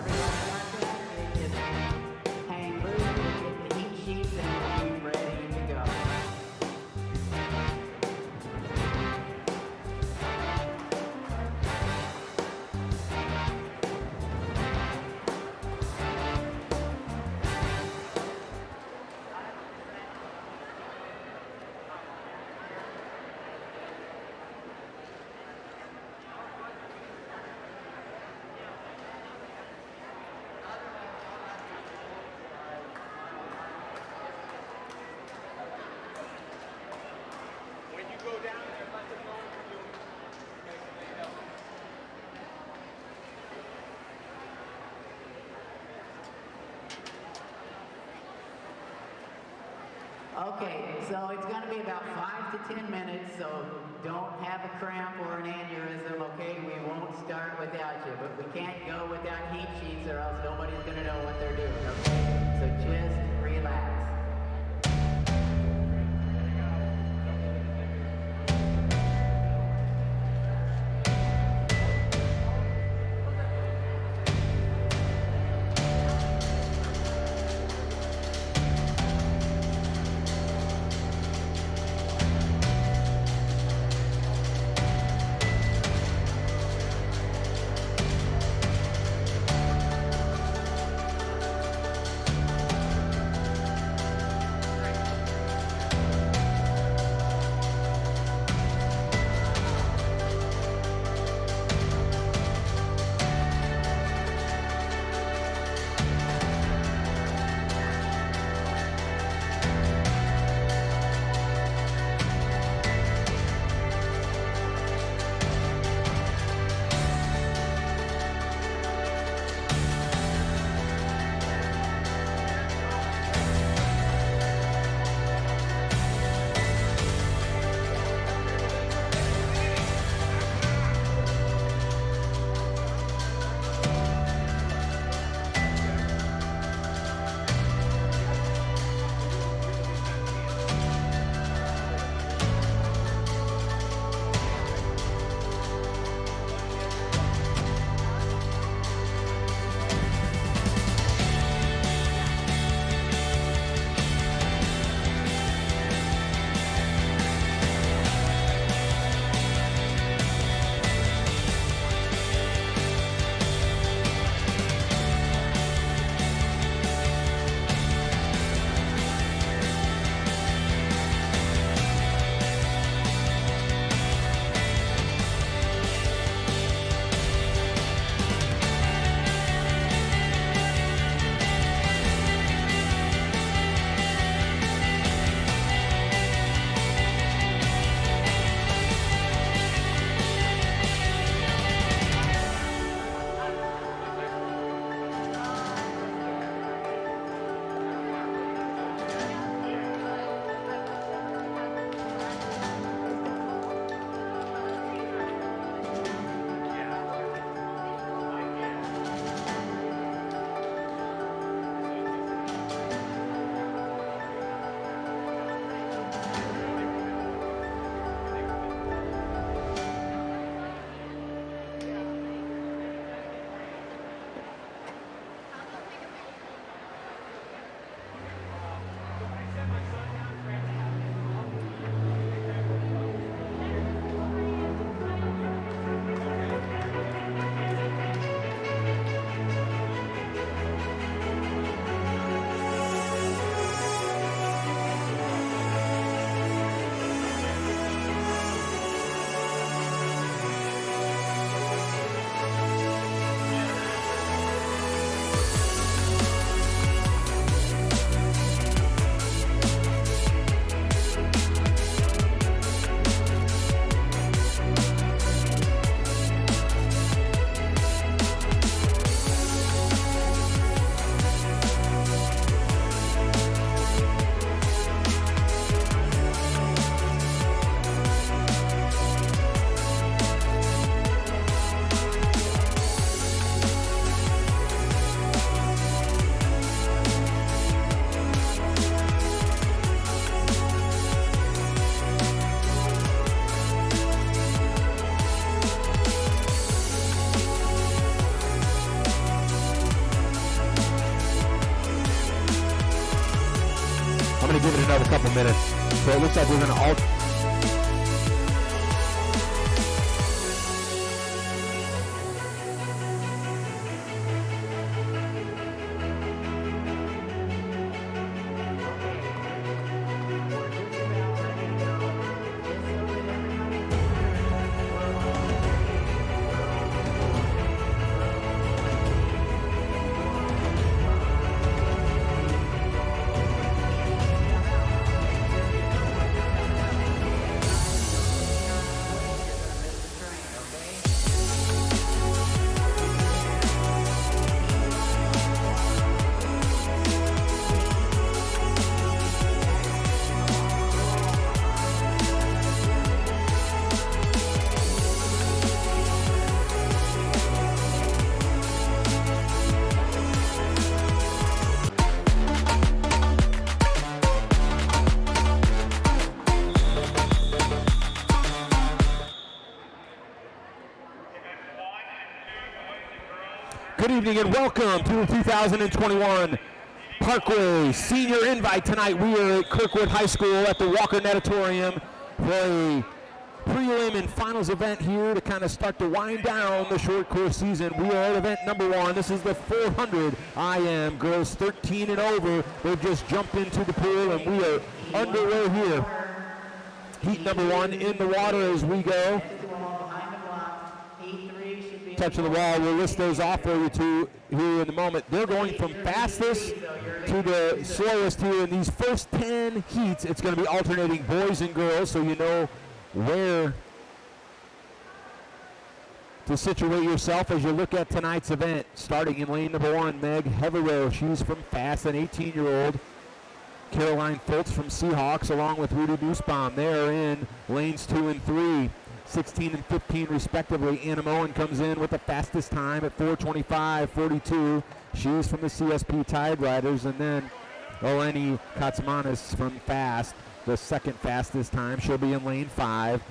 everybody got that? You just hang loose, get the heat sheets, and we'll be ready to go. When you go down there, let them know what you're doing. Okay, so they know. Okay, so it's going to be about 5 to 10 minutes, so don't have a cramp or an aneurysm, okay? We won't start without you, but we can't go without heat sheets or else nobody's going to know what they're doing, okay? So just relax. to give it another couple minutes. So it looks like we're going to alternate. Good evening and welcome to the 2021 Parkway Senior Invite. Tonight we are at Kirkwood High School at the Walker Natatorium for a prelim and finals event here to kind of start to wind down the short course season. We are at event number 1. This is the 400 IM girls 13 and over. They've just jumped into the pool and we are underway here. Heat number 1 in the water as we go. Touch of the wall. We'll list those off for you two here in a moment. They're going from fastest to the slowest here in these first 10 heats. It's going to be alternating boys and girls, so you know where to situate yourself as you look at tonight's event. Starting in lane number 1, Meg Heverow. She's from Fast, an 18-year-old. Caroline Foltz from Seahawks, along with Rudy Nussbaum. They're in lanes 2 and 3. 16 and 15 respectively. Anna Moen comes in with the fastest time at 4:25.42. She's from the CSP Tide Riders. And then Eleni Katsmanis from Fast, the second fastest time. She'll be in lane 5.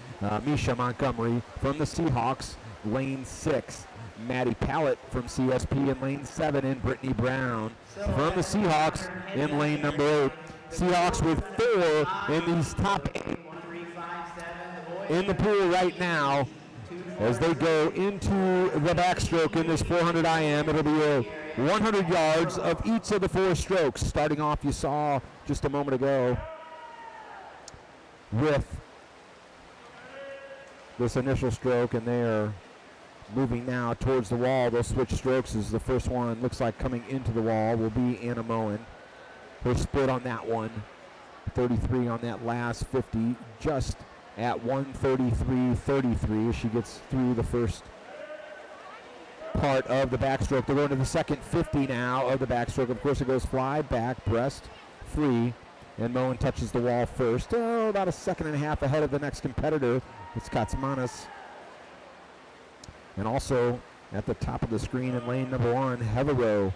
Misha Montgomery from the Seahawks, lane 6. Maddie Pallett from CSP in lane 7, and Brittany Brown from the Seahawks in lane number 8. Seahawks with 4 in these top 8 in the pool right now as they go into the backstroke in this 400 IM. It'll be a 100 yards of each of the 4 strokes. Starting off, you saw just a moment ago with this initial stroke, and they are moving now towards the wall. They'll switch strokes as the first one looks like coming into the wall will be Anna Moen. Her split on that one, 33 on that last 50, just at 1:33.33 as she gets through the first part of the backstroke. They're going to the second 50 now of the backstroke. Of course, it goes fly, back, breast, free, and Moen touches the wall first. About a second and a half ahead of the next competitor. It's Katsmanis. And also at the top of the screen in lane number 1, Heverow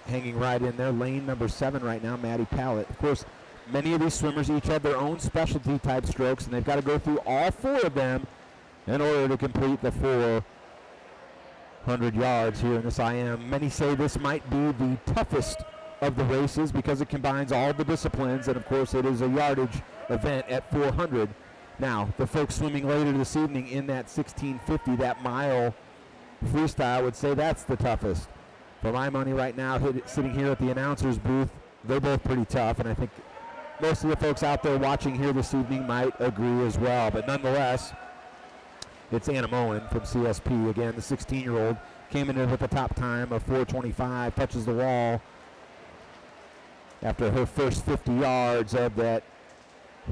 hanging right in there. Lane number 7 right now, Maddie Pallett. Of course, many of these swimmers each have their own specialty type strokes, and they've got to go through all 4 of them in order to complete the 400 yards here in this IM. Many say this might be the toughest of the races because it combines all the disciplines, and of course it is a yardage event at 400. Now, the folks swimming later this evening in that 1650, that mile freestyle, would say that's the toughest. For my money right now, sitting here at the announcer's booth, they're both pretty tough, and I think most of the folks out there watching here this evening might agree as well. But nonetheless, it's Anna Moen from CSP. Again, the 16-year-old came in with the top time of 4:25, touches the wall after her first 50 yards of that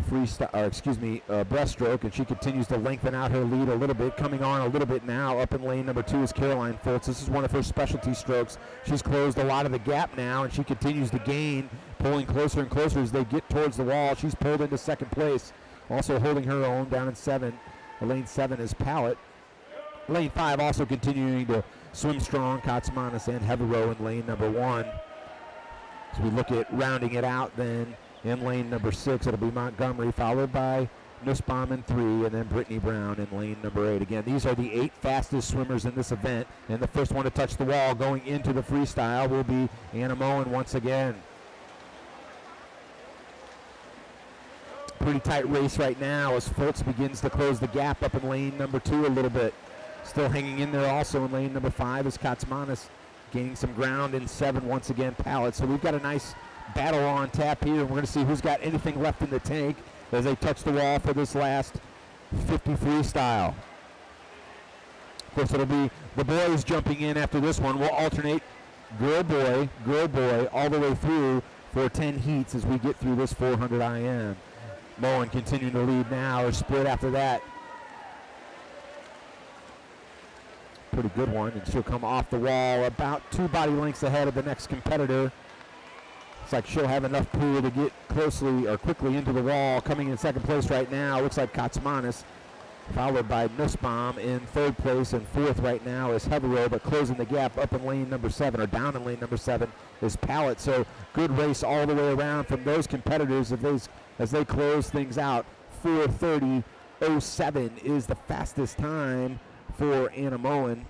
breaststroke, and she continues to lengthen out her lead a little bit. Coming on a little bit now, up in lane number 2 is Caroline Foltz. This is one of her specialty strokes. She's closed a lot of the gap now, and she continues to gain, pulling closer and closer as they get towards the wall. She's pulled into second place, also holding her own down in 7. Lane 7 is Pallett. Lane 5 also continuing to swim strong, Katsmanis and Heverow in lane number 1. As we look at rounding it out then, in lane number 6, it'll be Montgomery, followed by Nussbaum in 3, and then Brittany Brown in lane number 8. Again, these are the 8 fastest swimmers in this event, and the first one to touch the wall going into the freestyle will be Anna Moen once again. Pretty tight race right now as Fultz begins to close the gap up in lane number 2 a little bit. Still hanging in there also in lane number 5 is Katsmanis gaining some ground in 7 once again, Pallet. So we've got a nice battle on tap here, and we're going to see who's got anything left in the tank as they touch the wall for this last 50 freestyle. Of course, it'll be the boys jumping in after this one. We'll alternate girl, boy, all the way through for 10 heats as we get through this 400 IM. Moen continuing to lead now, or split after that. Pretty good one, and she'll come off the wall about 2 body lengths ahead of the next competitor. Looks like she'll have enough pool to get closely or quickly into the wall. Coming in second place right now, looks like Katsmanis, followed by Nussbaum in third place, and fourth right now is Heverow, but closing the gap up in lane number 7, or down in lane number 7, is Pallet. So good race all the way around from those competitors as they close things out. 4:30.07 is the fastest time for Anna Moen.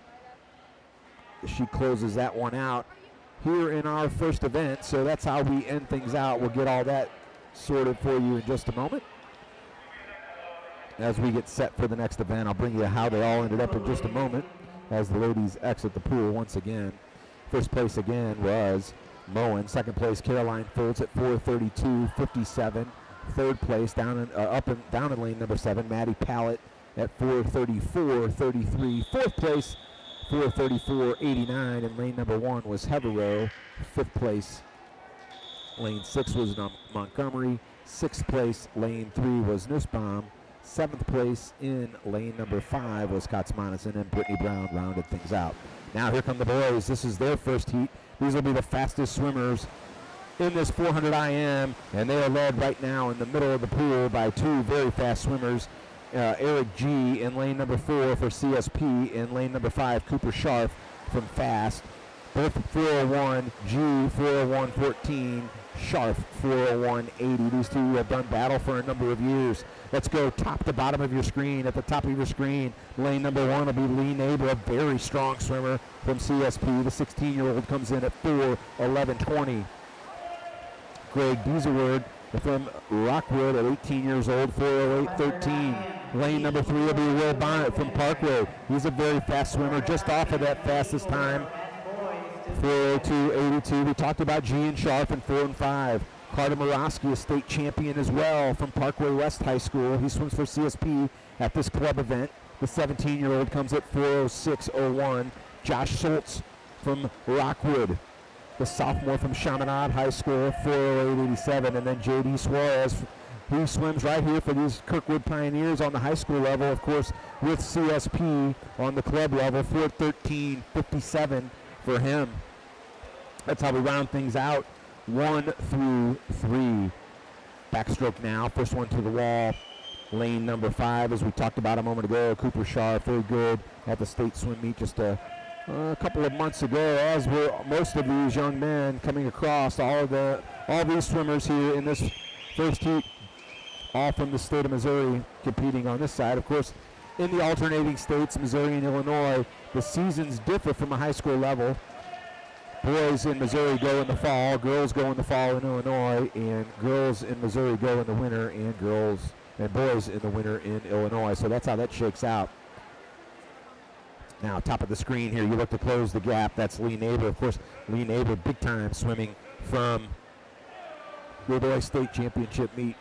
She closes that one out here in our first event, so that's how we end things out. We'll get all that sorted for you in just a moment. As we get set for the next event, I'll bring you how they all ended up in just a moment as the ladies exit the pool once again. First place again was Moen. Second place, Caroline Fultz at 4:32.57. Third place, down in lane number 7, Maddie Pallet at 4:34.33. Fourth place, 4:34.89, and lane number 1 was Heverow. Fifth place, lane 6 was Montgomery. Sixth place, lane 3 was Nussbaum. Seventh place in lane number 5 was Katsmanis, and then Brittany Brown rounded things out. Now here come the boys. This is their first heat. These will be the fastest swimmers in this 400 IM, and they are led right now in the middle of the pool by 2 very fast swimmers. Eric G in lane number 4 for CSP, in lane number 5 Cooper Scharf from Fast. Both 4:01 G, 4:01.14, Scharf 4:01.80. These two have done battle for a number of years. Let's go top to bottom of your screen. At the top of your screen, lane number 1 will be Lee Neighbor, a very strong swimmer from CSP. The 16-year-old comes in at 4:11.20. Greg Dieselwood from Rockwood at 18 years old, 4:08.13. Lane number 3 will be Will Bonnet from Parkway. He's a very fast swimmer, just off of that fastest time, 4:02.82. We talked about G and Scharf in 4 and 5. Carter Morosky, a state champion as well from Parkway West High School. He swims for CSP at this club event. The 17-year-old comes at 4:06.01. Josh Schultz from Rockwood, the sophomore from Chaminade High School, 4:08.87. And then J.D. Suarez, he swims right here for these Kirkwood Pioneers on the high school level, of course, with CSP on the club level, 4:13.57 for him. That's how we round things out, 1 through 3. Backstroke now, first one to the wall. Lane number 5, as we talked about a moment ago, Cooper Scharf, very good at the state swim meet just a couple of months ago, as were most of these young men coming across. All these swimmers here in this first heat, all from the state of Missouri, competing on this side. Of course, in the alternating states, Missouri and Illinois, the seasons differ from a high school level. Boys in Missouri go in the fall, girls go in the fall in Illinois, and girls in Missouri go in the winter, and boys in the winter in Illinois. So that's how that shakes out. Now, top of the screen here, you look to close the gap. That's Lee Neighbor. Of course, Lee Neighbor, big time swimming from the Illinois State Championship meet.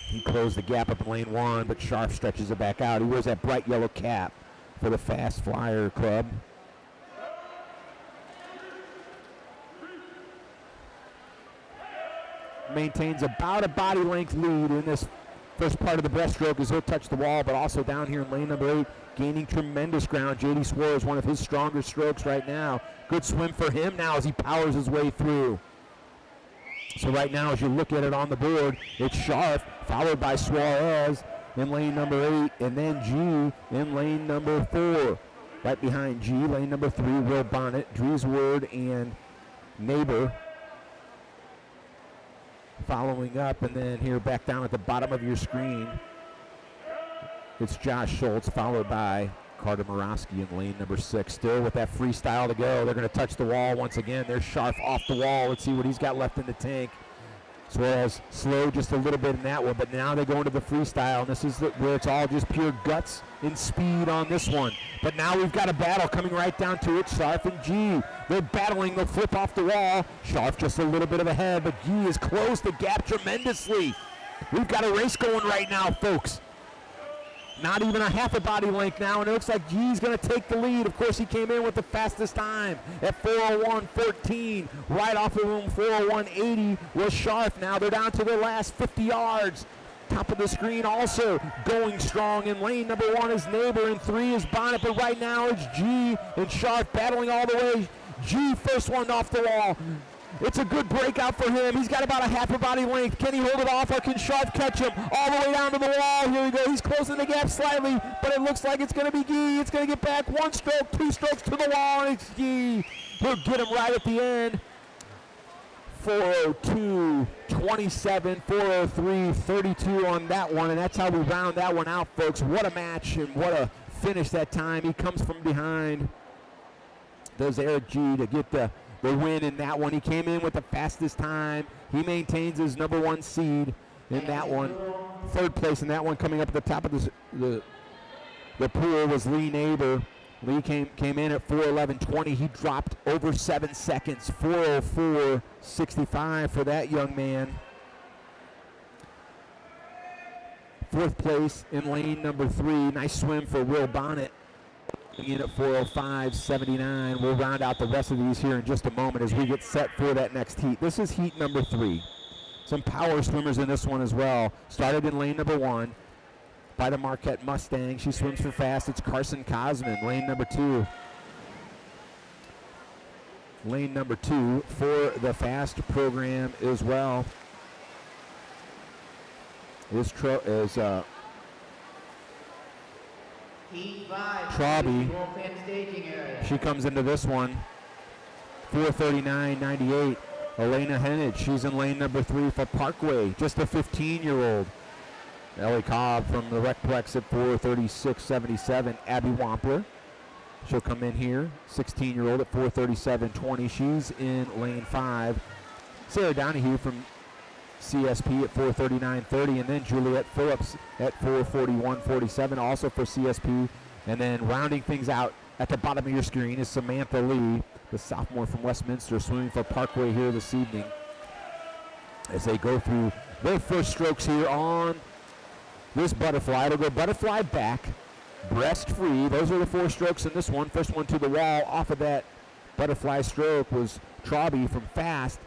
He closed the gap up in lane 1, but Scharf stretches it back out. He wears that bright yellow cap for the Fast Flyer Club. Maintains about a body length lead in this first part of the breaststroke as he'll touch the wall, but also down here in lane number 8, gaining tremendous ground. J.D. Suarez, one of his stronger strokes right now. Good swim for him now as he powers his way through. So right now, as you look at it on the board, it's Scharf, followed by Suarez in lane number 8, and then G in lane number 4. Right behind G, lane number 3, Will Bonnet, Driesward, and Neighbor following up. And then here back down at the bottom of your screen, it's Josh Schultz, followed by Carter Morosky in lane number 6. Still with that freestyle to go. They're going to touch the wall once again. There's Scharf off the wall. Let's see what he's got left in the tank. Swirls slow just a little bit in that one, but now they go into the freestyle, and this is where it's all just pure guts and speed on this one. But now we've got a battle coming right down to it. Sharf and G, they're battling. They'll flip off the wall. Sharf just a little bit of ahead, but G has closed the gap tremendously. We've got a race going right now, folks. Not even a half a body length now, and it looks like G's going to take the lead. Of course, he came in with the fastest time at 4:01.14. Right off of him, 4:01.80 was Sharf. Now they're down to their last 50 yards. Top of the screen also going strong in lane number 1 is Neighbor, and 3 is Bonnet, but right now it's G and Sharf battling all the way. G first one off the wall. It's a good breakout for him. He's got about a half a body length. Can he hold it off, or can Sharp catch him all the way down to the wall? Here we go. He's closing the gap slightly, but it looks like it's going to be Gee. It's going to get back 1 stroke, 2 strokes to the wall, and it's Gee. He'll get him right at the end. 4:02, 27, 4:03, 32 on that one, and that's how we round that one out, folks. What a match and what a finish that time. He comes from behind. Does Eric G to get the win in that one. He came in with the fastest time. He maintains his number 1 seed in that one. 3rd place in that one. Coming up at the top of the pool was Lee Neighbor. Lee came in at 4:11.20. He dropped over 7 seconds. 4:04.65 for that young man. 4th place in lane number 3. Nice swim for Will Bonnet. In at 4:05.79. We'll round out the rest of these here in just a moment as we get set for that next heat. This is heat number 3. Some power swimmers in this one as well. Started in lane number 1 by the Marquette Mustang. She swims for fast. It's Carson Cosman, lane number 2. Lane number 2 for the fast program as well is Heat 5, Trobby. bullpen staging area. She comes into this one. 4:39.98. Elena Hennig, she's in lane number 3 for Parkway. Just a 15-year-old. Ellie Cobb from the Recplex at 4:36.77. Abby Wampler, she'll come in here. 16-year-old at 4:37.20. She's in lane 5. Sarah Donahue from CSP at 4:39.30, and then Juliet Phillips at 4:41.47, also for CSP. And then rounding things out at the bottom of your screen is Samantha Lee, the sophomore from Westminster, swimming for Parkway here this evening. As they go through their first strokes here on this butterfly, it'll go butterfly back, breast free. Those are the 4 strokes in this one. First one to the wall off of that butterfly stroke was Trobby from fast.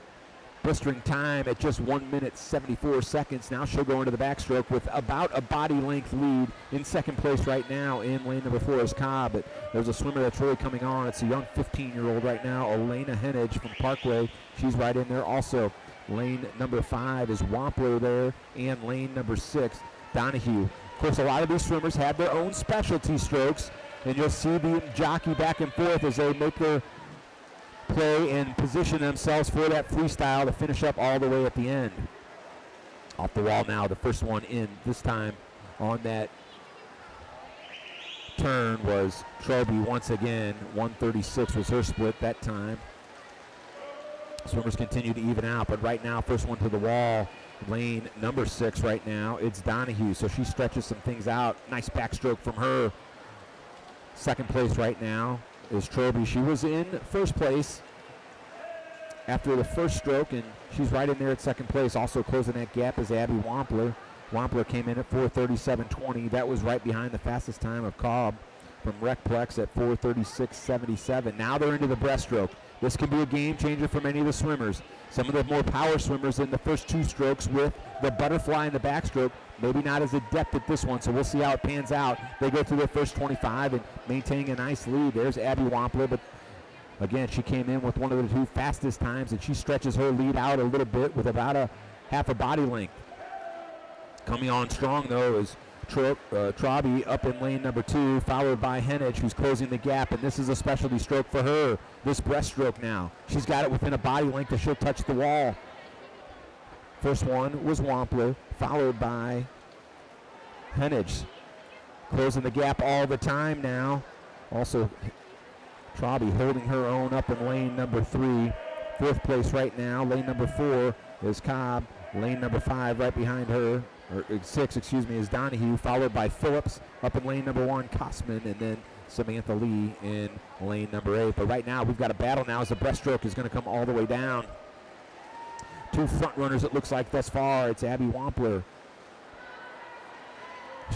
Blistering time at just 1 minute 74 seconds. Now she'll go into the backstroke with about a body length lead. In 2nd place right now in lane number 4 is Cobb. But there's a swimmer that's really coming on. It's a young 15-year-old right now, Elena Hennig from Parkway. She's right in there also. Lane number 5 is Wampler there, and lane number 6, Donahue. Of course, a lot of these swimmers have their own specialty strokes, and you'll see them jockey back and forth as they make their play and position themselves for that freestyle to finish up all the way at the end. Off the wall now, the first one in this time on that turn was Troby once again. 1:36 was her split that time. Swimmers continue to even out, but right now, first one to the wall, lane number 6 right now, it's Donahue, so she stretches some things out. Nice backstroke from her. 2nd place right now is Troby. She was in 1st place after the first stroke, and she's right in there at 2nd place. Also closing that gap is Abby Wampler. Wampler came in at 4:37.20. That was right behind the fastest time of Cobb from Recplex at 4:36.77. Now they're into the breaststroke. This can be a game changer for many of the swimmers. Some of the more power swimmers in the first 2 strokes with the butterfly in the backstroke, maybe not as adept at this one, so we'll see how it pans out. They go through their first 25 and maintaining a nice lead. There's Abby Wampler, but again, she came in with one of the 2 fastest times, and she stretches her lead out a little bit with about a half a body length. Coming on strong, though, is Trobby up in lane number 2, followed by Hennig, who's closing the gap, and this is a specialty stroke for her, this breaststroke now. She's got it within a body length, and she'll touch the wall. First one was Wampler, followed by Hennig. Closing the gap all the time now. Also, Trobby holding her own up in lane number 3. 4th place right now, lane number 4 is Cobb. Lane number 5 right behind her, or 6, excuse me, is Donahue, followed by Phillips up in lane number 1, Kosman, and then Samantha Lee in lane number 8. But right now, we've got a battle now as the breaststroke is going to come all the way down. 2 front runners, it looks like, thus far. It's Abby Wampler.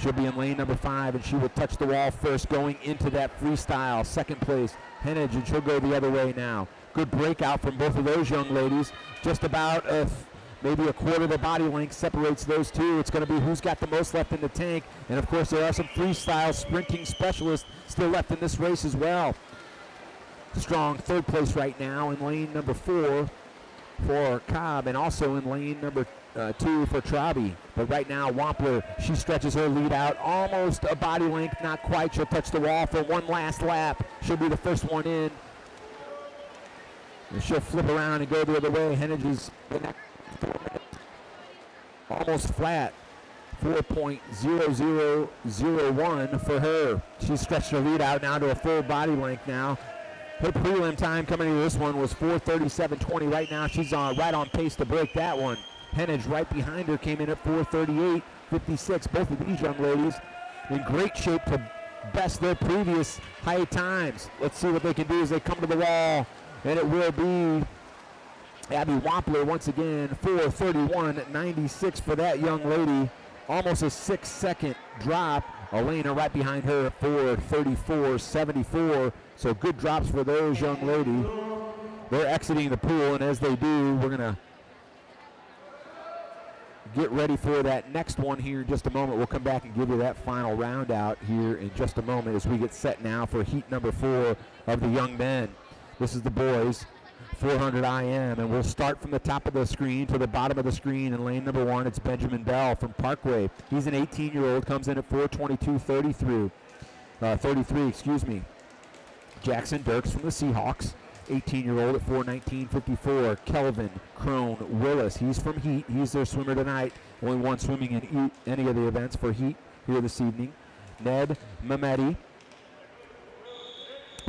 She'll be in lane number 5, and she will touch the wall first going into that freestyle. Second place, Henage, and she'll go the other way now. Good breakout from both of those young ladies. Just about maybe a quarter of the body length separates those two. It's going to be who's got the most left in the tank. And, of course, there are some freestyle sprinting specialists still left in this race as well. Strong third place right now in lane number 4 for Cobb, and also in lane number 2 for Trabi. But right now, Wampler, she stretches her lead out almost a body length, not quite. She'll touch the wall for one last lap. She'll be the first one in. And she'll flip around and go the other way. Henage is the next 4 minutes. Almost flat. 4.0001 for her. She stretched her lead out now to a full body length now. Her prelim time coming into this one was 4:37.20. Right now, she's right on pace to break that one. Henage right behind her came in at 4:38.56. Both of these young ladies in great shape to best their previous high times. Let's see what they can do as they come to the wall. And it will be Abby Wampler once again, 4:31.96 for that young lady. Almost a 6-second drop. Elena right behind her at 4:34.74. So good drops for those young ladies. They're exiting the pool, and as they do, we're going to get ready for that next one here in just a moment. We'll come back and give you that final round out here in just a moment as we get set now for heat number 4 of the young men. This is the boys, 400 IM, and we'll start from the top of the screen to the bottom of the screen. In lane number 1, it's Benjamin Bell from Parkway. He's an 18-year-old, comes in at 4:22.33, excuse me. Jackson Dirks from the Seahawks, 18-year-old at 4:19.54. Kelvin Crone Willis, he's from Heat. He's their swimmer tonight. Only one swimming in any of the events for Heat here this evening. Ned Mamedi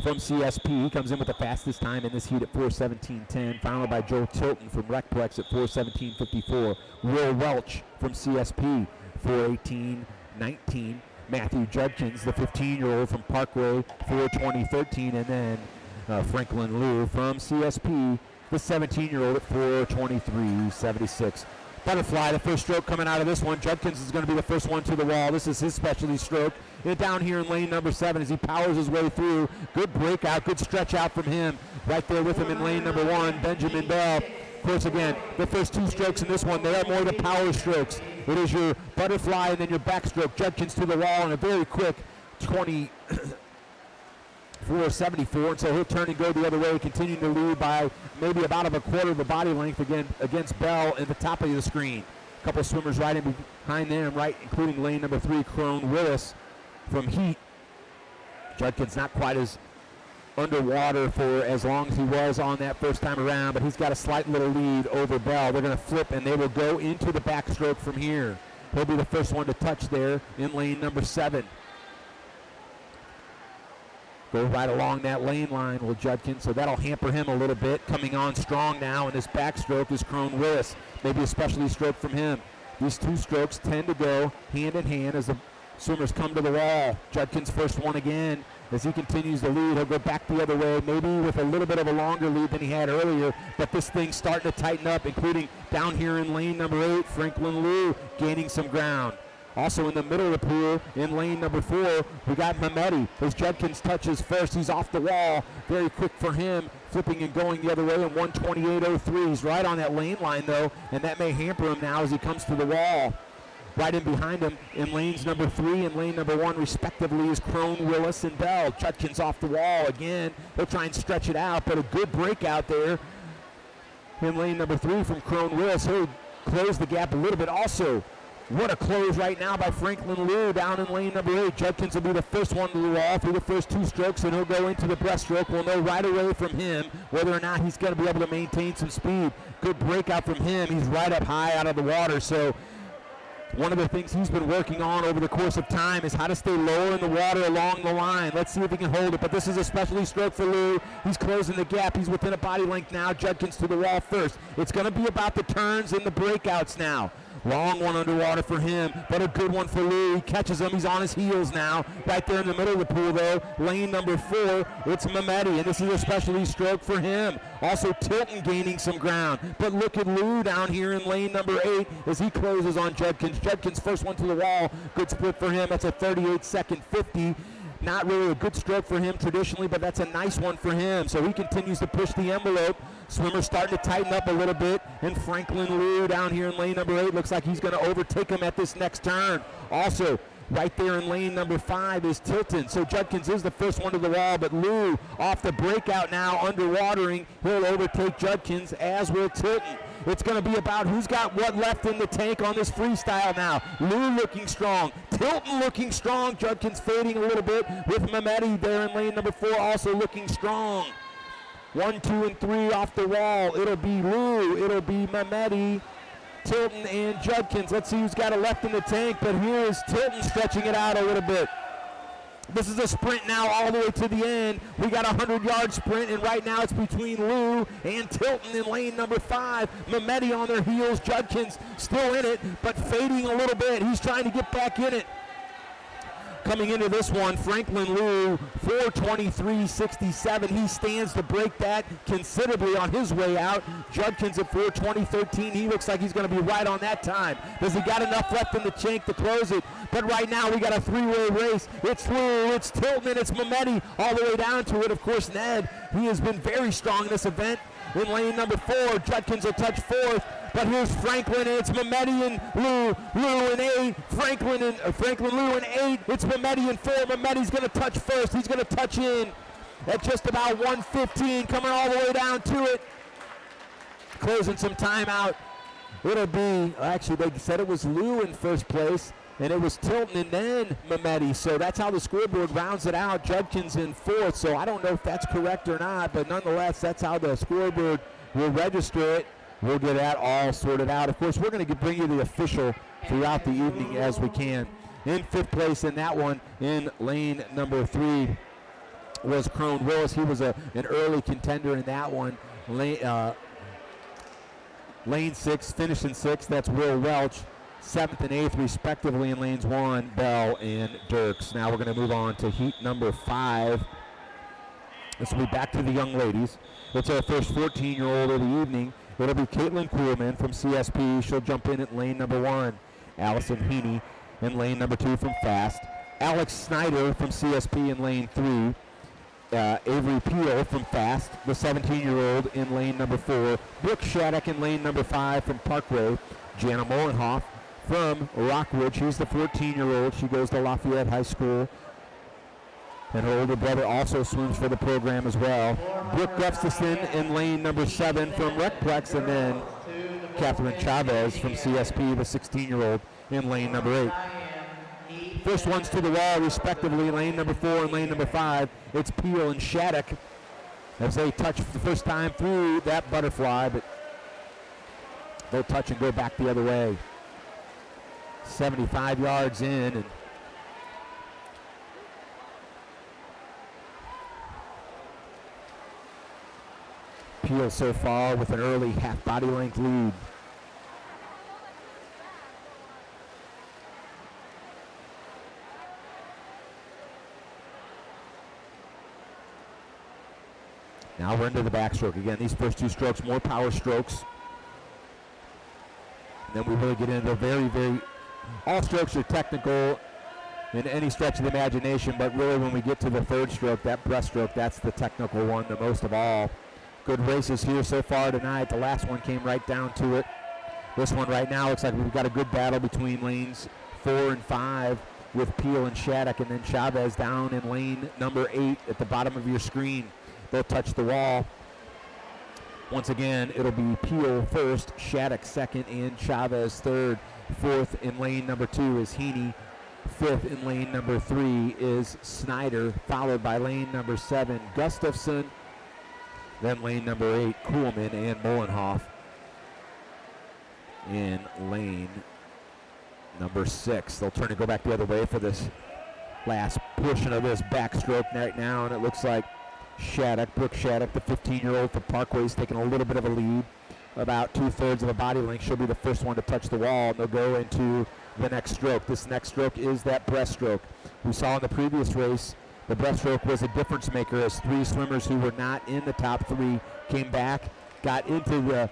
from CSP comes in with the fastest time in this heat at 4:17.10, followed by Joe Tilton from Recplex at 4:17.54. Will Welch from CSP, 4:18.19. Matthew Judkins, the 15-year-old from Parkway, 4:20.13, and then Franklin Liu from CSP, the 17-year-old at 4:23.76. Butterfly, the first stroke coming out of this one. Judkins is going to be the first one to the wall. This is his specialty stroke. And down here in lane number 7 as he powers his way through. Good breakout, good stretch out from him. Right there with him in lane number 1, Benjamin Bell. Of course, again, the first 2 strokes in this one, they are more the power strokes. It is your butterfly and then your backstroke. Judkins to the wall in a very quick 24.74, and so he'll turn and go the other way, continuing to lead by maybe about a quarter of a body length again against Bell in the top of the screen. A couple of swimmers right in behind them, right, including lane number 3, Crone Willis from Heat. Judkins not quite as underwater for as long as he was on that first time around, but he's got a slight little lead over Bell. They're going to flip, and they will go into the backstroke from here. He'll be the first one to touch there in lane number 7. Go right along that lane line with Judkins, so that'll hamper him a little bit. Coming on strong now in this backstroke is Crone Willis. Maybe a specialty stroke from him. These 2 strokes tend to go hand in hand as the swimmers come to the wall. Judkins first one again. As he continues to lead, he'll go back the other way, maybe with a little bit of a longer lead than he had earlier, but this thing's starting to tighten up, including down here in lane number 8, Franklin Liu gaining some ground. Also in the middle of the pool, in lane number 4, we got Mamedi. As Judkins touches first, he's off the wall. Very quick for him, flipping and going the other way in 1:28.03. He's right on that lane line, though, and that may hamper him now as he comes to the wall. Right in behind him in lanes number 3 and lane number 1, respectively, is Crone, Willis, and Bell. Judkins off the wall again. He'll try and stretch it out, but a good breakout there in lane number 3 from Crone Willis. He'll close the gap a little bit. Also, what a close right now by Franklin Liu down in lane number 8. Judkins will be the first one to the wall through the first 2 strokes, and he'll go into the breaststroke. We'll know right away from him whether or not he's going to be able to maintain some speed. Good breakout from him. He's right up high out of the water, so One of the things he's been working on over the course of time is how to stay lower in the water along the line. Let's see if he can hold it, but this is a specialty stroke for Lou. He's closing the gap. He's within a body length now. Judkins to the wall first. It's going to be about the turns and the breakouts now. Long one underwater for him, but a good one for Lou. He catches him. He's on his heels now. Right there in the middle of the pool, though, lane number 4, it's Mehmeti, and this is a specialty stroke for him. Also Tilton gaining some ground. But look at Lou down here in lane number 8 as he closes on Judkins. Judkins first one to the wall. Good split for him. That's a 38-second 50. Not really a good stroke for him traditionally, but that's a nice one for him. So he continues to push the envelope. Swimmer's starting to tighten up a little bit. And Franklin Liu down here in lane number 8 looks like he's going to overtake him at this next turn. Also, right there in lane number 5 is Tilton. So Judkins is the first one to the wall, but Liu off the breakout now, underwatering. He'll overtake Judkins, as will Tilton. It's going to be about who's got what left in the tank on this freestyle now. Lou looking strong. Tilton looking strong. Judkins fading a little bit with Mehmeti there in lane number 4 also looking strong. 1, 2, and 3 off the wall. It'll be Lou. It'll be Mehmeti, Tilton, and Judkins. Let's see who's got it left in the tank, but here is Tilton stretching it out a little bit. This is a sprint now all the way to the end. We got a 100-yard sprint, and right now it's between Lou and Tilton in lane number 5. Mehmeti on their heels. Judkins still in it, but fading a little bit. He's trying to get back in it. Coming into this one, Franklin Liu, 4:23.67. He stands to break that considerably on his way out. Judkins at 4:20.13. He looks like he's going to be right on that time. Does he got enough left in the tank to close it? But right now we got a 3-way race. It's Liu, it's Tilton, and it's Mehmeti all the way down to it. Of course, Ned, he has been very strong in this event. In lane number 4, Judkins will touch 4th. But here's Franklin, and it's Mehmeti and Lou in 8. Franklin, Lou in 8. It's Mehmeti in 4. Mehmeti's going to touch first. He's going to touch in at just about 1:15, coming all the way down to it. Closing some time out. It'll be, actually, they said it was Lou in first place, and it was Tilton and then Mehmeti. So that's how the scoreboard rounds it out. Judkins in 4th, so I don't know if that's correct or not, but nonetheless, that's how the scoreboard will register it. We'll get that all sorted out. Of course, we're going to bring you the official throughout the evening as we can. In 5th place in that one, in lane number 3, was Crone Willis. He was an early contender in that one. Lane 6, finishing 6th, that's Will Welch. 7th and 8th, respectively, in lanes 1, Bell and Dirks. Now we're going to move on to heat number 5. This will be back to the young ladies. It's our first 14-year-old of the evening. It'll be Caitlin Kuhlman from CSP. She'll jump in at lane number 1. Allison Heaney in lane number 2 from Fast. Alex Snyder from CSP in lane 3. Avery Peel from Fast, the 17-year-old in lane number 4. Brooke Shattuck in lane number 5 from Parkway. Jana Molenhoff from Rockwood. She's the 14-year-old. She goes to Lafayette High School. And her older brother also swims for the program as well. Brooke Gustafson in lane number 7 from Recplex, and then Catherine Chavez from CSP, the 16-year-old, in lane number 8. First ones to the wall, respectively, lane number 4 and lane number 5. It's Peel and Shattuck as they touch for the first time through that butterfly, but they'll touch and go back the other way. 75 yards in, and Peel so far with an early half body length lead. Now we're into the backstroke. Again, these first 2 strokes, more power strokes. And then we really get into very, all strokes are technical in any stretch of the imagination, but really when we get to the 3rd stroke, that breaststroke, that's the technical one, the most of all. Good races here so far tonight. The last one came right down to it. This one right now looks like we've got a good battle between lanes 4 and 5 with Peel and Shattuck, and then Chavez down in lane number 8 at the bottom of your screen. They'll touch the wall. Once again, it'll be Peel first, Shattuck second, and Chavez third. 4th in lane number 2 is Heaney. 5th in lane number 3 is Snyder, followed by lane number 7, Gustafson. Then lane number 8, Kuhlman and Molenhoff in lane number 6. They'll turn and go back the other way for this last portion of this backstroke right now, and it looks like Brooke Shattuck, the 15-year-old from Parkway, is taking a little bit of a lead, about 2/3 of a body length. She'll be the first one to touch the wall, and they'll go into the next stroke. This next stroke is that breaststroke. We saw in the previous race, the breaststroke was a difference maker as 3 swimmers who were not in the top 3 came back, got into the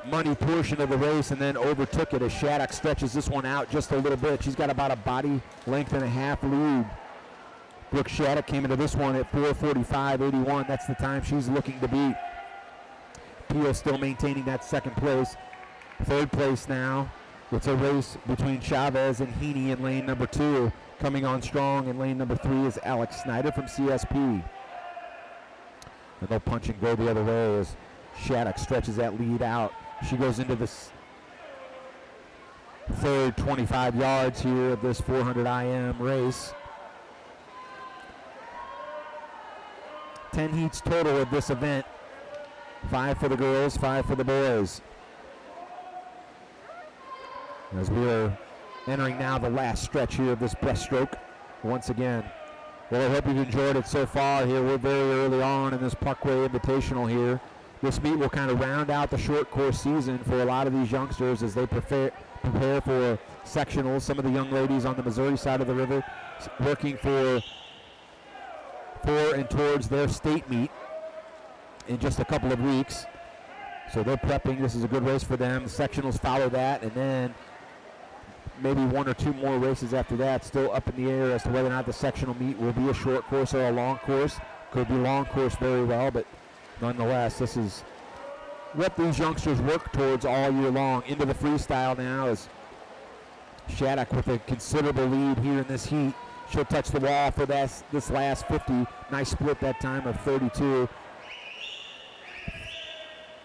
money portion of the race, and then overtook it as Shattuck stretches this one out just a little bit. She's got about a body length and a half lead. Brooke Shattuck came into this one at 4:45.81. That's the time she's looking to beat. Peel still maintaining that second place. Third place now. It's a race between Chavez and Heaney in lane number 2. Coming on strong in lane number 3 is Alex Snyder from CSP. And they'll punch and go the other way as Shattuck stretches that lead out. She goes into this third 25 yards here of this 400 IM race. 10 heats total of this event. 5 for the girls, 5 for the boys. As we are entering now the last stretch here of this breaststroke once again. Well, I hope you've enjoyed it so far here. We're very early on in this Parkway Invitational here. This meet will kind of round out the short course season for a lot of these youngsters as they prepare for sectionals. Some of the young ladies on the Missouri side of the river working for and towards their state meet in just a couple of weeks. So they're prepping. This is a good race for them. The sectionals follow that, and then maybe 1 or 2 more races after that. Still up in the air as to whether or not the sectional meet will be a short course or a long course. Could be long course very well, but nonetheless, this is what these youngsters work towards all year long. Into the freestyle now is Shattuck with a considerable lead here in this heat. She'll touch the wall for this last 50. Nice split that time of 32.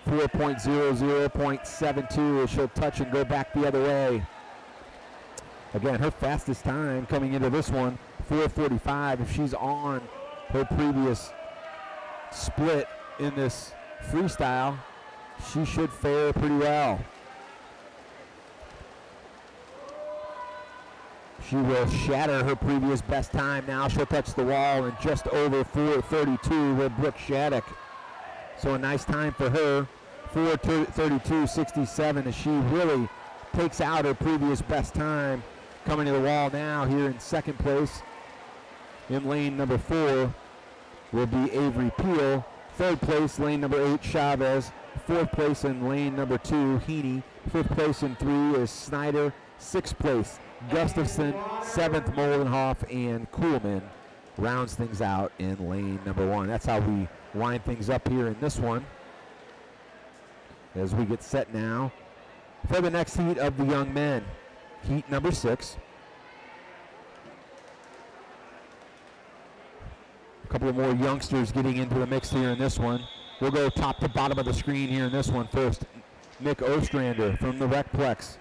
4.00.72 as she'll touch and go back the other way. Again, her fastest time coming into this one, 4:45. If she's on her previous split in this freestyle, she should fare pretty well. She will shatter her previous best time. Now she'll touch the wall and just over 4:32 with Brooke Shattuck. So a nice time for her, 4:32.67, as she really takes out her previous best time. Coming to the wall now here in second place in lane number 4 will be Avery Peel. Third place, lane number 8, Chavez. Fourth place in lane number 2, Heaney. Fifth place in 3 is Snyder. Sixth place, Gustafson. Seventh, Molenhoff, and Kuhlman rounds things out in lane number 1. That's how we wind things up here in this one as we get set now for the next heat of the young men. Heat number 6. A couple of more youngsters getting into the mix here in this one. We'll go top to bottom of the screen here in this one first. Nick Ostrander from the Recplex,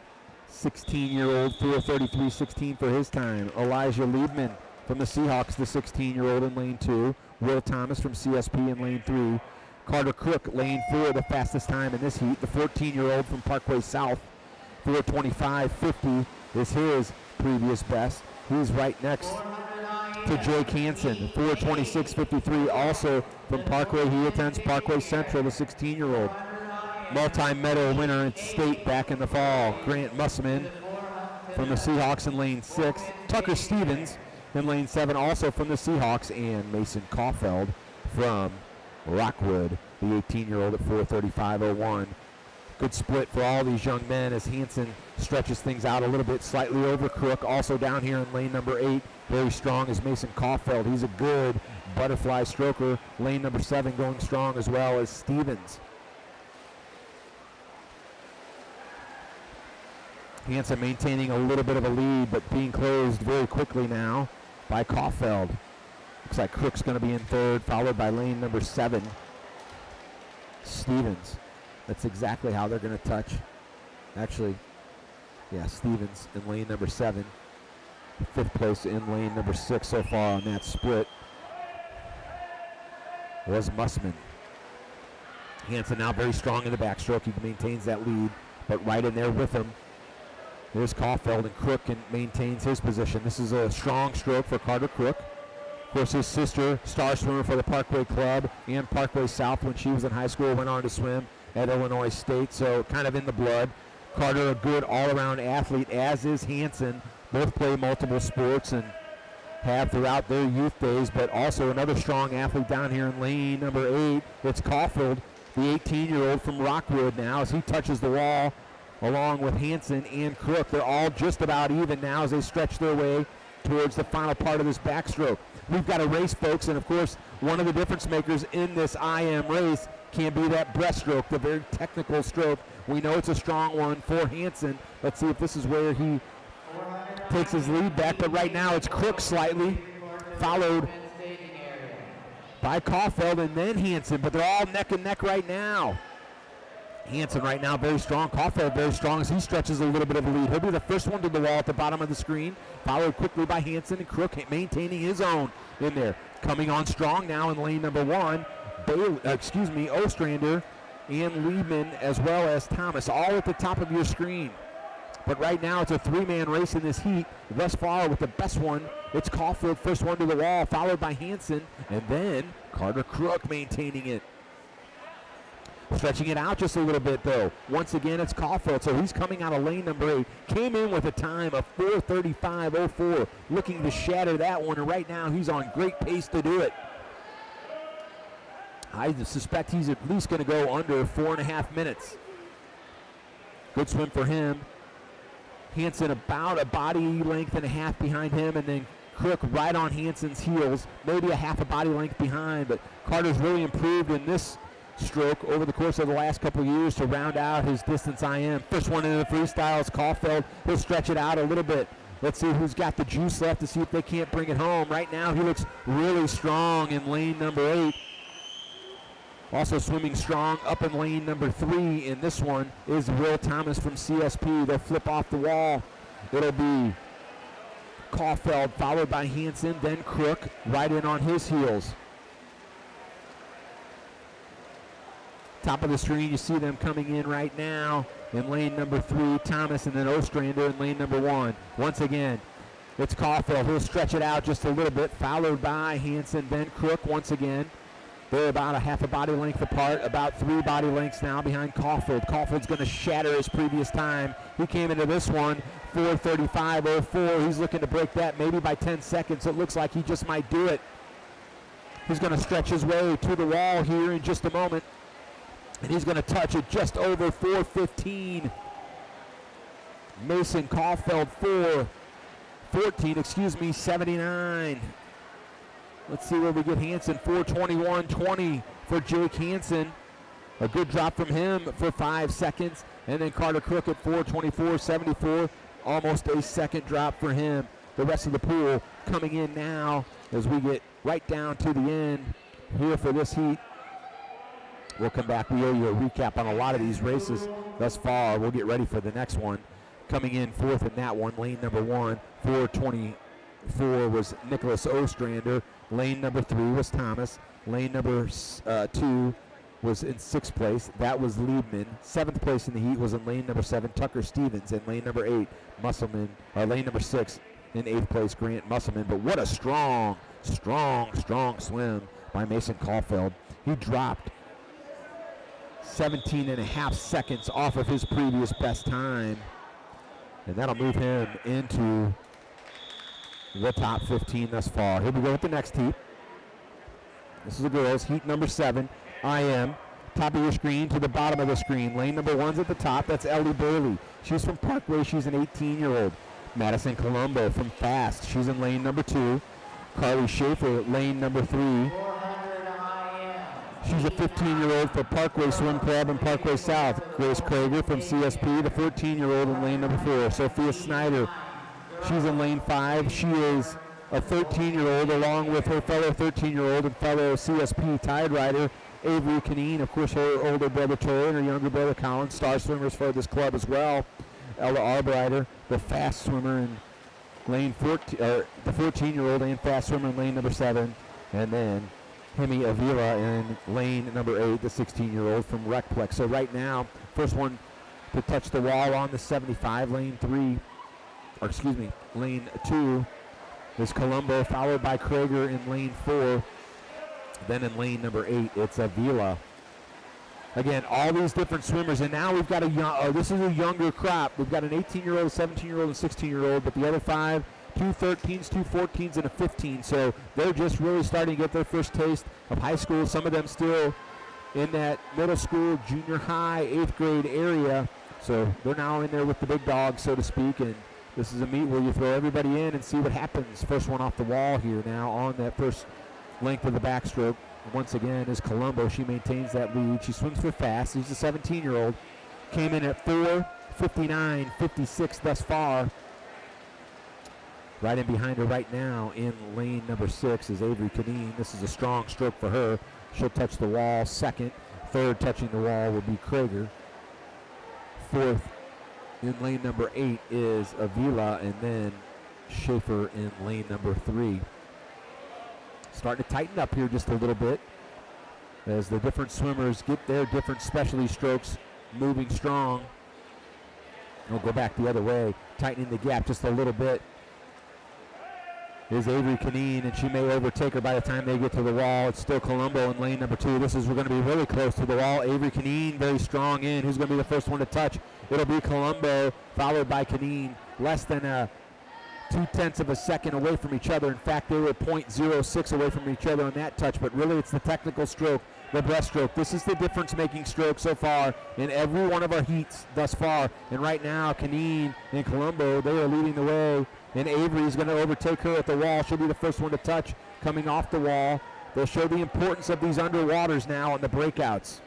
16-year-old, 4:33.16 for his time. Elijah Liebman from the Seahawks, the 16-year-old in lane 2. Will Thomas from CSP in lane 3. Carter Crook, lane 4, the fastest time in this heat. The 14-year-old from Parkway South, 4:25.50 is his previous best. He's right next to Jake Hansen, 4:26.53, also from Parkway. He attends Parkway Central, the 16-year-old. Multi-medal winner in state back in the fall. Grant Mussman from the Seahawks in lane 6. Tucker Stevens in lane 7, also from the Seahawks. And Mason Caulfield from Rockwood, the 18-year-old at 4:35.01. Good split for all these young men as Hansen stretches things out a little bit, slightly over Crook. Also down here in lane number 8, very strong is Mason Caulfield. He's a good butterfly stroker. Lane number 7 going strong as well as Stevens. Hansen maintaining a little bit of a lead, but being closed very quickly now by Caulfield. Looks like Crook's going to be in third, followed by lane number 7, Stevens. That's exactly how they're going to touch. Actually, yeah, Stevens in lane number 7. Fifth place in lane number 6 so far on that split was Mussman. Hansen now very strong in the backstroke. He maintains that lead, but right in there with him There's Caulfield, and Crook maintains his position. This is a strong stroke for Carter Crook. Of course, his sister, star swimmer for the Parkway Club and Parkway South when she was in high school, went on to swim at Illinois State, so kind of in the blood. Carter, a good all-around athlete, as is Hansen. Both play multiple sports and have throughout their youth days, but also another strong athlete down here in lane number 8. It's Caulfield, the 18-year-old from Rockwood now, as he touches the wall along with Hansen and Crook. They're all just about even now as they stretch their way towards the final part of this backstroke. We've got a race, folks, and of course, one of the difference makers in this IM race can be that breaststroke, the very technical stroke. We know it's a strong one for Hansen. Let's see if this is where he takes his lead back, but right now it's Crook slightly, followed by Caulfield and then Hansen, but they're all neck and neck right now. Hansen right now very strong. Caulfield very strong as he stretches a little bit of a lead. He'll be the first one to the wall at the bottom of the screen, followed quickly by Hansen, and Crook maintaining his own in there. Coming on strong now in lane number 1, Ostrander and Liebman as well as Thomas, all at the top of your screen. But right now it's a 3-man race in this heat. Thus far with the best one, it's Caulfield, first one to the wall, followed by Hansen, and then Carter Crook maintaining it. Stretching it out just a little bit, though. Once again, it's Caulfield, so he's coming out of lane number 8. Came in with a time of 4:35.04, looking to shatter that one, and right now he's on great pace to do it. I suspect he's at least going to go under 4.5 minutes. Good swim for him. Hansen about a body length and a half behind him, and then Crook right on Hansen's heels, maybe a half a body length behind, but Carter's really improved in this stroke over the course of the last couple of years to round out his distance IM. First one into the freestyle is Caulfield. He'll stretch it out a little bit. Let's see who's got the juice left to see if they can't bring it home. Right now he looks really strong in lane number 8. Also swimming strong up in lane number 3 in this one is Will Thomas from CSP. They'll flip off the wall. It'll be Caulfield followed by Hansen, then Crook right in on his heels. Top of the screen, you see them coming in right now in lane number 3, Thomas, and then Ostrander in lane number 1. Once again, it's Caulfield. He'll stretch it out just a little bit, followed by Hansen, then Crook once again. They're about a half a body length apart, about 3 body lengths now behind Caulfield. Caulfield's going to shatter his previous time. He came into this one 4:35.04. He's looking to break that maybe by 10 seconds. It looks like he just might do it. He's going to stretch his way to the wall here in just a moment. And he's going to touch it just over 4:15. Mason Caulfield 79. Let's see where we get Hansen. 4:21.20 for Jake Hansen. A good drop from him for 5 seconds. And then Carter Crook at 4:24.74. Almost a second drop for him. The rest of the pool coming in now as we get right down to the end here for this heat. We'll come back. We owe you a recap on a lot of these races thus far. We'll get ready for the next one. Coming in fourth in that one, lane number 1, 4:24 was Nicholas Ostrander. Lane number 3 was Thomas. Lane number 2 was in 6th place. That was Liebman. 7th place in the heat was in lane number 7, Tucker Stevens. And lane number 8, Musselman. Lane number 6 in 8th place, Grant Musselman. But what a strong swim by Mason Caulfield. He dropped 17.5 seconds off of his previous best time. And that'll move him into the top 15 thus far. Here we go with the next heat. This is the girls, heat number 7, IM. Top of your screen to the bottom of the screen. Lane number 1's at the top. That's Ellie Bailey. She's from Parkway. She's an 18-year-old. Madison Colombo from Fast. She's in lane number 2. Carly Schaefer, lane number 3. She's a 15-year-old for Parkway Swim Club in Parkway South. Grace Krager from CSP, the 14-year-old in lane number 4. Sophia Snyder, she's in lane 5. She is a 13-year-old along with her fellow 13-year-old and fellow CSP Tide Rider, Avery Canine. Of course, her older brother Tori and her younger brother Colin, star swimmers for this club as well. Ella Arbrider, the fast swimmer in lane 14, the 14-year-old and fast swimmer in lane number 7. And then Hemi Avila in lane number 8, the 16-year-old from Recplex. So right now, first one to touch the wall on the 75, lane 3, or excuse me, lane 2 is Colombo, followed by Krager in lane 4. Then in lane number 8, it's Avila. Again, all these different swimmers, and now we've got a young, this is a younger crop. We've got an 18-year-old, 17-year-old, and 16-year-old, but the other 5, 2 13s, 2 14s, and a 15. So they're just really starting to get their first taste of high school. Some of them still in that middle school, junior high, 8th grade area. So they're now in there with the big dogs, so to speak, and this is a meet where you throw everybody in and see what happens. First one off the wall here now on that first length of the backstroke. Once again is Colombo. She maintains that lead. She swims for fast. She's a 17-year-old. Came in at 4:59.56 thus far. Right in behind her right now in lane number 6 is Avery Canine. This is a strong stroke for her. She'll touch the wall second. Third touching the wall will be Krager. Fourth in lane number 8 is Avila, and then Schaefer in lane number 3. Starting to tighten up here just a little bit as the different swimmers get their different specialty strokes moving strong. We'll go back the other way, tightening the gap just a little bit is Avery Canine, and she may overtake her by the time they get to the wall. It's still Colombo in lane number 2. We're going to be really close to the wall. Avery Canine very strong in. Who's going to be the first one to touch? It'll be Colombo, followed by Canine. Less than 0.2 of a second away from each other. In fact, they were 0.06 away from each other on that touch, but really it's the technical stroke, the breaststroke. This is the difference-making stroke so far in every one of our heats thus far. And right now, Canine and Colombo, they are leading the way. And Avery is going to overtake her at the wall. She'll be the first one to touch coming off the wall. They'll show the importance of these underwaters now in the breakouts.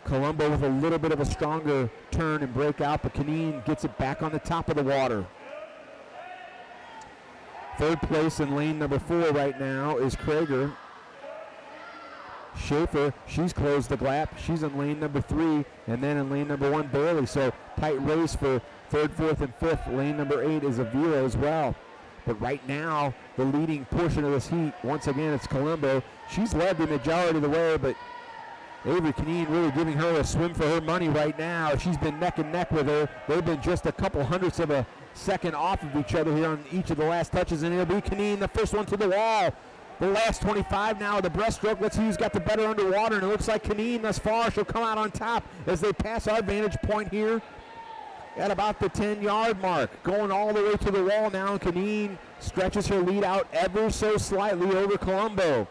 Colombo with a little bit of a stronger turn and breakout, but Canine gets it back on the top of the water. Third place in lane number 4 right now is Krager. Schaefer, she's closed the gap. She's in lane number 3, and then in lane number 1, Bailey. So tight race for 3rd, 4th, and 5th. Lane number 8 is Avila as well. But right now, the leading portion of this heat, once again, it's Colombo. She's led the majority of the way, but Avery Canine really giving her a swim for her money right now. She's been neck and neck with her. They've been just a couple hundredths of a second off of each other here on each of the last touches, and it'll be Canine, the first one to the wall. The last 25 now, the breaststroke. Let's see who's got the better underwater, and it looks like Canine thus far. She'll come out on top as they pass our vantage point here at about the 10-yard mark. Going all the way to the wall now, Canine stretches her lead out ever so slightly over Colombo.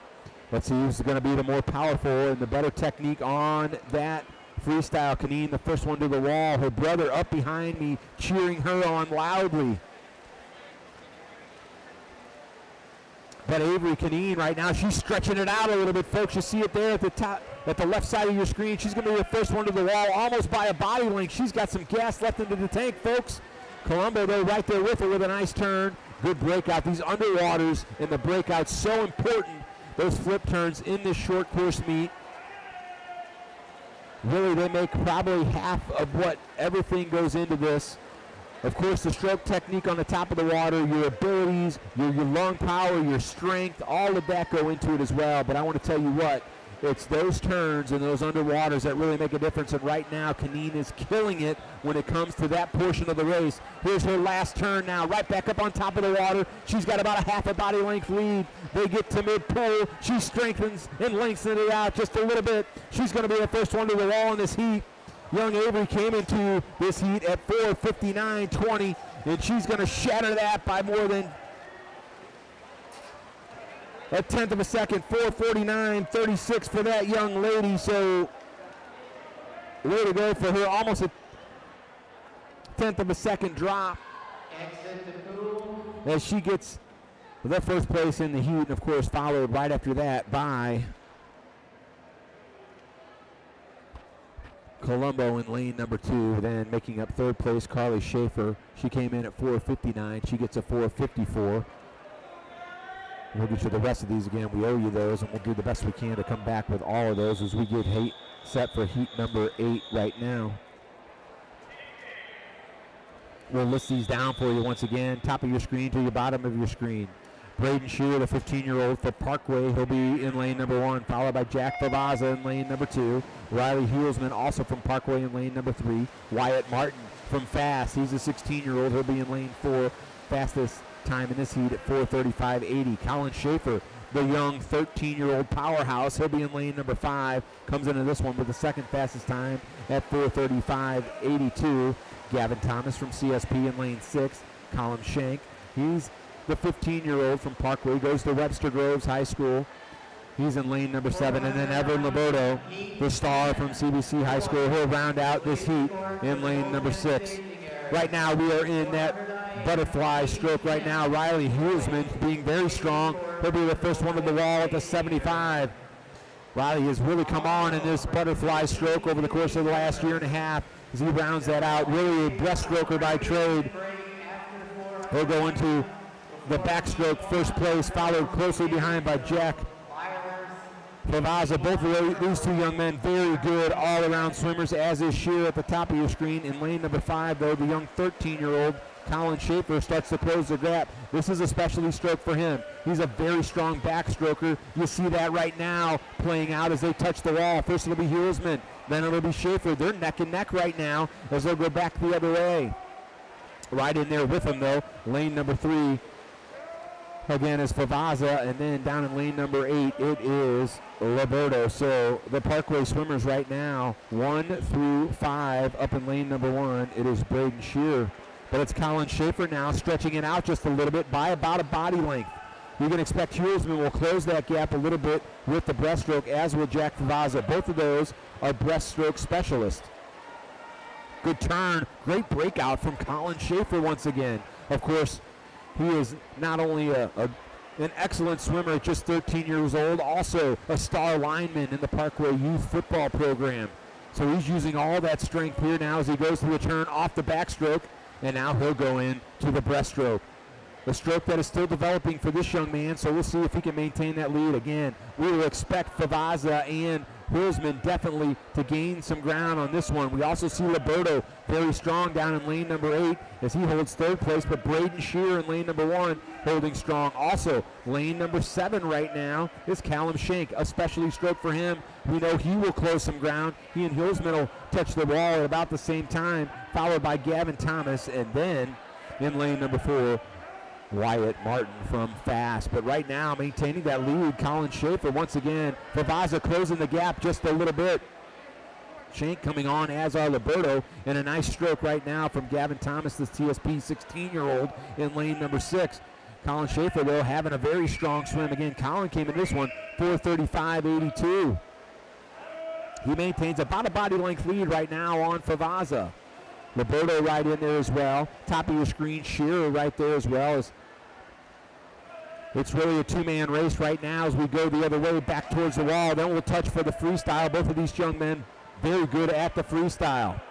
Let's see who's going to be the more powerful and the better technique on that freestyle. Canine, the first one to the wall. Her brother up behind me, cheering her on loudly. But Avery Canine right now, she's stretching it out a little bit, folks. You see it there at the top, at the left side of your screen. She's going to be the first one to the wall, almost by a body length. She's got some gas left into the tank, folks. Colombo, though, right there with her with a nice turn. Good breakout. These underwaters in the breakout, so important. Those flip turns in this short course meet. Really, they make probably half of what everything goes into this. Of course, the stroke technique on the top of the water, your abilities, your lung power, your strength, all of that go into it as well. But I want to tell you what, it's those turns and those underwaters that really make a difference. And right now, Canine is killing it when it comes to that portion of the race. Here's her last turn now, right back up on top of the water. She's got about a half a body length lead. They get to mid-pool. She strengthens and lengthens it out just a little bit. She's going to be the first one to the wall in this heat. Young Avery came into this heat at 4:59.20, and she's going to shatter that by more than a tenth of a second. 4:49.36 for that young lady. So way to go for her. Almost a tenth of a second drop Exit the pool. as she gets the first place in the heat, and of course followed right after that by Colombo in lane number 2, then making up third place, Carly Schaefer. She came in at 4:59. She gets a 4:54. We'll get you the rest of these again. We owe you those, and we'll do the best we can to come back with all of those as we get heat set for heat number 8 right now. We'll list these down for you once again, top of your screen to your bottom of your screen. Braden Shear, the 15-year-old for Parkway, he'll be in lane number 1, followed by Jack Favazza in lane number 2. Riley Huelsman, also from Parkway, in lane number 3. Wyatt Martin from Fast, he's a 16-year-old, he'll be in lane 4. Fastest time in this heat at 4:35.80. Colin Schaefer, the young 13-year-old powerhouse, he'll be in lane number 5. Comes into this one with the second fastest time at 4:35.82. Gavin Thomas from CSP in lane 6. Colin Shank, he's the 15-year-old from Parkway, goes to Webster Groves High School. He's in lane number 7. And then Evan Liberto, the star from CBC High School, he'll round out this heat in lane number 6. Right now we are in that butterfly stroke right now. Riley Huelsman being very strong. He'll be the first one to the wall at the 75. Riley has really come on in this butterfly stroke over the course of the last year and a half as he rounds that out. Really a breaststroker by trade. He'll go into the backstroke first place, followed closely behind by Jack Favazza. Both of these two young men very good all-around swimmers, as is Shear at the top of your screen. In lane number 5, though, the young 13-year-old Colin Schaefer starts to close the gap. This is a specialty stroke for him. He's a very strong backstroker. You see that right now playing out as they touch the wall. First it'll be Huelsman, then it'll be Schaefer. They're neck and neck right now as they'll go back the other way. Right in there with him, though, lane number 3 again is Favazza, and then down in lane number 8 it is Liberto. So the Parkway swimmers right now, 1 through 5 up in lane number 1, it is Braden Shear. But it's Colin Schaefer now stretching it out just a little bit by about a body length. You can expect Huelsman will close that gap a little bit with the breaststroke, as will Jack Favazza. Both of those are breaststroke specialists. Good turn, great breakout from Colin Schaefer once again. Of course, he is not only an excellent swimmer at just 13 years old, also a star lineman in the Parkway youth football program. So he's using all that strength here now as he goes to the turn off the backstroke, and now he'll go in to the breaststroke. The stroke that is still developing for this young man, so we'll see if he can maintain that lead. Again, we will expect Favazza and Huelsman definitely to gain some ground on this one. We also see Liberto very strong down in lane number 8 as he holds 3rd place, but Braden Shear in lane number 1 holding strong. Also, lane number 7 right now is Callum Shank, a specialty stroke for him. We know he will close some ground. He and Huelsman will touch the wall at about the same time, followed by Gavin Thomas, and then in lane number 4, Wyatt Martin from Fast. But right now, maintaining that lead, Colin Schaefer once again. Favazza closing the gap just a little bit. Shank coming on, as are Liberto, and a nice stroke right now from Gavin Thomas, the TSP 16-year-old in lane number 6. Colin Schaefer, though, having a very strong swim. Again, Colin came in this one 4:35.82. He maintains about a body length lead right now on Favazza. Liberto right in there as well. Top of your screen, Shearer right there as well. It's really a two-man race right now as we go the other way back towards the wall. Then we'll touch for the freestyle. Both of these young men very good at the freestyle.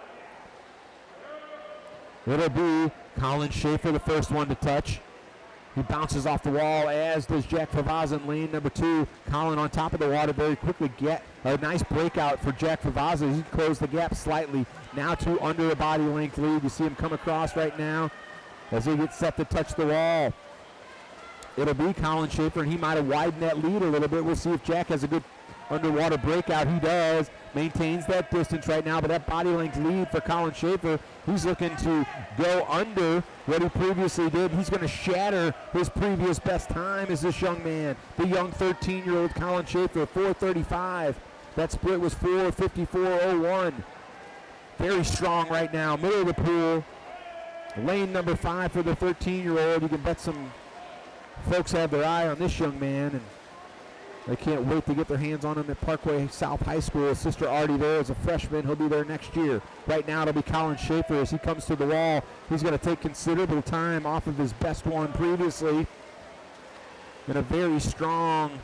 It'll be Colin Schaefer, the first one to touch. He bounces off the wall, as does Jack Favazza in lane number 2. Colin on top of the water very quickly. Get a nice breakout for Jack Favazza. He closed the gap slightly. Now to under a body length lead. You see him come across right now as he gets set to touch the wall. It'll be Colin Schaefer, and he might have widened that lead a little bit. We'll see if Jack has a good underwater breakout. He does. Maintains that distance right now, but that body length lead for Colin Schaefer, he's looking to go under what he previously did. He's going to shatter his previous best time as this young man, the young 13-year-old Colin Schaefer, 4:35. That split was 4:54.01. Very strong right now, middle of the pool. Lane number 5 for the 13-year-old. You can bet some folks have their eye on this young man, and they can't wait to get their hands on him at Parkway South High School. His sister Artie there is a freshman. He'll be there next year. Right now it'll be Colin Schaefer as he comes to the wall. He's going to take considerable time off of his best one previously. And a very strong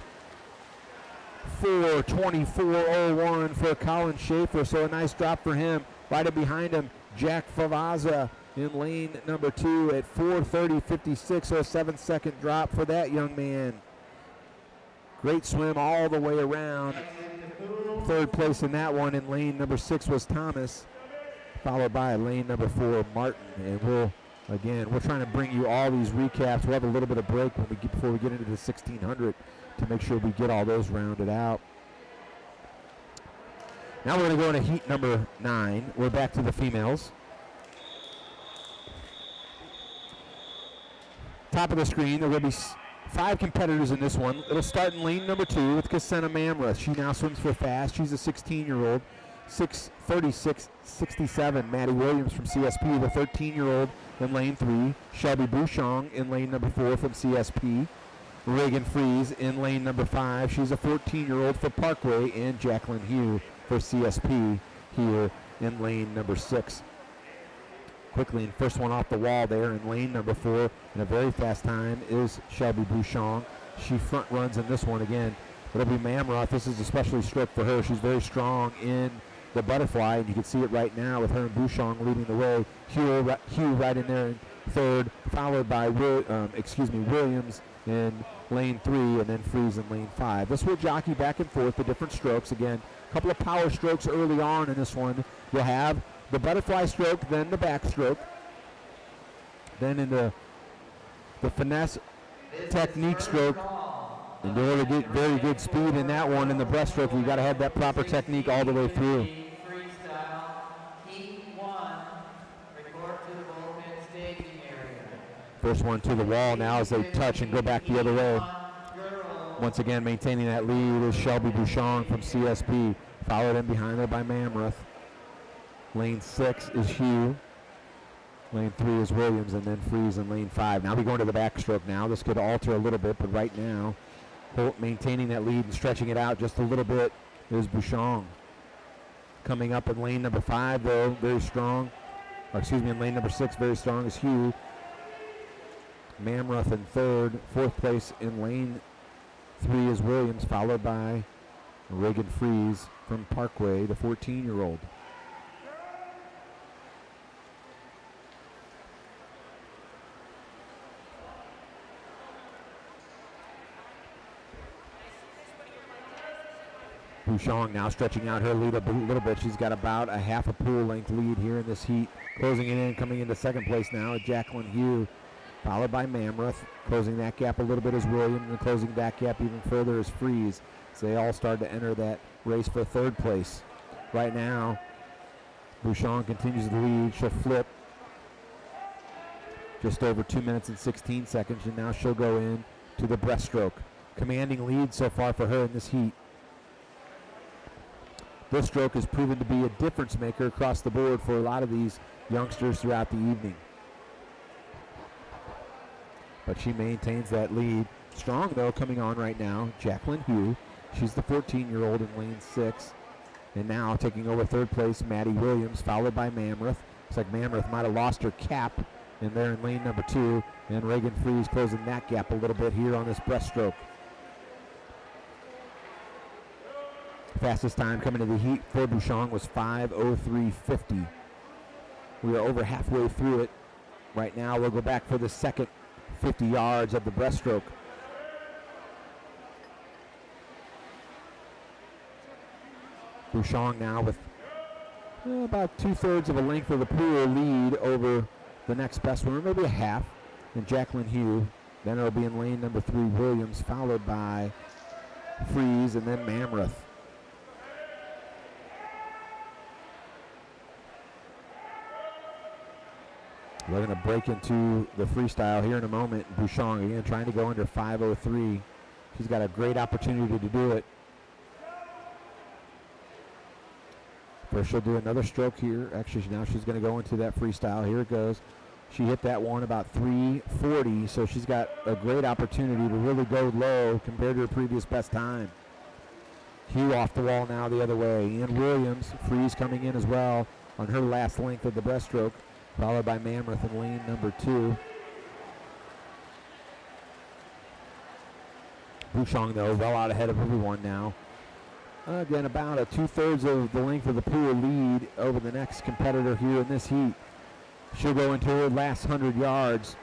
4:24.01 for Colin Schaefer. So a nice drop for him. Right up behind him, Jack Favazza in lane number 2 at 4:30.56. So a 7-second drop for that young man. Great swim all the way around. 3rd place in that one in lane number 6 was Thomas, followed by lane number 4, Martin. And we'll Again, we're trying to bring you all these recaps. We'll have a little bit of break before we get into the 1600 to make sure we get all those rounded out. Now we're going to go into heat number 9. We're back to the females. Top of the screen, there will be 5 competitors in this one. It'll start in lane number 2 with Kasenna Mamreth. She now swims for fast. She's a 16-year-old. 6:36.67. Maddie Williams from CSP, the 13-year-old in lane 3. Shelby Bouchon in lane number 4 from CSP. Reagan Fries in lane number 5. She's a 14-year-old for Parkway. And Jacqueline Hugh for CSP here in lane number 6. Quickly, and first one off the wall there in lane number 4 in a very fast time is Shelby Bouchon. She front runs in this one again. It'll be Mamroth. This is a specialty stroke for her. She's very strong in the butterfly, and you can see it right now with her and Bouchon leading the way. Hugh right in there in third, followed by Williams in lane 3, and then Fries in lane 5. This will jockey back and forth the different strokes. Again, a couple of power strokes early on in this one. You'll have the butterfly stroke, then the backstroke. Then in the finesse technique stroke. In order to get very good speed in that one, in the breaststroke, you got to have that proper technique all the way through. Freestyle, heat 1, report to the bullpen staging area. First one to the wall now as they touch and go back the other way. Once again, maintaining that lead is Shelby Bouchon from CSP, followed in behind her by Mamreth. Lane 6 is Hugh. Lane 3 is Williams, and then Fries in lane 5. Now we go into the backstroke now. This could alter a little bit, but right now, maintaining that lead and stretching it out just a little bit is Bouchon. Coming up in lane number 5, though, very strong. In lane number 6, very strong is Hugh. Mamreth in third. Fourth place in lane 3 is Williams, followed by Reagan Fries from Parkway, the 14-year-old. Bouchon now stretching out her lead a little bit. She's got about a half a pool length lead here in this heat. Closing it in, coming into second place now is Jacqueline Hugh, followed by Mamreth. Closing that gap a little bit is Williams, and closing that gap even further is Fries. So they all start to enter that race for third place. Right now, Bouchon continues to lead. She'll flip just over 2 minutes and 16 seconds, and now she'll go in to the breaststroke. Commanding lead so far for her in this heat. This stroke has proven to be a difference maker across the board for a lot of these youngsters throughout the evening. But she maintains that lead. Strong, though, coming on right now, Jacqueline Hugh. She's the 14-year-old in lane 6. And now taking over third place, Maddie Williams, followed by Mamreth. Looks like Mamreth might have lost her cap in there in lane number 2. And Reagan Fries closing that gap a little bit here on this breaststroke. Fastest time coming to the heat for Bouchon was 5:03.50. We are over halfway through it. Right now we'll go back for the second 50 yards of the breaststroke. Bouchon now with about 2/3 of a length of the pool lead over the next best one, maybe a half. And Jacqueline Hugh. Then it'll be in lane number 3, Williams, followed by Fries, and then Mamreth. We're going to break into the freestyle here in a moment. Bouchon again trying to go under 5:03. She's got a great opportunity to do it. First she'll do another stroke here. Actually, now she's going to go into that freestyle. Here it goes. She hit that one about 3:40, so she's got a great opportunity to really go low compared to her previous best time. Hugh off the wall now the other way. Ian Williams, Fries coming in as well on her last length of the breaststroke, followed by Mamreth in lane number 2. Bouchon, though, well out ahead of everyone now. Again, about a 2/3 of the length of the pool lead over the next competitor here in this heat. She'll go into her last 100 yards.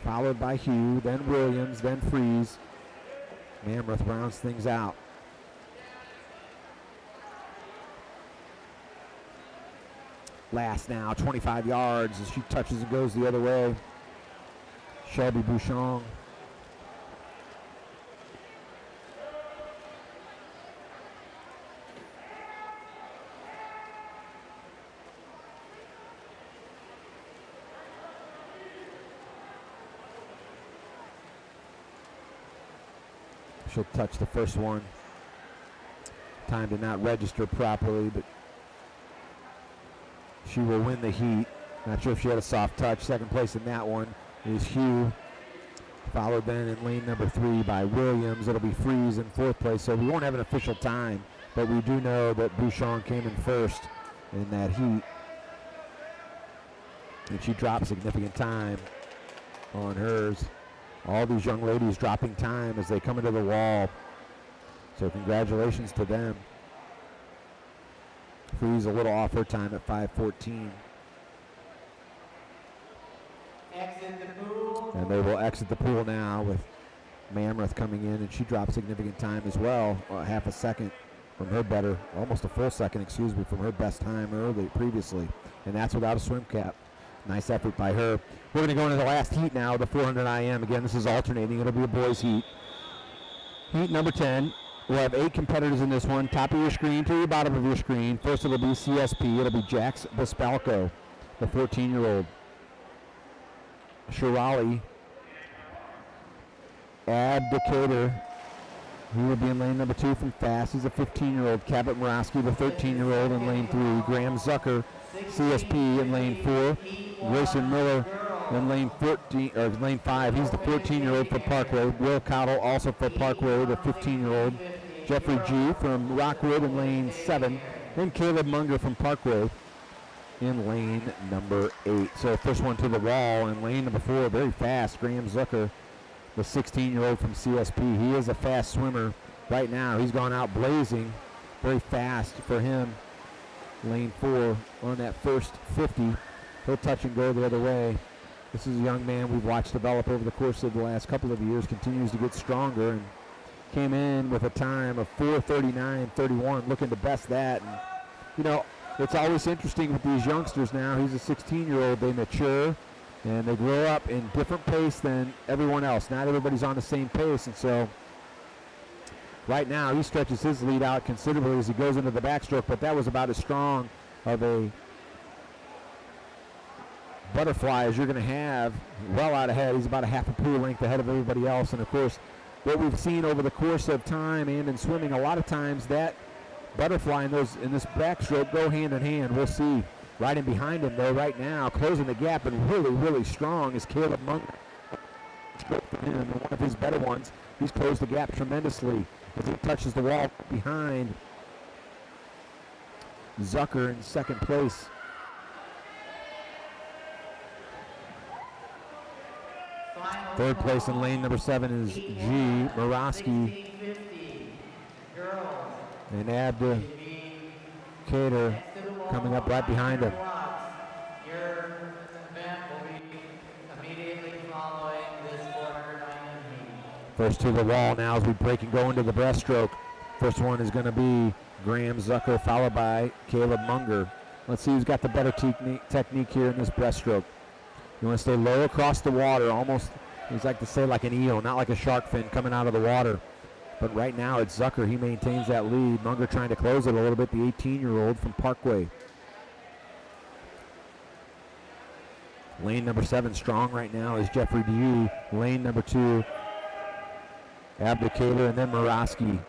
Followed by Hugh, then Williams, then Fries. Mamreth rounds things out. last now, 25 yards as she touches and goes the other way. Shelby Bouchon. She'll touch the first one. Time did not register properly, but she will win the heat. Not sure if she had a soft touch. Second place in that one is Hugh. Followed then in lane number 3 by Williams. It'll be Freeze in 4th place, so we won't have an official time, but we do know that Bouchon came in first in that heat. And she dropped significant time on hers. All these young ladies dropping time as they come into the wall. So congratulations to them. Freeze a little off her time at 5:14. Exit the pool. And they will exit the pool now with Mammoth coming in, and she dropped significant time as well. Half a second from her better, almost a full second, excuse me, from her best time previously. And that's without a swim cap. Nice effort by her. We're going to go into the last heat now, the 400 IM. Again, this is alternating. It'll be a boys' heat. Heat number 10. We'll have 8 competitors in this one. Top of your screen to the bottom of your screen. First it'll be CSP. It'll be Jax Bespalco, the 14-year-old. Shirali Abdicator. He will be in lane number 2 from Fast. He's a 15-year-old. Cabot Morosky, the 13-year-old, in lane 3. Graham Zucker, CSP, in lane 4. Grayson Miller in lane 5. He's the 14-year-old for Parkway. Will Cottle, also for Parkway, the 15-year-old. Jeffrey G. from Rockwood in lane 7. And Caleb Munger from Parkway in lane number 8. So first one to the wall in lane number 4, very fast. Graham Zucker, the 16-year-old from CSP. He is a fast swimmer right now. He's gone out blazing, very fast for him. Lane 4 on that first 50. He'll touch and go the other way. This is a young man we've watched develop over the course of the last couple of years, continues to get stronger, and came in with a time of 4:39.31, looking to best that. And, you know, it's always interesting with these youngsters now. He's a 16-year-old. They mature, and they grow up in different pace than everyone else. Not everybody's on the same pace, and so right now he stretches his lead out considerably as he goes into the backstroke, but that was about as strong of a butterfly as you're going to have, well out ahead. He's about a half a pool length ahead of everybody else. And of course, what we've seen over the course of time and in swimming, a lot of times that butterfly and in this backstroke go hand in hand. We'll see. Right in behind him though right now, closing the gap and really, really strong is Caleb Munger. One of his better ones. He's closed the gap tremendously as he touches the wall behind Zucker in second place. Third place in lane number 7 is G. Morosky. And Abda Cater coming up right behind him. Your event will be immediately following this 400 IM. First to the wall now as we break and go into the breaststroke. First one is going to be Graham Zucker, followed by Caleb Munger. Let's see who's got the better technique here in this breaststroke. You want to stay low across the water, almost, he's like to say, like an eel, not like a shark fin coming out of the water. But right now it's Zucker. He maintains that lead. Munger trying to close it a little bit, the 18-year-old from Parkway. Lane number 7 strong right now is Jeffrey Dew. Lane number 2, Abdicator, and then Morosky.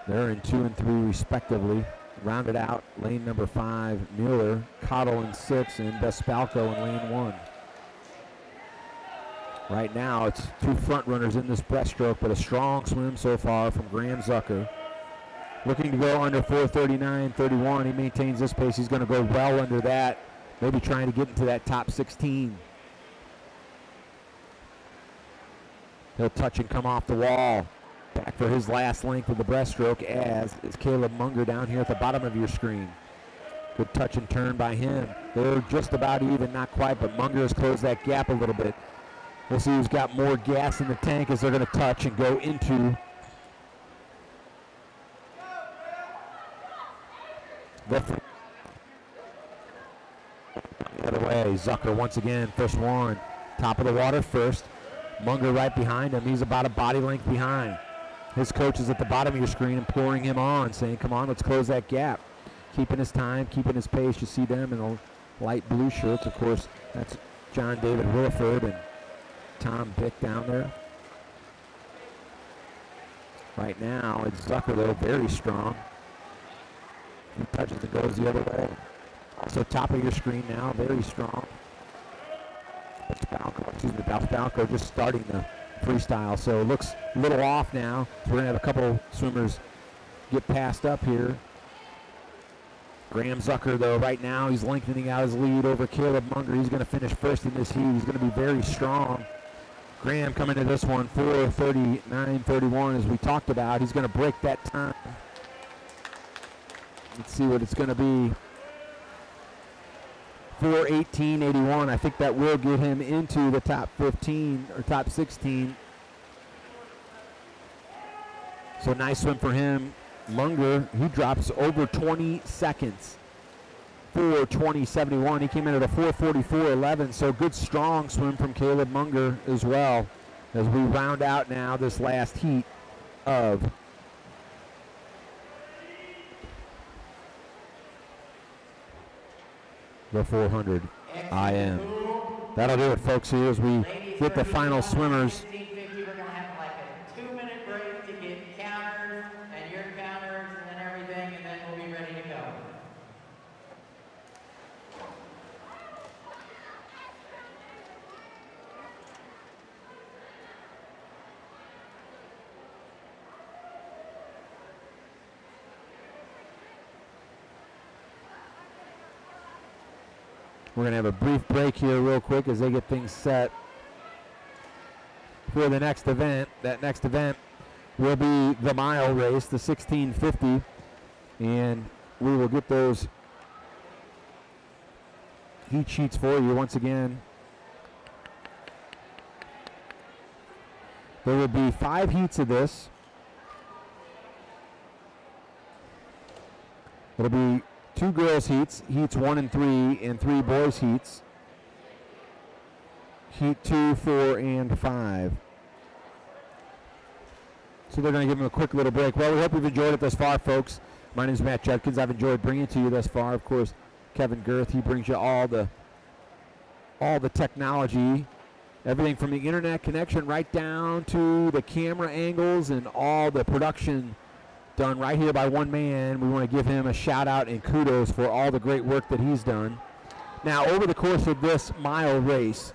They're in 2 and 3 respectively. Rounded out lane number 5, Mueller, Cottle in 6, and Bespalco in lane 1. Right now, it's 2 front runners in this breaststroke, but a strong swim so far from Graham Zucker. Looking to go under 4:39.31. He maintains this pace. He's going to go well under that, maybe trying to get into that top 16. He'll touch and come off the wall. Back for his last length of the breaststroke, as is Caleb Munger down here at the bottom of your screen. Good touch and turn by him. They're just about even, not quite, but Munger has closed that gap a little bit. We'll see who's got more gas in the tank as they're going to touch and go into the other way. Zucker once again, first one. Top of the water first. Munger right behind him. He's about a body length behind. His coach is at the bottom of your screen imploring him on, saying, come on, let's close that gap. Keeping his time, keeping his pace. You see them in the light blue shirts. Of course, that's John David Williford and Tom Bick down there. Right now, it's Zucker, though, very strong. He touches and goes the other way. Also, top of your screen now, very strong. Balco just starting the freestyle, so it looks a little off now. So we're going to have a couple swimmers get passed up here. Graham Zucker, though, right now, he's lengthening out his lead over Caleb Munger. He's going to finish first in this heat. He's going to be very strong. Graham coming to this one, 4:39.31, as we talked about. He's going to break that time. Let's see what it's going to be. 4:18.81. I think that will get him into the top 15 or top 16. So nice swim for him. Munger, he drops over 20 seconds. 4:20.71. He came in at a 4:44.11. So good strong swim from Caleb Munger as well, as we round out now this last heat of the 400 IM. That'll do it, folks, here as we get the final swimmers. We're going to have like a 2-minute break to get counters and your counters and everything, and then we'll be ready to go. We're going to have a brief break here real quick as they get things set for the next event. That next event will be the mile race, the 1650, and we will get those heat sheets for you once again. There will be 5 heats of this. It'll be 2 girls heats, heats 1 and 3, and 3 boys heats. Heat 2, 4, and 5. So they're going to give them a quick little break. Well, we hope you've enjoyed it thus far, folks. My name is Matt Judkins. I've enjoyed bringing it to you thus far. Of course, Kevin Girth, he brings you all the technology, everything from the internet connection right down to the camera angles and all the production done right here by one man. We want to give him a shout out and kudos for all the great work that he's done. Now, over the course of this mile race,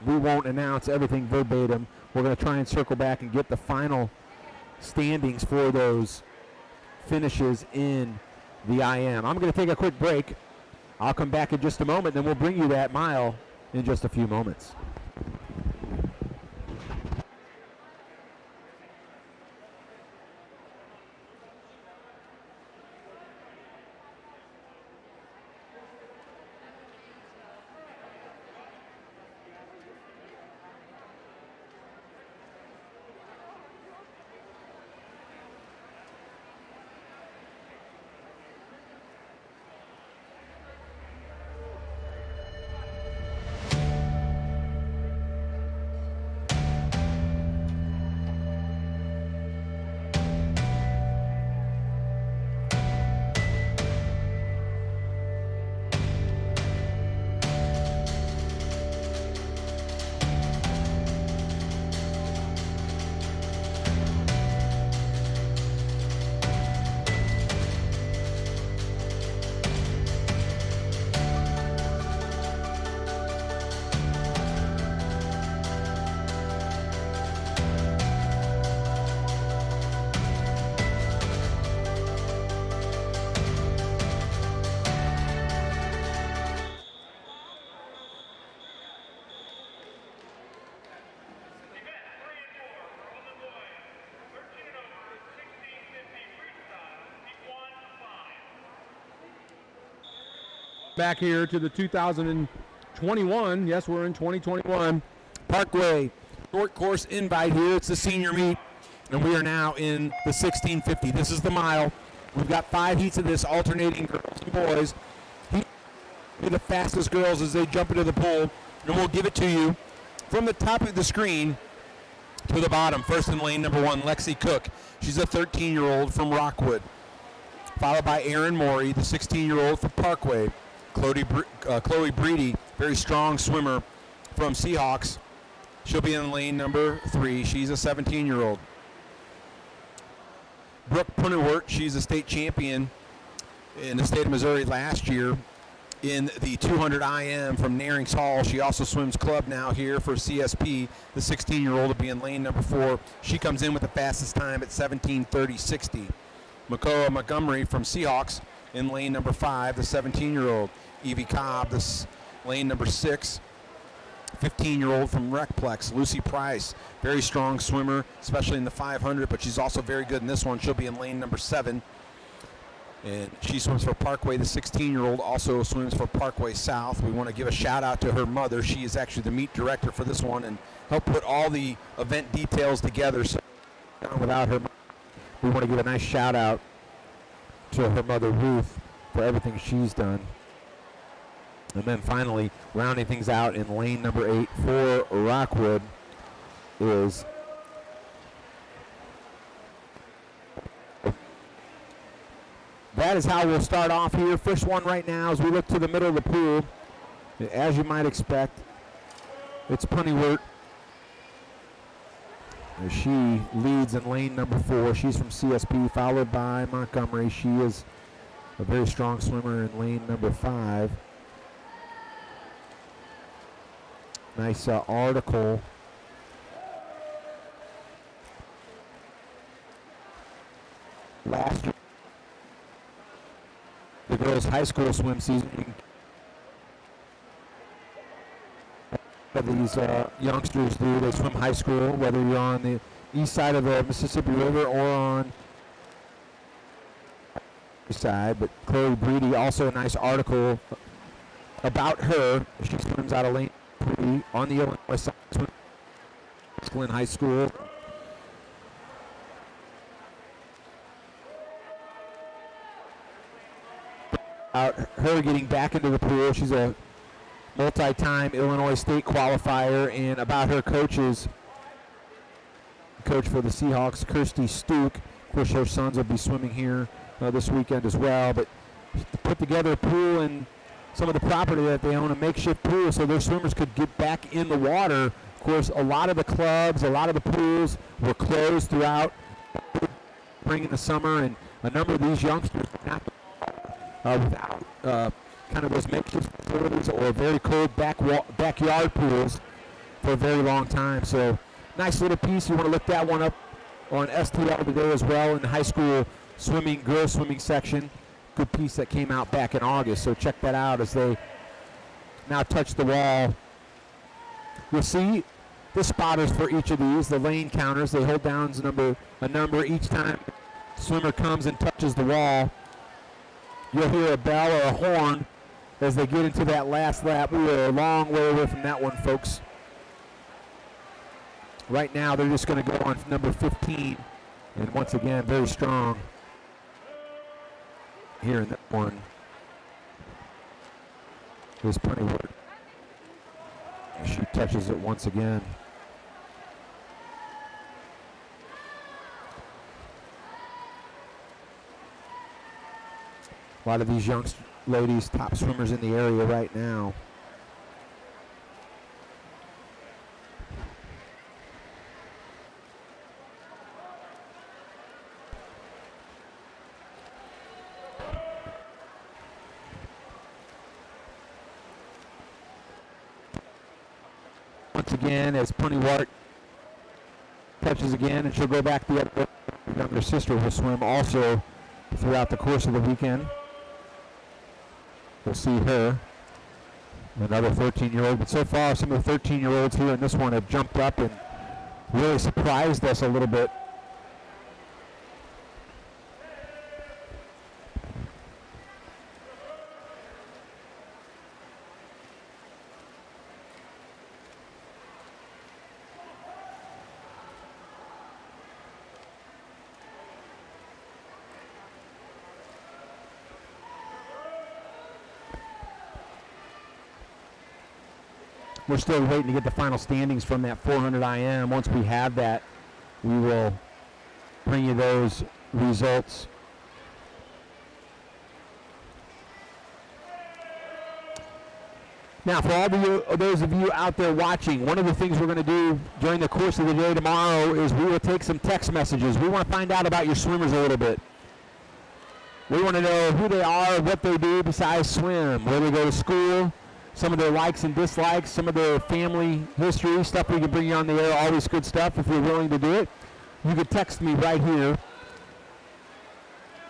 we won't announce everything verbatim. We're going to try and circle back and get the final standings for those finishes in the IM. I'm going to take a quick break. I'll come back in just a moment, then we'll bring you that mile in just a few moments. Back here to the 2021. Yes, we're in 2021. Parkway short course invite here. It's the senior meet, and we are now in the 1650. This is the mile. We've got 5 heats of this, alternating girls and boys. be the fastest girls as they jump into the pool. And we'll give it to you from the top of the screen to the bottom. First in lane number 1, Lexi Cook. She's a 13-year-old from Rockwood. Followed by Erin Morey, the 16-year-old from Parkway. Chloe Breedy, very strong swimmer from Seahawks. She'll be in lane number 3. She's a 17-year-old. Brooke Punewert, she's a state champion in the state of Missouri last year in the 200 IM from Narings Hall. She also swims club now here for CSP. The 16-year-old will be in lane number 4. She comes in with the fastest time at 17:30.60. Makoa Montgomery from Seahawks in lane number 5, the 17-year-old. Evie Cobb, this lane number 6, 15-year-old from Recplex. Lucy Price, very strong swimmer, especially in the 500, but she's also very good in this one. She'll be in lane number 7. And she swims for Parkway. The 16-year-old also swims for Parkway South. We want to give a shout out to her mother. She is actually the meet director for this one and helped put all the event details together. So without her, we want to give a nice shout out to her mother, Ruth, for everything she's done. And then finally, rounding things out in lane number 8 for Rockwood is that is how we'll start off here. First one right now as we look to the middle of the pool. As you might expect, it's Punywert. She leads in lane number 4. She's from CSP, followed by Montgomery. She is a very strong swimmer in lane number 5. Nice article. Last year, the girls' high school swim season. These youngsters do. They swim high school, whether you're on the east side of the Mississippi River or on the side. But Chloe Breedy, also a nice article about her. She swims out of lane 3 on the Illinois side, in high school. Her getting back into the pool. She's a multi-time Illinois state qualifier, and about her coaches, coach for the Seahawks, Kirsty Stuke. Of course, her sons will be swimming here this weekend as well, but to put together a pool and some of the property that they own, a makeshift pool so their swimmers could get back in the water. Of course, a lot of the clubs, a lot of the pools were closed throughout spring and the summer, and a number of these youngsters not without kind of those makeshift facilities or very cold backyard pools for a very long time. So nice little piece. You want to look that one up on STL today as well in the high school swimming, girls swimming section. Good piece that came out back in August. So check that out as they now touch the wall. You'll see the spotters for each of these, the lane counters. They hold down a number each time swimmer comes and touches the wall. You'll hear a bell or a horn as they get into that last lap. We are a long way away from that one, folks. Right now, they're just going to go on number 15. And once again, very strong here in that one. There's plenty of work. She touches it once again. A lot of these young ladies, top swimmers in the area right now. Once again, as Punywart touches again, and she'll go back the other way. Her younger sister will swim also throughout the course of the weekend. We'll see her, another 13-year-old. But so far, some of the 13-year-olds here in this one have jumped up and really surprised us a little bit. we're still waiting to get the final standings from that 400 IM. Once we have that, we will bring you those results. Now, for all those of you out there watching, one of the things we're going to do during the course of the day tomorrow is we will take some text messages. We want to find out about your swimmers a little bit. We want to know who they are, what they do besides swim, where they go to school, some of their likes and dislikes, some of their family history, stuff we can bring you on the air, always good stuff if you're willing to do it. You can text me right here.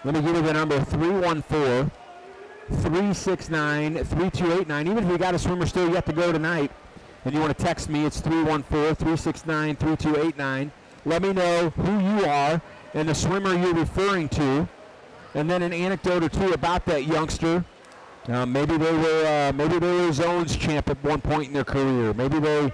Let me give you the number, 314-369-3289. Even if you got a swimmer still yet to go tonight and you want to text me, it's 314-369-3289. Let me know who you are and the swimmer you're referring to, and then an anecdote or two about that youngster. Maybe they were zones champ at one point in their career. Maybe they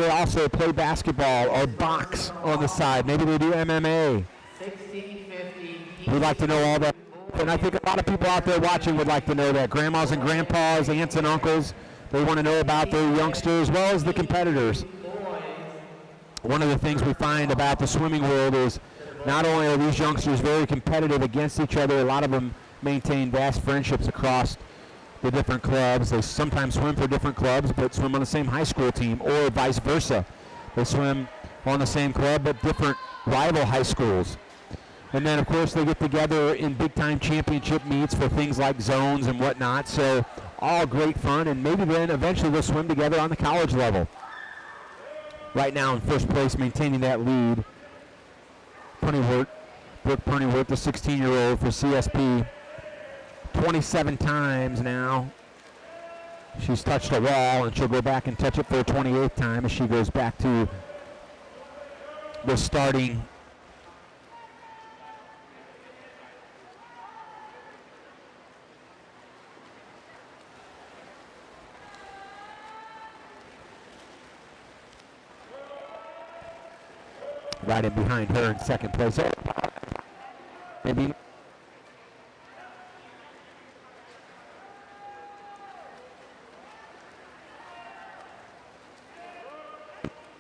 also play basketball or box on the side. Maybe they do MMA. 1650. We'd like to know all that. And I think a lot of people out there watching would like to know that. Grandmas and grandpas, aunts and uncles, they want to know about their youngsters as well as the competitors. One of the things we find about the swimming world is not only are these youngsters very competitive against each other, a lot of them maintain vast friendships across the different clubs. They sometimes swim for different clubs but swim on the same high school team, or vice versa. They swim on the same club but different rival high schools. And then, of course, they get together in big-time championship meets for things like zones and whatnot. So all great fun, and maybe then eventually they'll swim together on the college level. Right now in first place, maintaining that lead, Brooke Perneyworth, the 16-year-old for CSP. 27 times now she's touched a wall, and she'll go back and touch it for a 28th time as she goes back to the starting right in behind her in second place. Maybe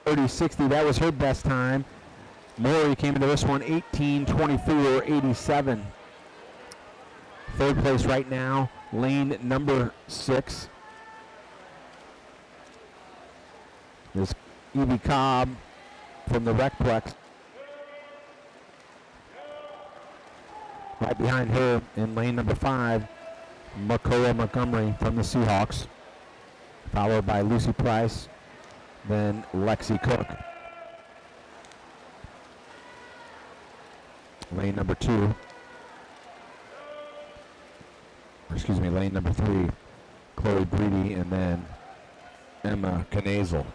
30-60, that was her best time. Maury came into this one 18-24-87. Third place right now, lane number 6 is Evie Cobb from the Recplex. Right behind her in lane number 5, Makoa Montgomery from the Seahawks, followed by Lucy Price, then Lexi Cook. Lane number 2. Excuse me, lane number 3, Chloe Breedy, and then Emma Knazel.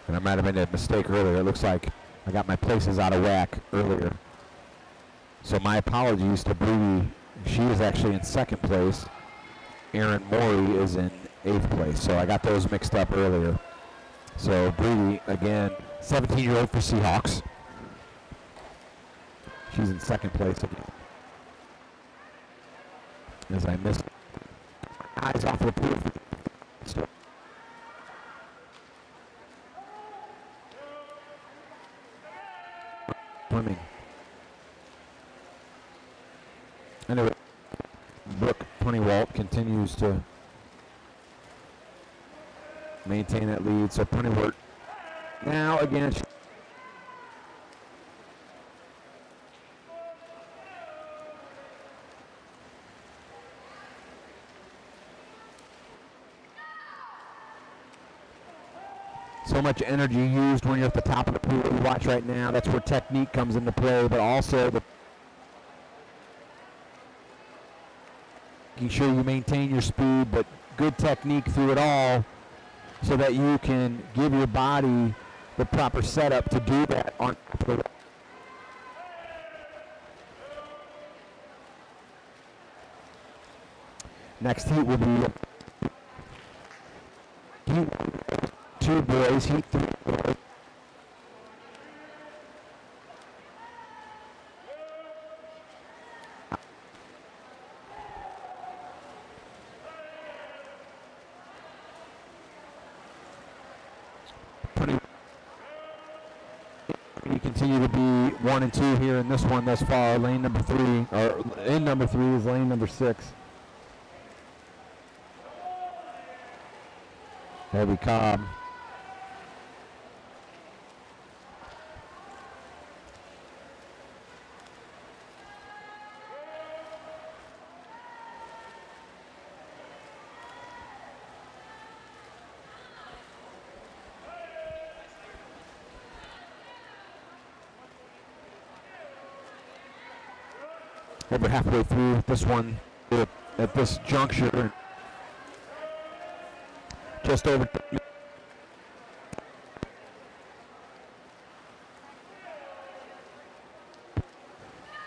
And I might have made a mistake earlier. It looks like I got my places out of whack earlier. So my apologies to Breedy. She is actually in second place. Erin Morey is in 8th place. So I got those mixed up earlier. So Breedy, again, 17-year-old for Seahawks. She's in second place again. As I missed eyes off the pool. So swimming. Anyway, Brooke Pennywalt continues to maintain that lead. So Pennywalt now again. So much energy used when you're at the top of the pool. You watch right now, that's where technique comes into play, but also making sure you maintain your speed, but good technique through it all so that you can give your body the proper setup to do that on the next heat will be heat 2 boys, heat 3 boys. We continue to be 1 and 2 here in this one thus far. Lane number 3, or in number 3 is lane number 6. Heavy Cobb. Over halfway through this one at this juncture. Just over.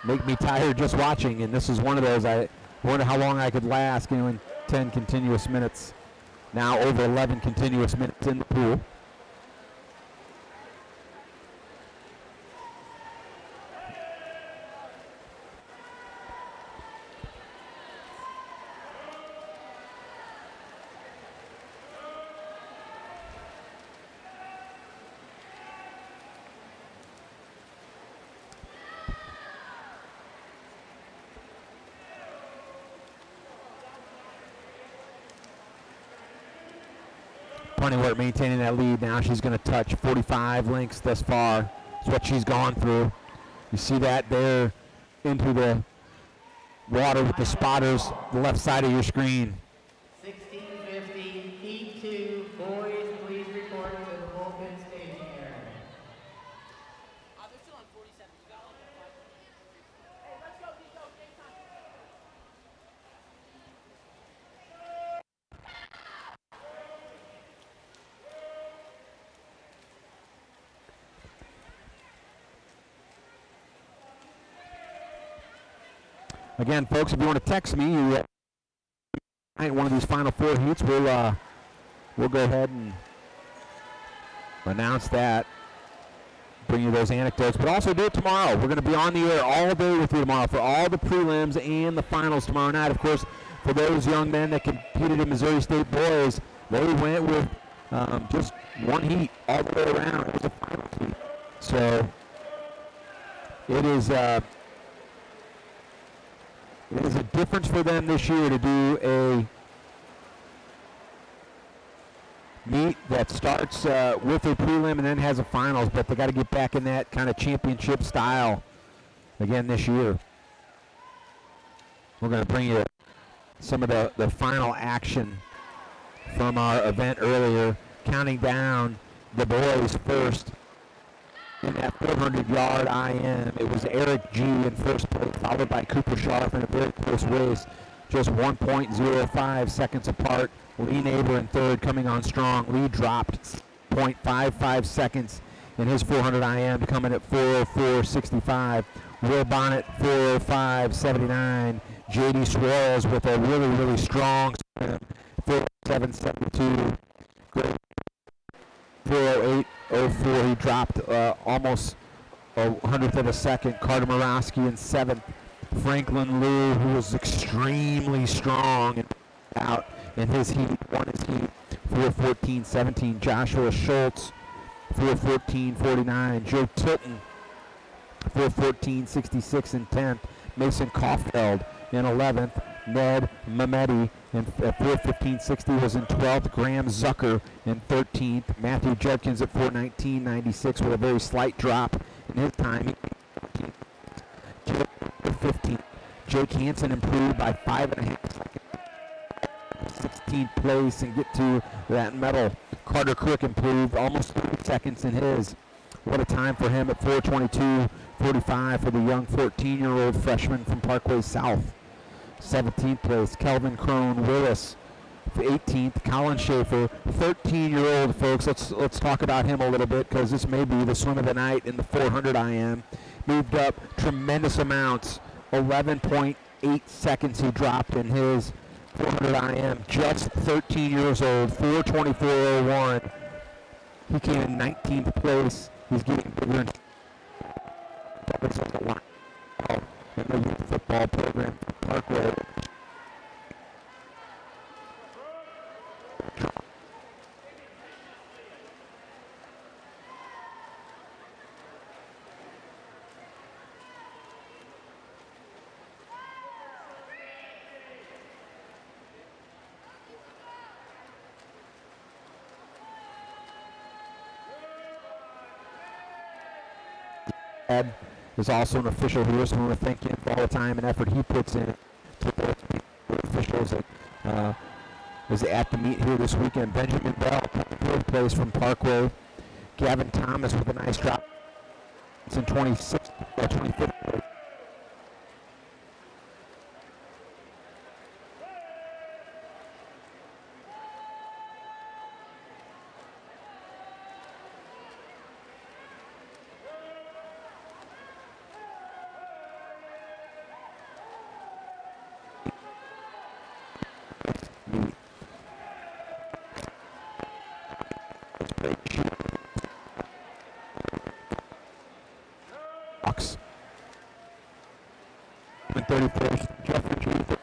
Make me tired just watching, and this is one of those. I wonder how long I could last, in 10 continuous minutes. Now over 11 continuous minutes in the pool. Plenty work maintaining that lead. Now she's going to touch 45 lengths thus far. That's what she's gone through. You see that there into the water with the spotters, the left side of your screen. 1650, heat 2. Boys, please report to the bullpen staging area. They're still on 47. You got like a 5. Hey, let's go, Nico. Game time. Again, folks, if you want to text me, one of these final 4 heats, we'll go ahead and announce that, bring you those anecdotes, but also do it tomorrow. We're going to be on the air all day with you tomorrow for all the prelims and the finals tomorrow night. Of course, for those young men that competed in Missouri State boys, they went with just 1 heat all the way around. It was a final heat. So it is a difference for them this year to do a meet that starts with a prelim and then has a finals, but they got to get back in that kind of championship style again this year. We're going to bring you some of the final action from our event earlier, counting down the boys first. In that 400-yard IM, it was Eric G. in first place, followed by Cooper Scharf in a very close race, just 1.05 seconds apart. Lee Neighbor in third, coming on strong. Lee dropped 0.55 seconds in his 400 IM, coming at 4:04.65. Will Bonnet 4:05.79. J.D. Suarez with a really, really strong 4:07.72. Great 4:08.04. He dropped almost a hundredth of a second. Carter Morosky in seventh. Franklin Liu, who was extremely strong and out in his heat, won his heat, 4:14.17. Joshua Schultz, 4:14.49. Joe Tilton, 4:14.66 in 10th. Mason Kaufeld in 11th. Ned Mamedi at 4:15.60 was in 12th. Graham Zucker in 13th. Matthew Judkins at 4:19.96 with a very slight drop in his time. 15th. Jake Hansen improved by 5.5 seconds. 16th place and get to that medal. Carter Cook improved almost 3 seconds in his. What a time for him at 4:22.45 for the young 14-year-old freshman from Parkway South. 17th place, Kelvin Crone Willis. 18th, Colin Schaefer, 13-year-old, folks. Let's talk about him a little bit, because this may be the swim of the night in the 400 IM. Moved up tremendous amounts. 11.8 seconds he dropped in his 400 IM. Just 13 years old, 4:24.01. He came in 19th place. He's getting bigger and in the youth football program for Parkway. Ed is also an official here, so we want to thank him for all the time and effort he puts in to the officials that is at the meet here this weekend. Benjamin Bell, third place from Parkway. Gavin Thomas with a nice drop. It's in 25th place. In 31st, Jeffrey Keith.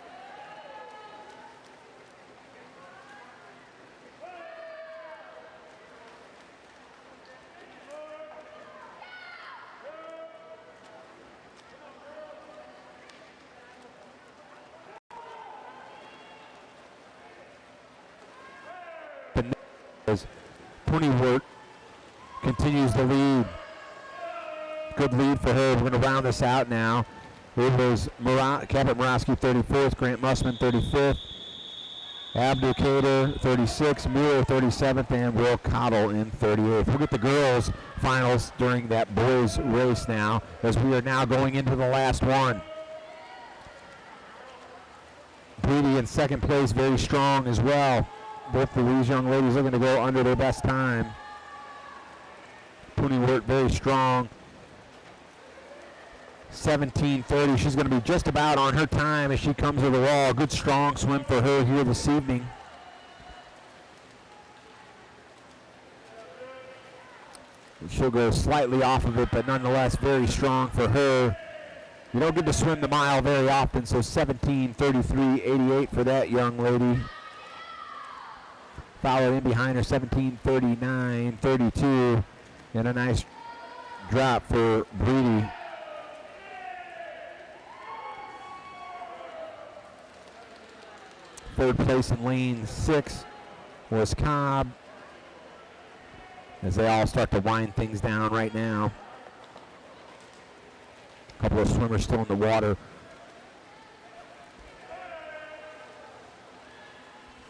As Punywort continues to lead. Good lead for her. We're going to round this out now. It was Cabot Morosky 34th, Grant Mussman 35th, Abdul Kader 36th, Muir 37th, and Will Cottle in 38th. We'll get the girls' finals during that boys' race now, as we are now going into the last one. Brady in second place, very strong as well. Both of these young ladies looking to go under their best time. Punywort very strong. 17:30. She's going to be just about on her time as she comes to the wall. Good strong swim for her here this evening. She'll go slightly off of it, but nonetheless very strong for her. You don't get to swim the mile very often, so 17:33.88 for that young lady. Followed in behind her 17:39.32, and a nice drop for Brady. Third place in lane 6 was Cobb, as they all start to wind things down right now. A couple of swimmers still in the water.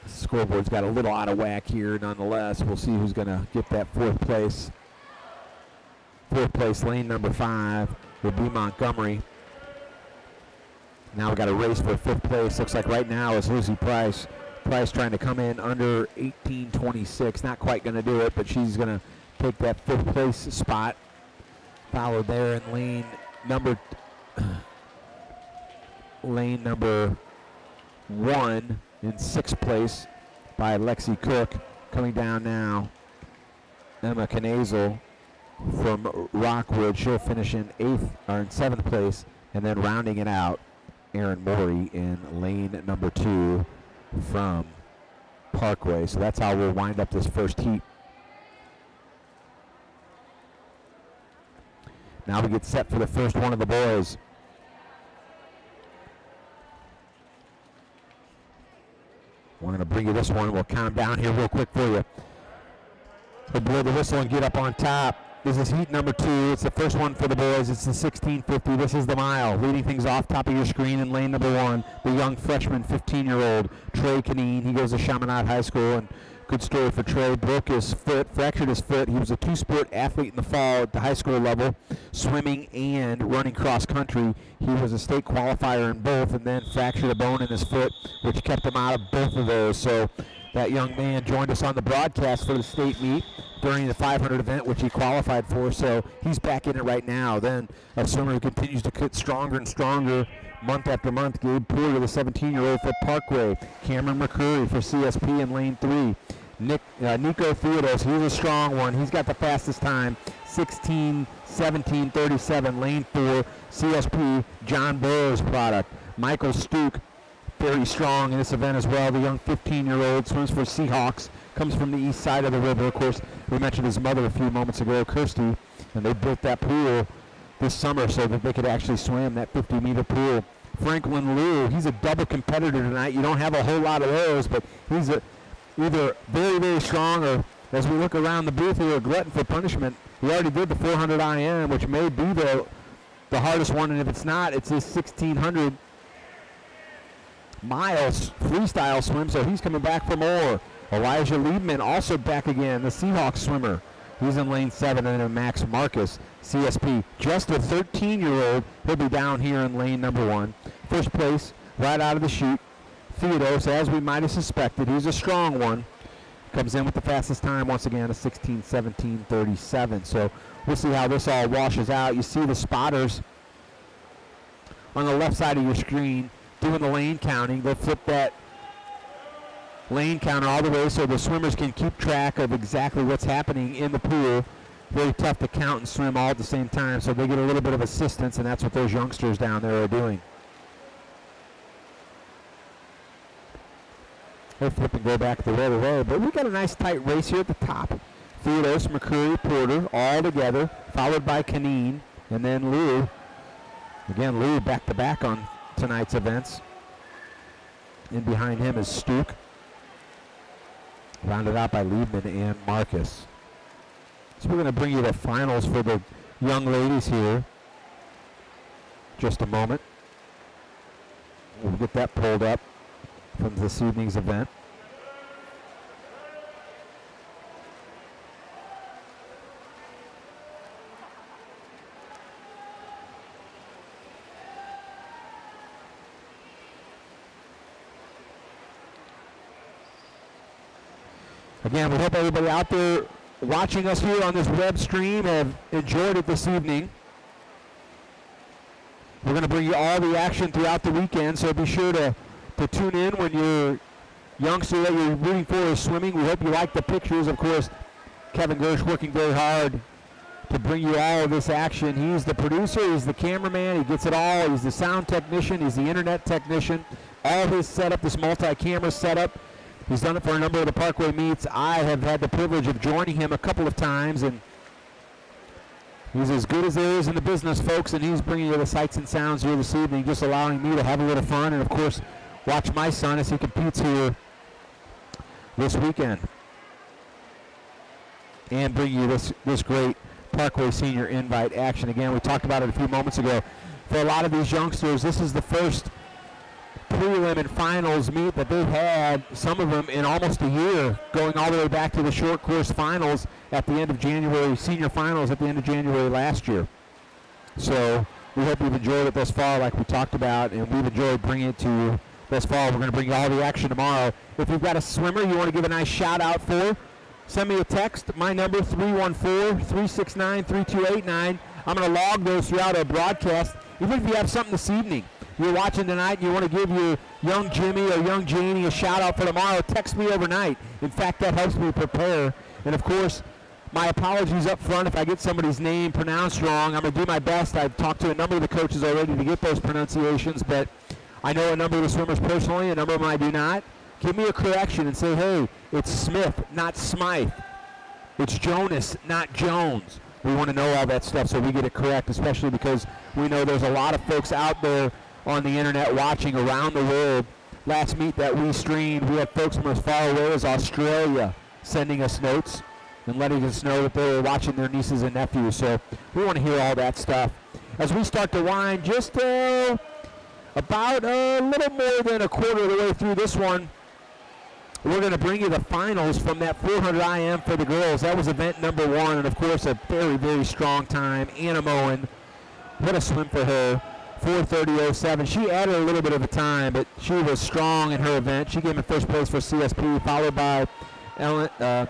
The scoreboard's got a little out of whack here nonetheless. We'll see who's going to get that fourth place. Fourth place, lane number 5, will be Montgomery. Now we got a race for fifth place. Looks like right now is Lucy Price. Price trying to come in under 18:26. Not quite going to do it, but she's going to take that fifth place spot. Followed there in lane number 1 in sixth place by Lexi Cook. Coming down now, Emma Knazel from Rockwood. She'll finish in seventh place, and then rounding it out, Aaron Morey in lane number 2 from Parkway. So that's how we'll wind up this first heat. Now we get set for the first one of the boys. We're going to bring you this one. We'll count down here real quick for you. We'll blow the whistle and get up on top. This is heat number 2. It's the first one for the boys. It's the 1650. This is the mile. Leading things off top of your screen in lane number 1, the young freshman, 15-year-old Trey Canine. He goes to Chaminade High School, and good story for Trey. Broke his foot, fractured his foot. He was a two-sport athlete in the fall at the high school level, swimming and running cross country. He was a state qualifier in both, and then fractured a bone in his foot, which kept him out of both of those. So that young man joined us on the broadcast for the state meet during the 500 event, which he qualified for, so he's back in it right now. Then a swimmer who continues to get stronger and stronger month after month, Gabe Porter, the 17-year-old for Parkway. Cameron McCurry for CSP in lane 3. Nico Theodos, he's a strong one. He's got the fastest time, 16:17:37, lane 4, CSP, John Burroughs product. Michael Stuke, very strong in this event as well. The young 15-year-old swims for Seahawks, comes from the east side of the river. Of course, we mentioned his mother a few moments ago, Kirsty, and they built that pool this summer so that they could actually swim that 50-meter pool. Franklin Liu, he's a double competitor tonight. You don't have a whole lot of those, but he's either very, very strong or as we look around the booth here, a glutton for punishment. He already did the 400 IM, which may be the hardest one, and if it's not, it's his 1,600 miles freestyle swim, so he's coming back for more. Elijah Liebman also back again, the Seahawks swimmer. He's in lane 7, and then Max Marcus, CSP. Just a 13-year-old. He'll be down here in lane number 1. First place, right out of the chute. Theodos, as we might have suspected, he's a strong one. Comes in with the fastest time once again, a 16:17:37. So we'll see how this all washes out. You see the spotters on the left side of your screen doing the lane counting. They'll flip that lane counter all the way so the swimmers can keep track of exactly what's happening in the pool. Very tough to count and swim all at the same time, so they get a little bit of assistance, and that's what those youngsters down there are doing. They'll flip and go back the other way, but we got a nice tight race here at the top. Theodos, McCurry, Porter all together, followed by Canine, and then Lou. Again, Lou back-to-back on tonight's events. And behind him is Stuke, rounded out by Liebman and Marcus. So we're going to bring you the finals for the young ladies here. Just a moment. We'll get that pulled up from this evening's event. Again, we hope everybody out there watching us here on this web stream have enjoyed it this evening. We're going to bring you all the action throughout the weekend, so be sure to tune in when your youngster that you're rooting for is swimming. We hope you like the pictures. Of course, Kevin Gersh working very hard to bring you all of this action. He's the producer, he's the cameraman, he gets it all. He's the sound technician, he's the internet technician. All his setup, this multi-camera setup, he's done it for a number of the Parkway meets. I have had the privilege of joining him a couple of times, and he's as good as there is in the business, folks, and he's bringing you the sights and sounds here this evening, just allowing me to have a little fun and, of course, watch my son as he competes here this weekend and bring you this great Parkway Senior Invite action. Again, we talked about it a few moments ago. For a lot of these youngsters, this is the first prelim and finals meet that they've had, some of them in almost a year, going all the way back to the short course finals at the end of January, senior finals at the end of January last year. So we hope you've enjoyed it thus far, like we talked about, and we've enjoyed bringing it to you thus far. We're going to bring you all the action tomorrow. If you've got a swimmer you want to give a nice shout out for, send me a text. My number, 314-369-3289. I'm going to log those throughout our broadcast. Even if you have something this evening you're watching tonight and you want to give your young Jimmy or young Janie a shout out for tomorrow, text me overnight. In fact, that helps me prepare. And of course, my apologies up front if I get somebody's name pronounced wrong. I'm going to do my best. I've talked to a number of the coaches already to get those pronunciations, but I know a number of the swimmers personally, a number of them I do not. Give me a correction and say, hey, it's Smith, not Smythe. It's Jonas, not Jones. We want to know all that stuff so we get it correct, especially because we know there's a lot of folks out there on the internet watching around the world. Last meet that we streamed, we had folks from as far away as Australia sending us notes and letting us know that they were watching their nieces and nephews. So we want to hear all that stuff. As we start to wind just about a little more than a quarter of the way through this one, we're going to bring you the finals from that 400 IM for the girls. That was event number 1, and of course a very, very strong time. Anna Moen, what a swim for her, 4:30.07. She added a little bit of a time, but she was strong in her event. She came in first place for CSP, followed by Eleni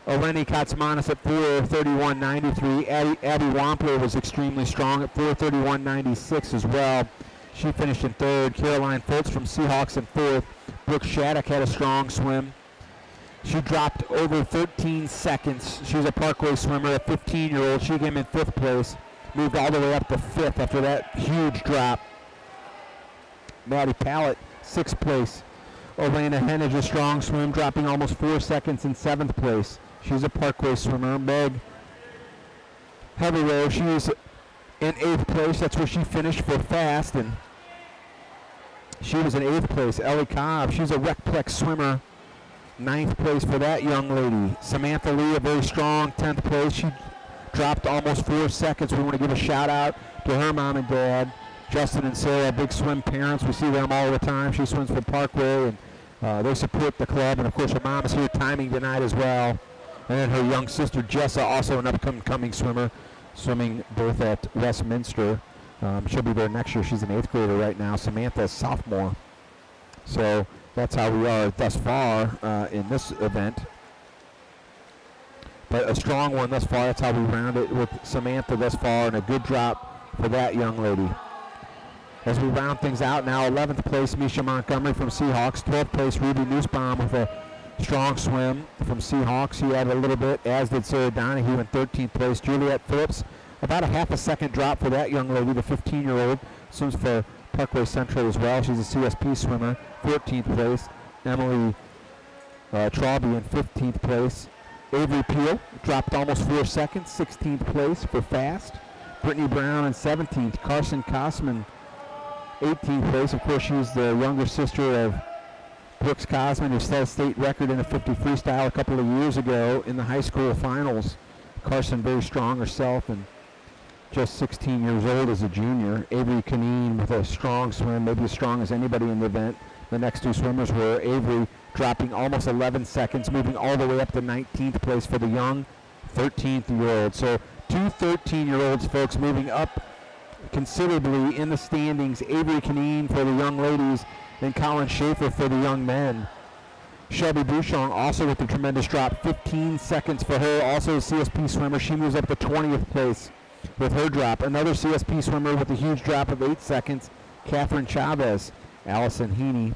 Katsmanis at 4:31.93. Abby Wampler was extremely strong at 4:31.96 as well. She finished in third. Caroline Foltz from Seahawks in fourth. Brooke Shattuck had a strong swim. She dropped over 13 seconds. She's a Parkway swimmer, a 15-year-old. She came in fifth place. Moved all the way up to fifth after that huge drop. Maddie Pallett, sixth place. Elena Hennig, a strong swim, dropping almost 4 seconds in seventh place. She's a Parkway swimmer. Meg Heavyrow, she's in eighth place. That's where she finished for fast, and she was in eighth place. Ellie Cobb, she's a Recplex swimmer 9th place for that young lady. Samantha Lee, a very strong 10th place. She dropped almost 4 seconds. We want to give a shout out to her mom and dad, Justin and Sarah, big swim parents. We see them all the time. She swims for Parkway, and they support the club. And of course, her mom is here timing tonight as well. And then her young sister Jessa, also an upcoming swimmer, swimming both at Westminster. She'll be there next year. She's an 8th grader right now. Samantha is sophomore. So that's how we are thus far in this event. But a strong one thus far. That's how we round it with Samantha thus far, and a good drop for that young lady. As we round things out now, 11th place, Misha Montgomery from Seahawks. 12th place, Ruby Nussbaum with a strong swim from Seahawks. He added a little bit, as did Sarah Donahue in 13th place. Juliet Phillips, about a half a second drop for that young lady, the 15-year-old. Swims for Parkway Central as well. She's a CSP swimmer, 14th place. Emily Trauby in 15th place. Avery Peel dropped almost 4 seconds, 16th place for fast. Brittany Brown in 17th. Carson Kosman, 18th place. Of course, she's the younger sister of Brooks Kosman, who set a state record in the 50 freestyle a couple of years ago in the high school finals. Carson very strong herself and just 16 years old as a junior. Avery Canine with a strong swim, maybe as strong as anybody in the event. The next two swimmers were Avery dropping almost 11 seconds, moving all the way up to 19th place for the young 13th-year-old. So two 13-year-olds, folks, moving up considerably in the standings. Avery Canine for the young ladies and Colin Schaefer for the young men. Shelby Bouchon also with a tremendous drop, 15 seconds for her, also a CSP swimmer. She moves up to 20th place with her drop. Another CSP swimmer with a huge drop of 8 seconds, Catherine Chavez. Allison Heaney,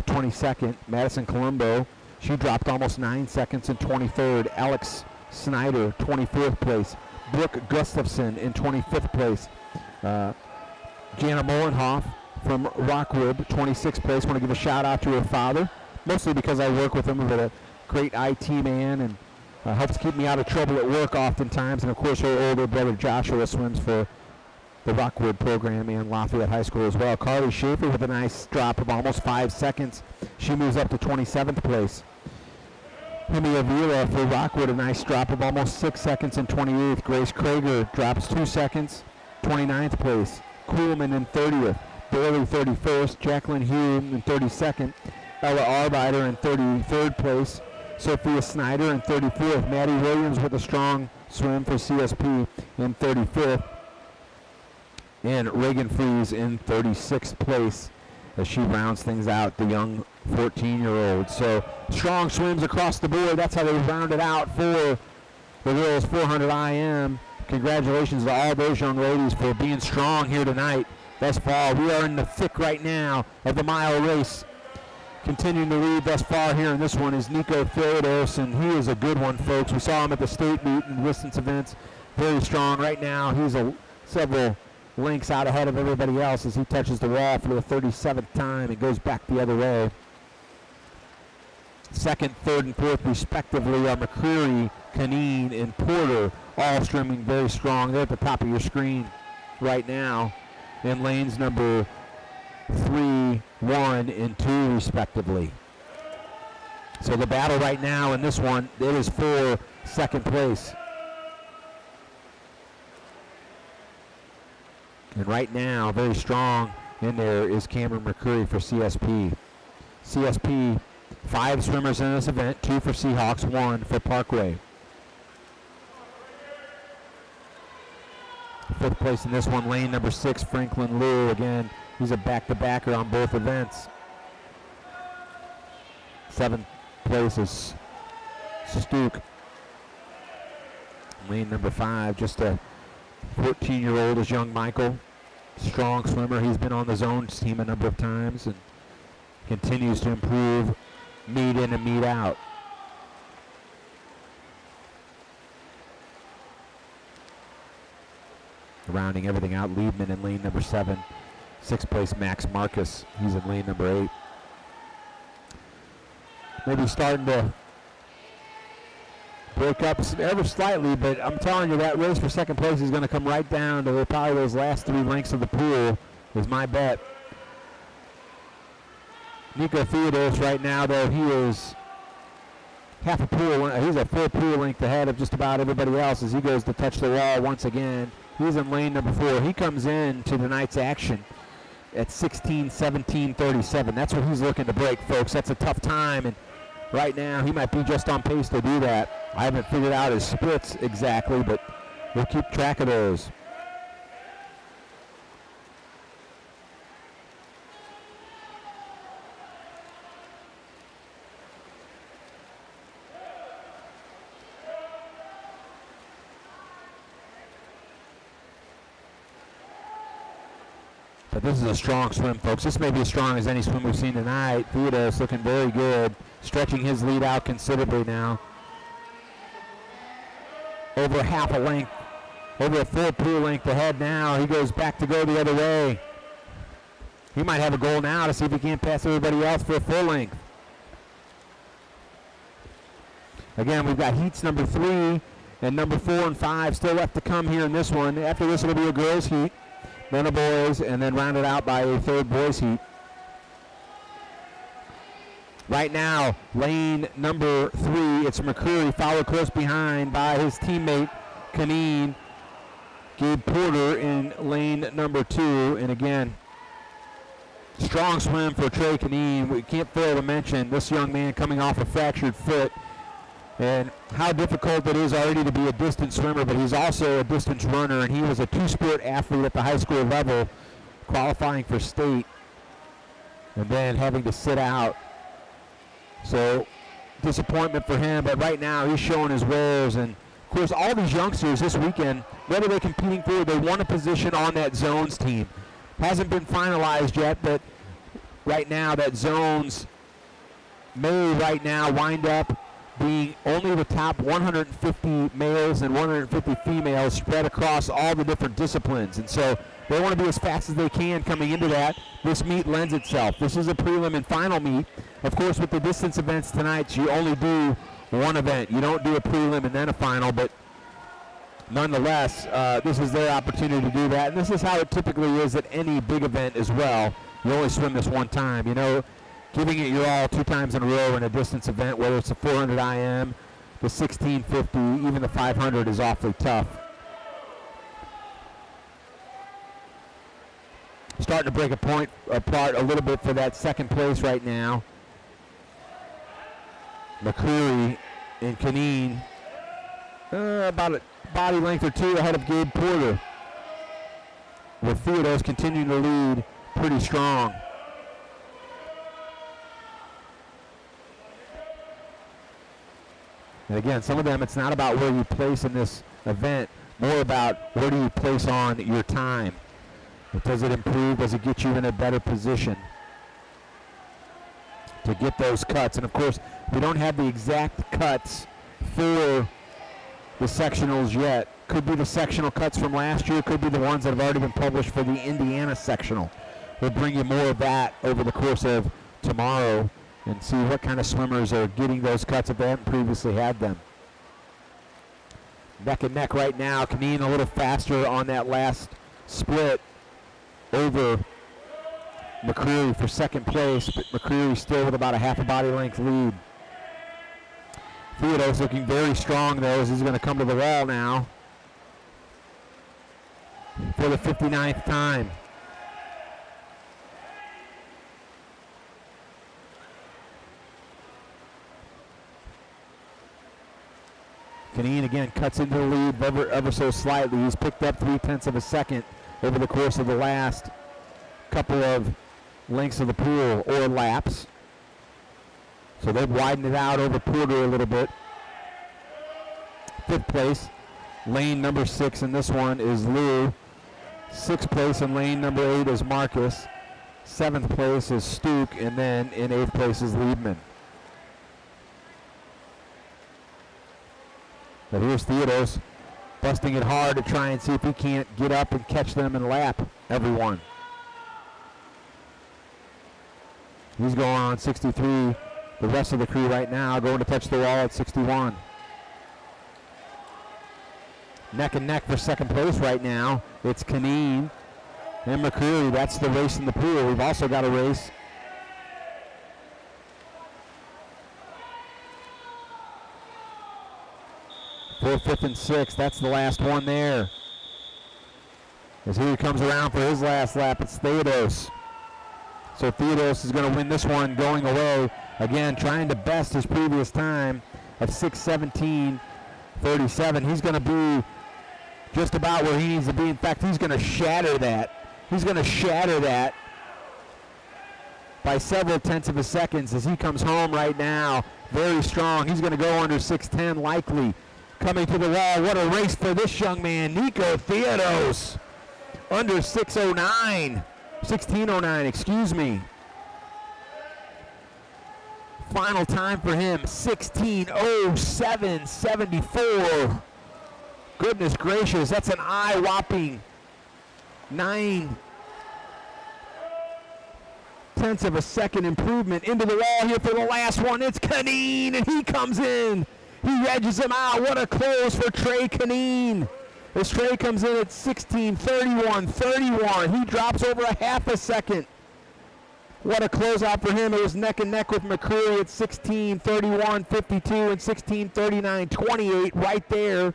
22nd. Madison Colombo, she dropped almost 9 seconds in 23rd. Alex Snyder, 24th place. Brooke Gustafson in 25th place. Jana Molenhoff from Rockwood, 26th place. Want to give a shout out to her father, mostly because I work with him. He's a great IT man and helps keep me out of trouble at work oftentimes. And of course, her older brother Joshua swims for the Rockwood program and Lafayette High School as well. Carly Schaefer with a nice drop of almost 5 seconds. She moves up to 27th place. Hemi Avila for Rockwood, a nice drop of almost 6 seconds in 28th. Grace Krager drops 2 seconds, 29th place. Kuhlman in 30th. Bailey 31st. Jacqueline Hume in 32nd. Ella Arbeiter in 33rd place. Sophia Snyder in 34th. Maddie Williams with a strong swim for CSP in 35th. And Reagan Fries in 36th place as she rounds things out, the young 14-year-old. So strong swims across the board. That's how they round it out for the girls 400 IM. Congratulations to all those young ladies for being strong here tonight thus far. We are in the thick right now of the mile race. Continuing to lead thus far here in this one is Nico Theodos, and he is a good one, folks. We saw him at the state meet and distance events. Very strong right now. He's several lengths out ahead of everybody else as he touches the wall for the 37th time and goes back the other way. Second, third, and fourth respectively are McCreary, Canine, and Porter, all swimming very strong. They're at the top of your screen right now in lanes number 3, 1, and 2 respectively. So the battle right now in this one, it is for second place. And right now, very strong in there is Cameron McCreary for CSP. CSP, 5 swimmers in this event, 2 for Seahawks, 1 for Parkway. 5th place in this one, lane number 6, Franklin Liu. Again, he's a back-to-backer on both events. 7th place is Stuke. Lane number 5, just a 14-year-old is young Michael. Strong swimmer. He's been on the zones team a number of times and continues to improve meet in and meet out. Rounding everything out, Liebman in lane number 7. 6th place, Max Marcus. He's in lane number 8. Maybe starting to break up ever slightly, but I'm telling you that race for second place is going to come right down to probably those last 3 lengths of the pool, is my bet. Nico Theodos right now, though, he is half a pool. He's a full pool length ahead of just about everybody else as he goes to touch the wall once again. He's in lane number 4. He comes in to tonight's action at 16:17:37. That's what he's looking to break, folks. That's a tough time, and right now he might be just on pace to do that. I haven't figured out his splits exactly, but we'll keep track of those. But this is a strong swim, folks. This may be as strong as any swim we've seen tonight. Theodos looking very good, stretching his lead out considerably now. Over half a length, over a full pool length ahead now. He goes back to go the other way. He might have a goal now to see if he can't pass everybody else for a full length. Again, we've got heats number 3 and number 4 and 5 still left to come here in this one. After this, it'll be a girls' heat, then a boys, and then rounded out by a third boys' heat. Right now, lane number 3, it's McCreary, followed close behind by his teammate, Kaneen. Gabe Porter in lane number 2, and again, strong swim for Trey Kaneen. We can't fail to mention this young man coming off a fractured foot and how difficult it is already to be a distance swimmer, but he's also a distance runner, and he was a two-sport athlete at the high school level, qualifying for state, and then having to sit out. So disappointment for him, but right now he's showing his wares. And of course, all these youngsters this weekend, what are they competing for? They won a position on that zones team. Hasn't been finalized yet, but right now that zones may right now wind up being only the top 150 males and 150 females spread across all the different disciplines. And so they want to be as fast as they can coming into that. This meet lends itself. This is a prelim and final meet. Of course, with the distance events tonight, you only do one event. You don't do a prelim and then a final, but nonetheless, this is their opportunity to do that. And this is how it typically is at any big event as well. You only swim this one time. You know, giving it your all 2 times in a row in a distance event, whether it's a 400 IM, the 1650, even the 500 is awfully tough. Starting to break a point apart a little bit for that second place right now. McCreary and Kaneen, about a body length or 2 ahead of Gabe Porter, with Theodos continuing to lead pretty strong. And again, some of them, it's not about where you place in this event, more about where do you place on your time. Does it improve? Does it get you in a better position to get those cuts? And of course, we don't have the exact cuts for the sectionals yet. Could be the sectional cuts from last year, could be the ones that have already been published for the Indiana sectional. We'll bring you more of that over the course of tomorrow and see what kind of swimmers are getting those cuts if they haven't previously had them. Neck and neck right now. Kaneen a little faster on that last split over McCreary for second place, but McCreary still with about a half a body length lead. Theodos looking very strong though as he's going to come to the wall now for the 59th time. Kaneen again cuts into the lead ever so slightly. He's picked up 0.3 of a second over the course of the last couple of lengths of the pool or laps. So they've widened it out over Porter a little bit. 5th place, lane number 6 in this one is Lou. 6th place in lane number 8 is Marcus. 7th place is Stuke, and then in 8th place is Liebman. But here's Theodos busting it hard to try and see if he can't get up and catch them and lap everyone. He's going on 63. The rest of the crew right now going to touch the wall at 61. Neck and neck for second place right now. It's Kaneen and McCreary. That's the race in the pool. We've also got a race for 5th and 6. That's the last one there. As he comes around for his last lap, it's Theodos. So Theodos is going to win this one going away. Again, trying to best his previous time of 6:17.37. He's going to be just about where he needs to be. In fact, he's going to shatter that. He's going to shatter that by several tenths of a second as he comes home right now. Very strong. He's going to go under 6:10 likely. Coming to the wall. What a race for this young man, Nico Theodos. Under 6:09. 16:09, excuse me. Final time for him, 16:07.74. Goodness gracious, that's an eye-whopping 9/10 of a second improvement. Into the wall here for the last one. It's Canine, and he comes in. He edges him out. What a close for Trey Canine. As Trey comes in at 16:31.31. He drops over a half a second. What a closeout for him. It was neck and neck with McCreary at 16:31.52 and 16:39.28 right there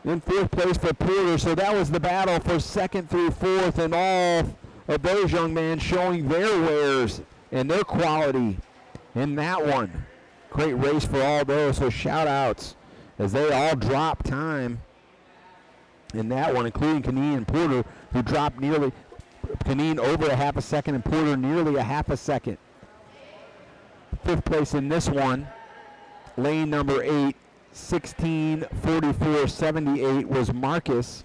in 4th place for Porter. So that was the battle for 2nd through 4th, and all of those young men showing their wares and their quality in that one. Great race for all those. So shout outs as they all drop time in that one, including Canine and Porter, who dropped nearly, Canine over a half a second and Porter nearly a half a second. 5th place in this one, lane number 8, 16:44.78 was Marcus.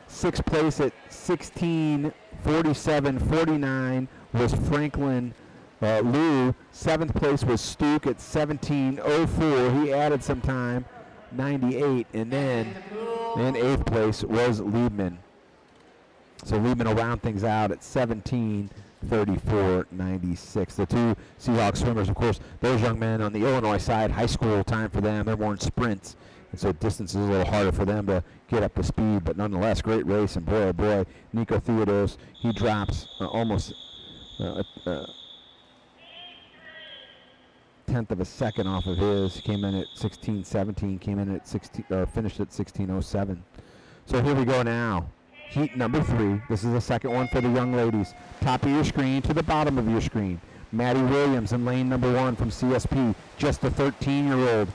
6th place at 16:47.49 was Franklin Liu. 7th place was Stuke at 17:04. He added some time, 98, and then in 8th place was Liebman. So Liebman will round things out at 17:34.96. The two Seahawks swimmers, of course, those young men on the Illinois side, high school time for them. They're more in sprints, and so distance is a little harder for them to get up to speed. But nonetheless, great race. And boy, oh boy, Nico Theodos, he drops almost tenth of a second off of his. Came in at 16:17. Came in at 16, finished at 16:07. So here we go now. Heat number 3. This is the second one for the young ladies. Top of your screen to the bottom of your screen. Maddie Williams in lane number 1 from CSP. Just a 13-year-old.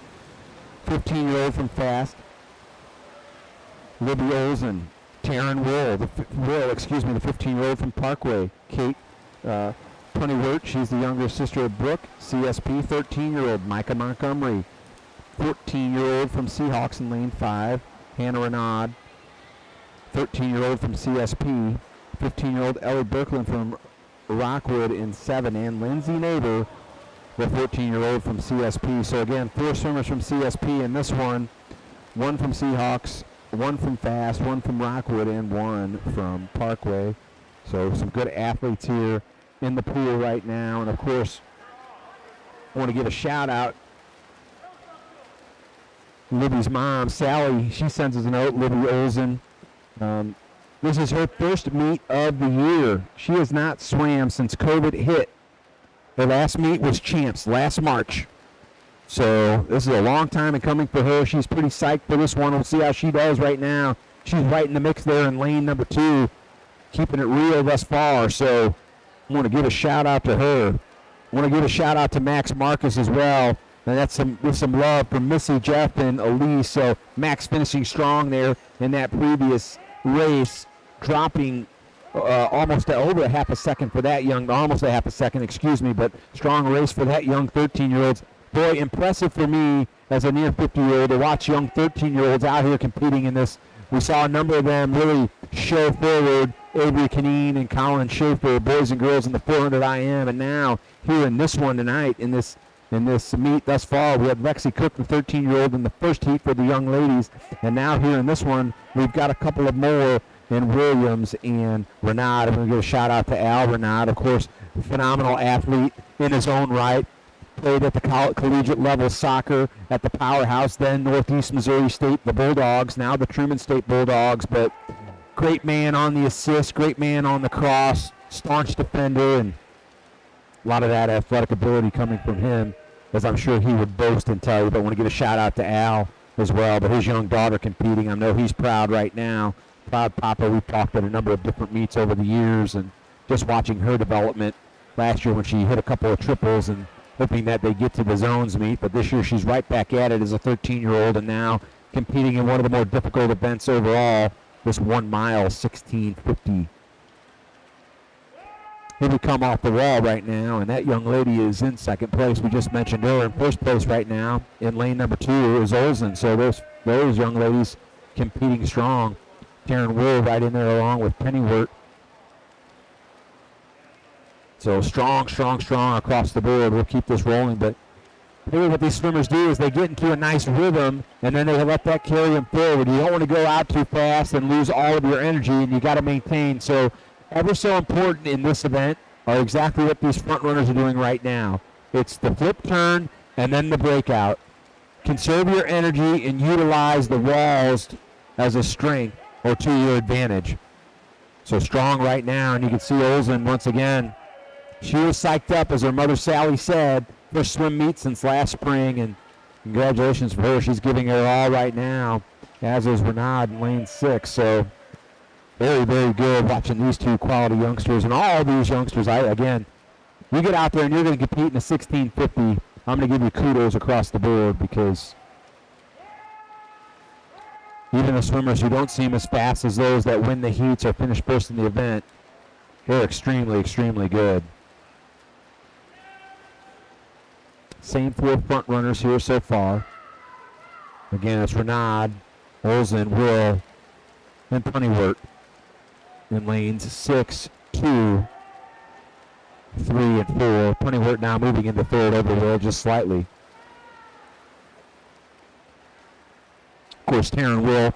15-year-old from Fast. Libby Olsen. Taryn Will, the 15-year-old from Parkway. Kate Punywert, she's the younger sister of Brooke. CSP, 13-year-old. Micah Montgomery. 14-year-old from Seahawks in lane 5. Hannah Renaud. 13-year-old from CSP, 15-year-old Ellie Birkeland from Rockwood in 7, and Lindsay Neighbor, the 14-year-old from CSP. So again, 4 swimmers from CSP in this one, 1 from Seahawks, 1 from Fast, 1 from Rockwood, and 1 from Parkway. So some good athletes here in the pool right now. And of course, I want to give a shout out. Libby's mom, Sally, she sends us a note, Libby Olsen. This is her first meet of the year. She has not swam since COVID hit. Her last meet was Champs last March. So this is a long time in coming for her. She's pretty psyched for this one. We'll see how she does right now. She's right in the mix there in lane number 2, keeping it real thus far. So I want to give a shout out to her. I want to give a shout out to Max Marcus as well. And that's with some love from Missy, Jeff, and Elise. So Max finishing strong there in that previous race, dropping almost over a half a second for that young, almost a half a second, excuse me, but strong race for that young 13-year-olds. Boy, impressive for me as a near 50-year-old to watch young 13-year-olds out here competing in this. We saw a number of them really show forward. Avery Canine and Colin Schaefer, boys and girls in the 400 IM, and now here in this one tonight in this meet thus far, we had Lexi Cook, the 13-year-old, in the first heat for the young ladies. And now here in this one, we've got a couple of more in Williams and Renaud. I'm going to give a shout-out to Al Renaud, of course, phenomenal athlete in his own right. Played at the collegiate level soccer at the powerhouse, then Northeast Missouri State, the Bulldogs, now the Truman State Bulldogs. But great man on the assist, great man on the cross, staunch defender, and a lot of that athletic ability coming from him, as I'm sure he would boast and tell you. But I want to give a shout out to Al as well, but his young daughter competing. I know he's proud right now. Proud Papa. We've talked at a number of different meets over the years, and just watching her development last year when she hit a couple of triples and hoping that they get to the zones meet. But this year she's right back at it as a 13-year-old and now competing in one of the more difficult events overall, this 1 mile 1650. Here we come off the wall right now, and that young lady is in second place. We just mentioned her. In first place right now in lane number 2 is Olsen. So those young ladies competing strong. Taryn Will right in there along with Pennyworth. So strong across the board. We'll keep this rolling, but really what these swimmers do is they get into a nice rhythm, and then they let that carry them forward. You don't want to go out too fast and lose all of your energy, and you got to maintain. So ever so important in this event are exactly what these front runners are doing right now. It's the flip turn and then the breakout. Conserve your energy and utilize the walls as a strength or to your advantage. So strong right now, and you can see Olsen once again. She was psyched up, as her mother Sally said, first swim meet since last spring, and congratulations for her. She's giving her all right now, as is Renaud in lane 6. So very, very good watching these two quality youngsters, and all these youngsters. Again, you get out there and you're going to compete in a 1650. I'm going to give you kudos across the board, because even the swimmers who don't seem as fast as those that win the heats or finish first in the event, they're extremely, extremely good. Same 4 front runners here so far. Again, it's Renaud, Olsen, Will, and Pennyworth in lanes 6, 2, 3, and 4. Pennyworth now moving into third over Will just slightly. Of course, Taryn Will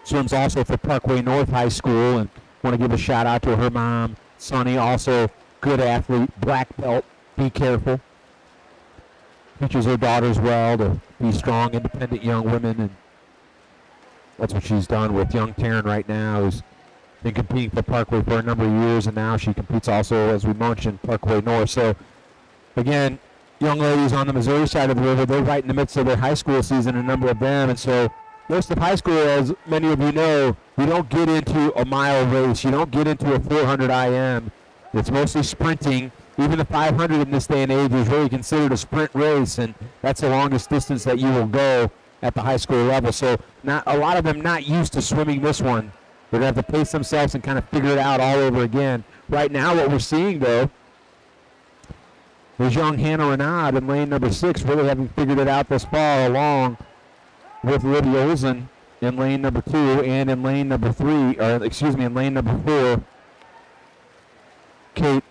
swims also for Parkway North High School, and want to give a shout out to her mom, Sonny, also good athlete, black belt. Be careful. Teaches her daughters well to be strong, independent young women, and that's what she's done with young Taryn right now, who's been competing for Parkway for a number of years, and now she competes also, as we mentioned, Parkway North. So, again, young ladies on the Missouri side of the river, they're right in the midst of their high school season, a number of them, and so most of high school, as many of you know, you don't get into a mile race. You don't get into a 400 IM. It's mostly sprinting. Even the 500 in this day and age is really considered a sprint race, and that's the longest distance that you will go at the high school level. So not a lot of them not used to swimming this one. They're going to have to pace themselves and kind of figure it out all over again. Right now what we're seeing, though, is young Hannah Renaud in lane number 6 really having figured it out this far, along with Libby Olsen in lane number 2 and in lane number 3, or excuse me, in lane number 4, Kate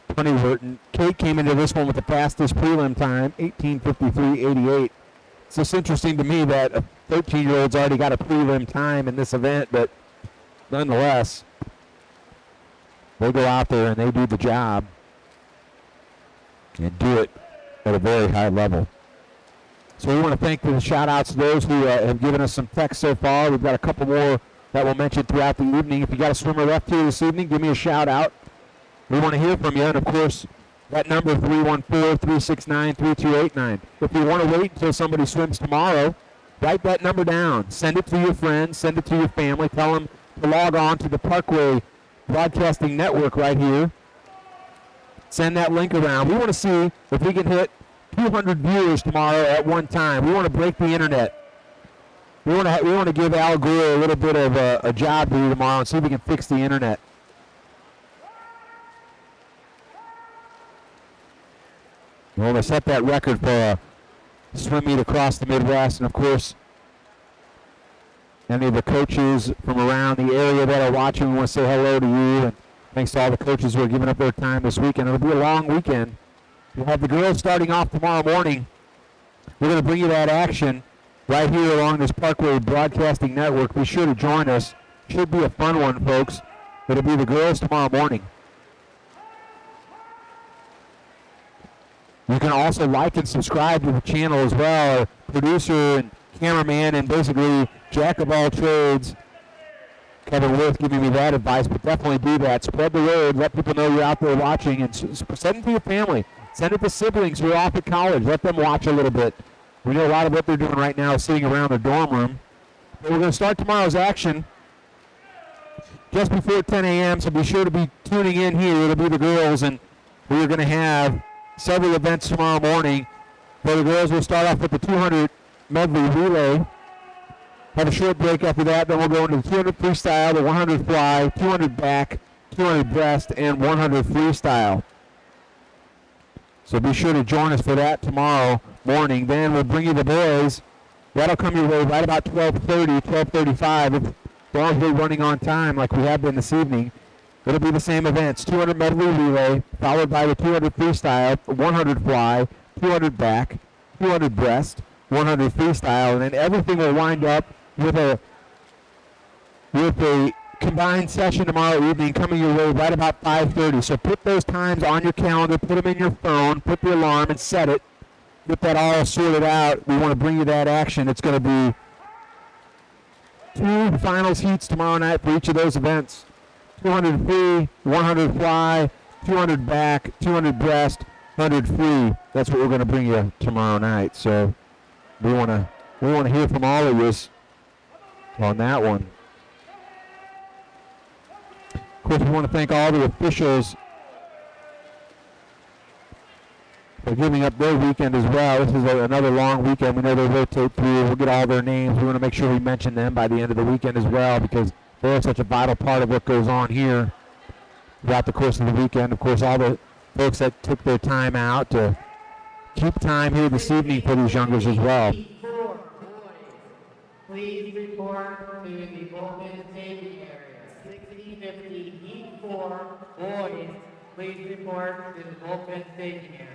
Pennyworth. And Kate came into this one with the fastest prelim time, 18:53.88. It's just interesting to me that a 13-year-old's already got a prelim time in this event, but nonetheless, they go out there and they do the job and do it at a very high level. So we want to thank the shout-outs to those who have given us some text so far. We've got a couple more that we'll mention throughout the evening. If you got a swimmer left here this evening, give me a shout-out. We want to hear from you, and of course, that number 314-369-3289. If you want to wait until somebody swims tomorrow, write that number down. Send it to your friends. Send it to your family. Tell them to log on to the Parkway Broadcasting Network right here. Send that link around. We want to see if we can hit 200 viewers tomorrow at one time. We want to break the internet. We want to give Al Gore a little bit of a job to do tomorrow and see if we can fix the internet. We want to set that record for a swim meet across the Midwest, and of course, any of the coaches from around the area that are watching, we want to say hello to you, and thanks to all the coaches who are giving up their time this weekend. It'll be a long weekend. We'll have the girls starting off tomorrow morning. We're going to bring you that action right here along this Parkway Broadcasting Network. Be sure to join us. Should be a fun one, folks. It'll be the girls tomorrow morning. You can also like and subscribe to the channel as well. Our producer and cameraman and basically jack of all trades, Kevin Worth, giving me that advice, but definitely do that. Spread the word. Let people know you're out there watching, and send it to your family. Send it to siblings who are off at college. Let them watch a little bit. We know a lot of what they're doing right now is sitting around their dorm room. But we're going to start tomorrow's action just before 10 a.m., so be sure to be tuning in here. It'll be the girls, and we are going to have several events tomorrow morning. For the girls, we'll start off with the 200 medley relay. Have a short break after that. Then we'll go into the 200 freestyle, the 100 fly, 200 back, 200 breast, and 100 freestyle. So be sure to join us for that tomorrow morning. Then we'll bring you the boys. That'll come your way right about 12:30, 12:35. As long as we're running on time like we have been this evening, it'll be the same events. 200 medley relay, followed by the 200 freestyle, 100 fly, 200 back, 200 breast, 100 freestyle, and then everything will wind up with a combined session tomorrow evening coming your way right about 5:30. So put those times on your calendar, put them in your phone, put the alarm and set it. Get that all sorted out. We want to bring you that action. It's going to be 2 finals heats tomorrow night for each of those events. 200 free, 100 fly, 200 back, 200 breast, 100 free. That's what we're going to bring you tomorrow night. So we want to hear from all of you on that one. Of course, we want to thank all the officials for giving up their weekend as well. This is another long weekend. We know they rotate through. We'll get all their names. We want to make sure we mention them by the end of the weekend as well, because they're such a vital part of what goes on here throughout the course of the weekend. Of course, all the folks that took their time out to keep time here this evening for these youngers as well. Please report to the Vulcan staging area. 6050 Heat 4 boys. Please report to the Vulcan staging area.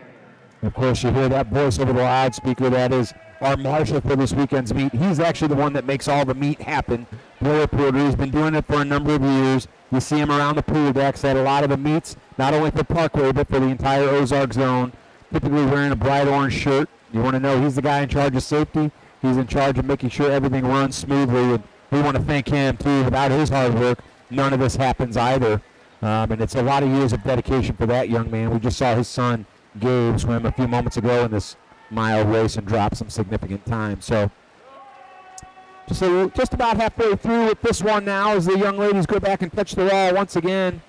Of course, you hear that voice over the loudspeaker. That is our marshal for this weekend's meet. He's actually the one that makes all the meet happen. The reporter, he's been doing it for a number of years. You see him around the pool decks at a lot of the meets, not only for Parkway, but for the entire Ozark zone, typically wearing a bright orange shirt. You want to know he's the guy in charge of safety. He's in charge of making sure everything runs smoothly, and we want to thank him, too. Without his hard work, none of this happens either. And it's a lot of years of dedication for that young man. We just saw his son, Gabe, swim a few moments ago in this mile race and drop some significant time. So just about halfway through with this one now as the young ladies go back and touch the wall once again.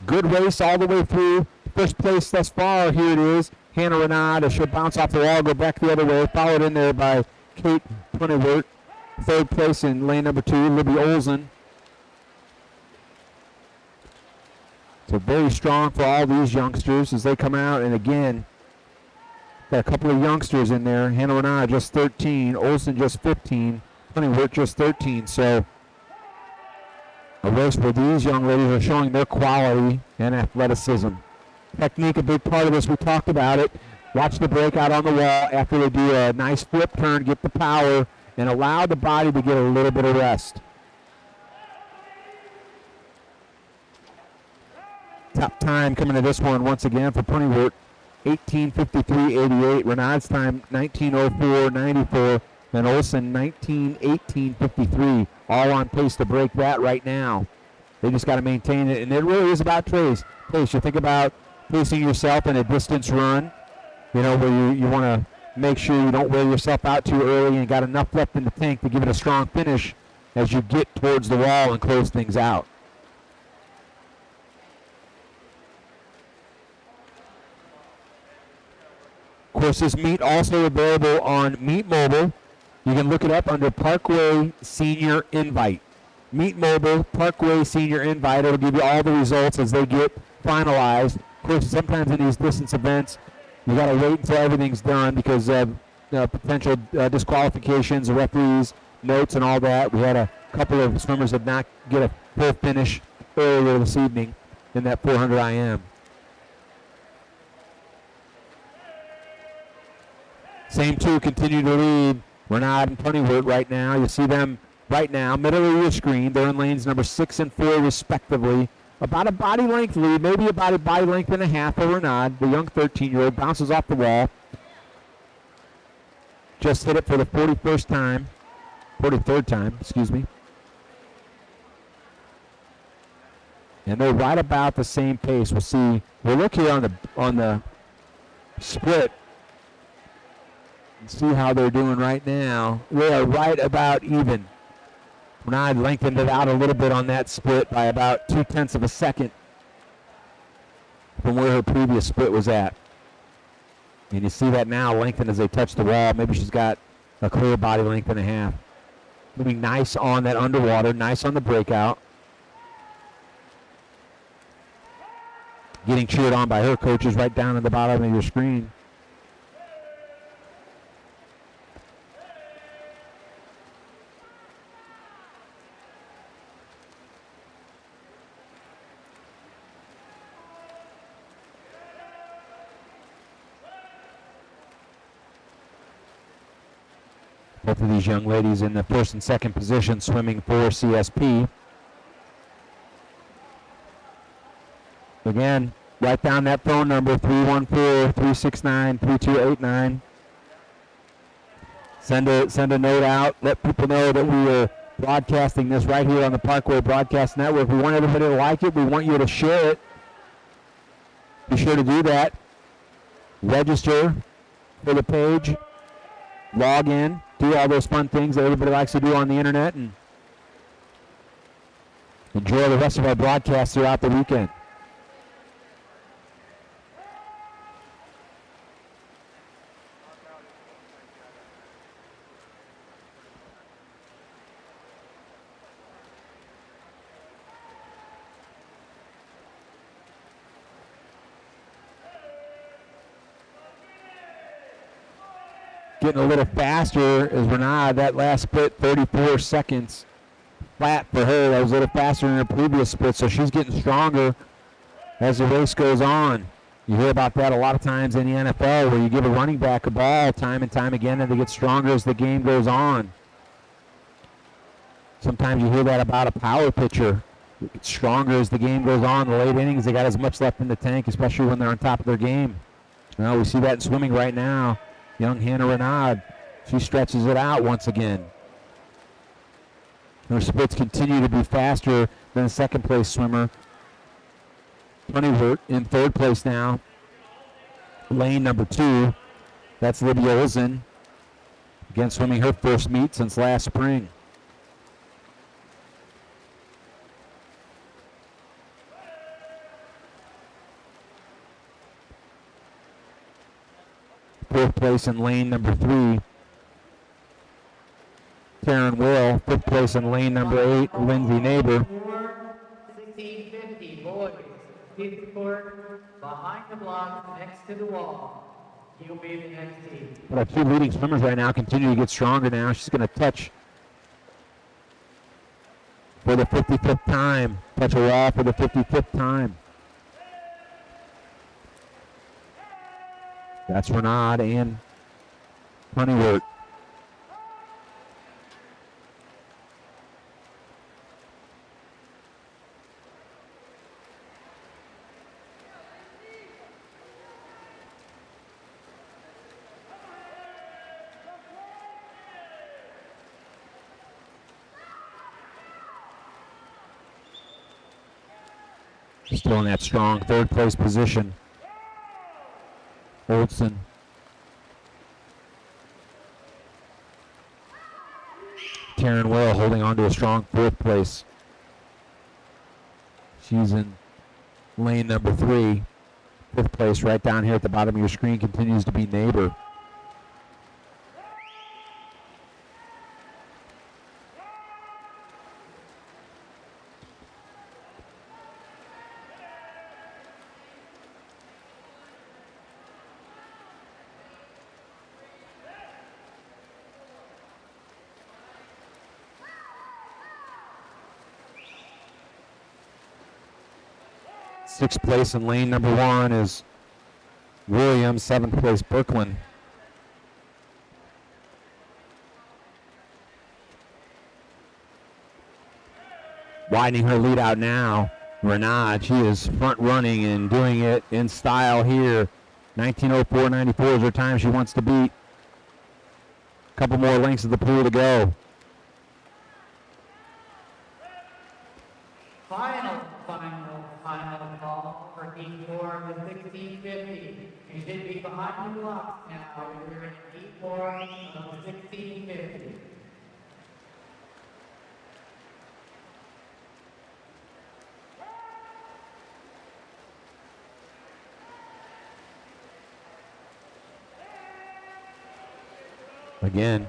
Good race all the way through. First place thus far, here it is. Hannah Renaud, she'll bounce off the wall, go back the other way, followed in there by Kate Punnewert. Third place in lane number 2, Libby Olsen. So very strong for all these youngsters as they come out. And again, got a couple of youngsters in there. Hannah Renaud just 13, Olsen just 15, Punnewert just 13. So a race where these young ladies are showing their quality and athleticism. Technique, a big part of this. We talked about it. Watch the breakout on the wall after they do a nice flip turn, get the power, and allow the body to get a little bit of rest. Top time coming to this one once again for Punnewert, 18:53.88. Renaud's time 19:04.94. And Olsen 19:18.53. All on pace to break that right now. They just got to maintain it, and it really is about pace. You think about pacing yourself in a distance run, you know, where you want to make sure you don't wear yourself out too early and got enough left in the tank to give it a strong finish as you get towards the wall and close things out. Of course, this meet also available on Meet Mobile. You can look it up under Parkway Senior Invite. Meet Mobile, Parkway Senior Invite. It'll give you all the results as they get finalized. Of course, sometimes in these distance events, you got to wait until everything's done because of potential disqualifications, referees, notes, and all that. We had a couple of swimmers that not get a full finish earlier this evening in that 400 IM. Same two continue to lead. Renaud and Punnewert right now. You see them right now, middle of your screen. They're in lanes number 6 and 4 respectively. About a body length lead, maybe about a body length and a half for Renaud. The young 13-year-old bounces off the wall. Just hit it for the 43rd time, excuse me. And they're right about the same pace. We'll see. We'll look here on the split. See how they're doing right now. They are right about even. Renard lengthened it out a little bit on that split by about 0.2 of a second from where her previous split was at. And you see that now lengthen as they touch the wall. Maybe she's got a clear body length and a half. Moving nice on that underwater, nice on the breakout. Getting cheered on by her coaches right down at the bottom of your screen. Both of these young ladies in the first and second position swimming for CSP. Again, write down that phone number, 314-369-3289. Send a note out. Let people know that we are broadcasting this right here on the Parkway Broadcast Network. We want everybody to like it. We want you to share it. Be sure to do that. Register for the page. Log in. Do all those fun things that everybody likes to do on the internet. And enjoy the rest of our broadcast throughout the weekend. Getting a little faster as Renard. That last split, 34 seconds flat for her. That was a little faster than her previous split, so she's getting stronger as the race goes on. You hear about that a lot of times in the NFL where you give a running back a ball time and time again and they get stronger as the game goes on. Sometimes you hear that about a power pitcher. It gets stronger as the game goes on. The late innings, they got as much left in the tank, especially when they're on top of their game. Well, we see that in swimming right now. Young Hannah Renard, she stretches it out once again. Her splits continue to be faster than the second place swimmer. Honeywert in third place now. Lane number 2, that's Lydia Olsen. Again, swimming her first meet since last spring. Fourth place in lane number 3, Taryn Will. Fifth place in lane number 8, Lindsay Neighbor. 1650, boys. Fifth court, behind the block, next to the wall. You'll be the next team. But our 2 leading swimmers right now continue to get stronger now. She's going to touch for the 55th time. Touch a wall for the 55th time. That's Renard and Honeywert. Still in that strong third place position. Olsen. Taryn Will holding on to a strong fourth place. She's in lane number 3. Fifth place right down here at the bottom of your screen continues to be Neighbor. Sixth place in lane number 1 is Williams. Seventh place, Birkeland. Widening her lead out now, Renard. She is front running and doing it in style here. 19:04.94 is her time she wants to beat. A couple more lengths of the pool to go. Final call for heat 4 of the 1650. You should be behind the blocks now. We're in heat 4 Again,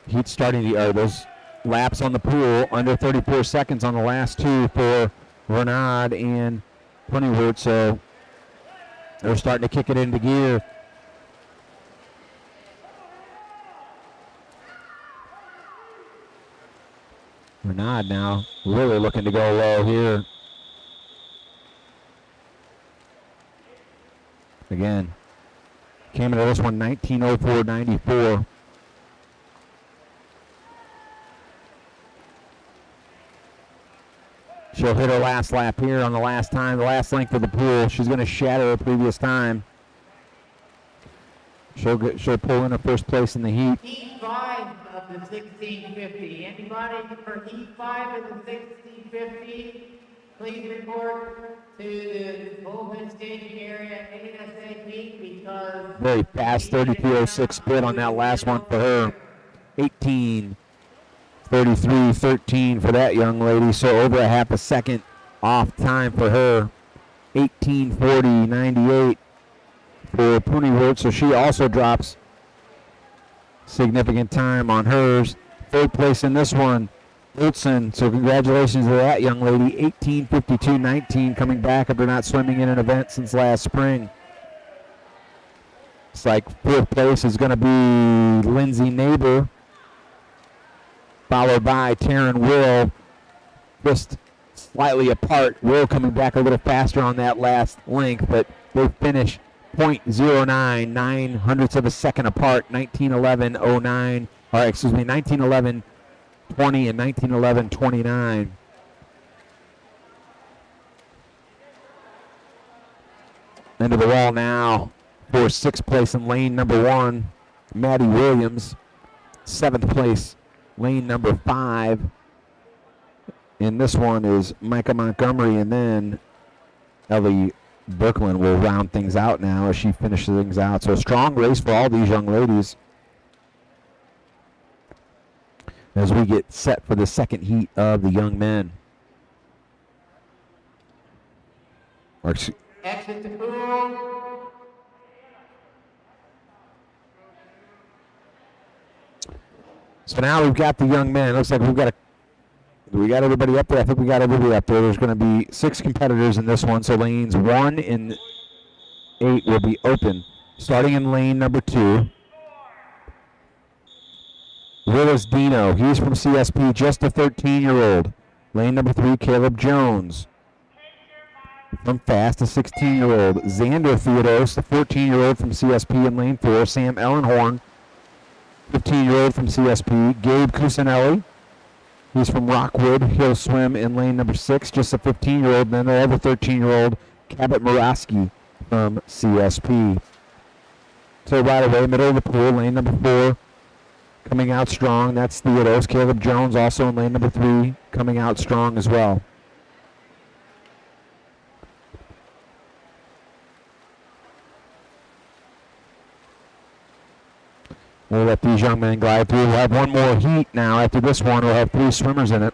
heat starting those laps on the pool under 34 seconds on the last two for Renaud and Ponywood, so they're starting to kick it into gear. Renaud now really looking to go low here. Again, came into this one 19:04.94. She'll hit her last lap here on the last length of the pool. She's going to shatter her previous time. She'll pull in her first place in the heat. Heat 5 of the 1650. Anybody for Heat 5 of the 1650? Please report to the open staging area ASAP because... Very fast 32.06 split on that last one for her. 18:33.13 for that young lady, so over a half a second off time for her. 18:40.98 for Ponywood, so she also drops significant time on hers. Third place in this one, Wilson, so congratulations to that young lady. 18:52.19 coming back after not swimming in an event since last spring. It's like fourth place is going to be Lindsay Neighbor, followed by Taryn Will, just slightly apart. Will coming back a little faster on that last length, but they finish 0.09, 9 hundredths of a second apart, 19:11.09, or excuse me, 19:11.20 and 19:11.29. End of the wall now for sixth place in lane number 1, Maddie Williams. Seventh place, lane number 5. And this one is Micah Montgomery, and then Ellie Brooklyn will round things out now as she finishes things out. So a strong race for all these young ladies as we get set for the second heat of the young men. Exit the pool. So now we've got the young men. Looks like we got everybody up there. I think we got everybody up there. There's going to be 6 competitors in this one, so lanes 1 and 8 will be open. Starting in lane number 2, Willis Dino. He's from CSP, just a 13-year-old. Lane number 3, Caleb Jones. From Fast, a 16-year-old. Xander Theodos, the 14-year-old from CSP in lane 4. Sam Ellenhorn, 15-year-old from CSP. Gabe Cusinelli, he's from Rockwood. He'll swim in lane number 6, just a 15-year-old. And then the other 13-year-old, Cabot Muraski from CSP. So right away, middle of the pool, lane number 4, coming out strong. That's Theodos. Caleb Jones also in lane number 3, coming out strong as well. We'll let these young men glide through. We'll have one more heat now. After this one, we'll have 3 swimmers in it.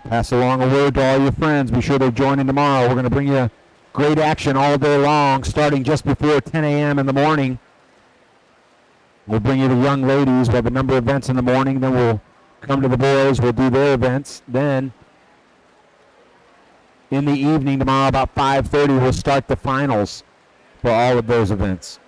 Pass along a word to all your friends. Be sure to join in tomorrow. We're going to bring you great action all day long, starting just before 10 a.m. in the morning. We'll bring you the young ladies. We'll have a number of events in the morning. Then we'll come to the boys. We'll do their events. Then in the evening tomorrow about 5:30, we'll start the finals for all of those events.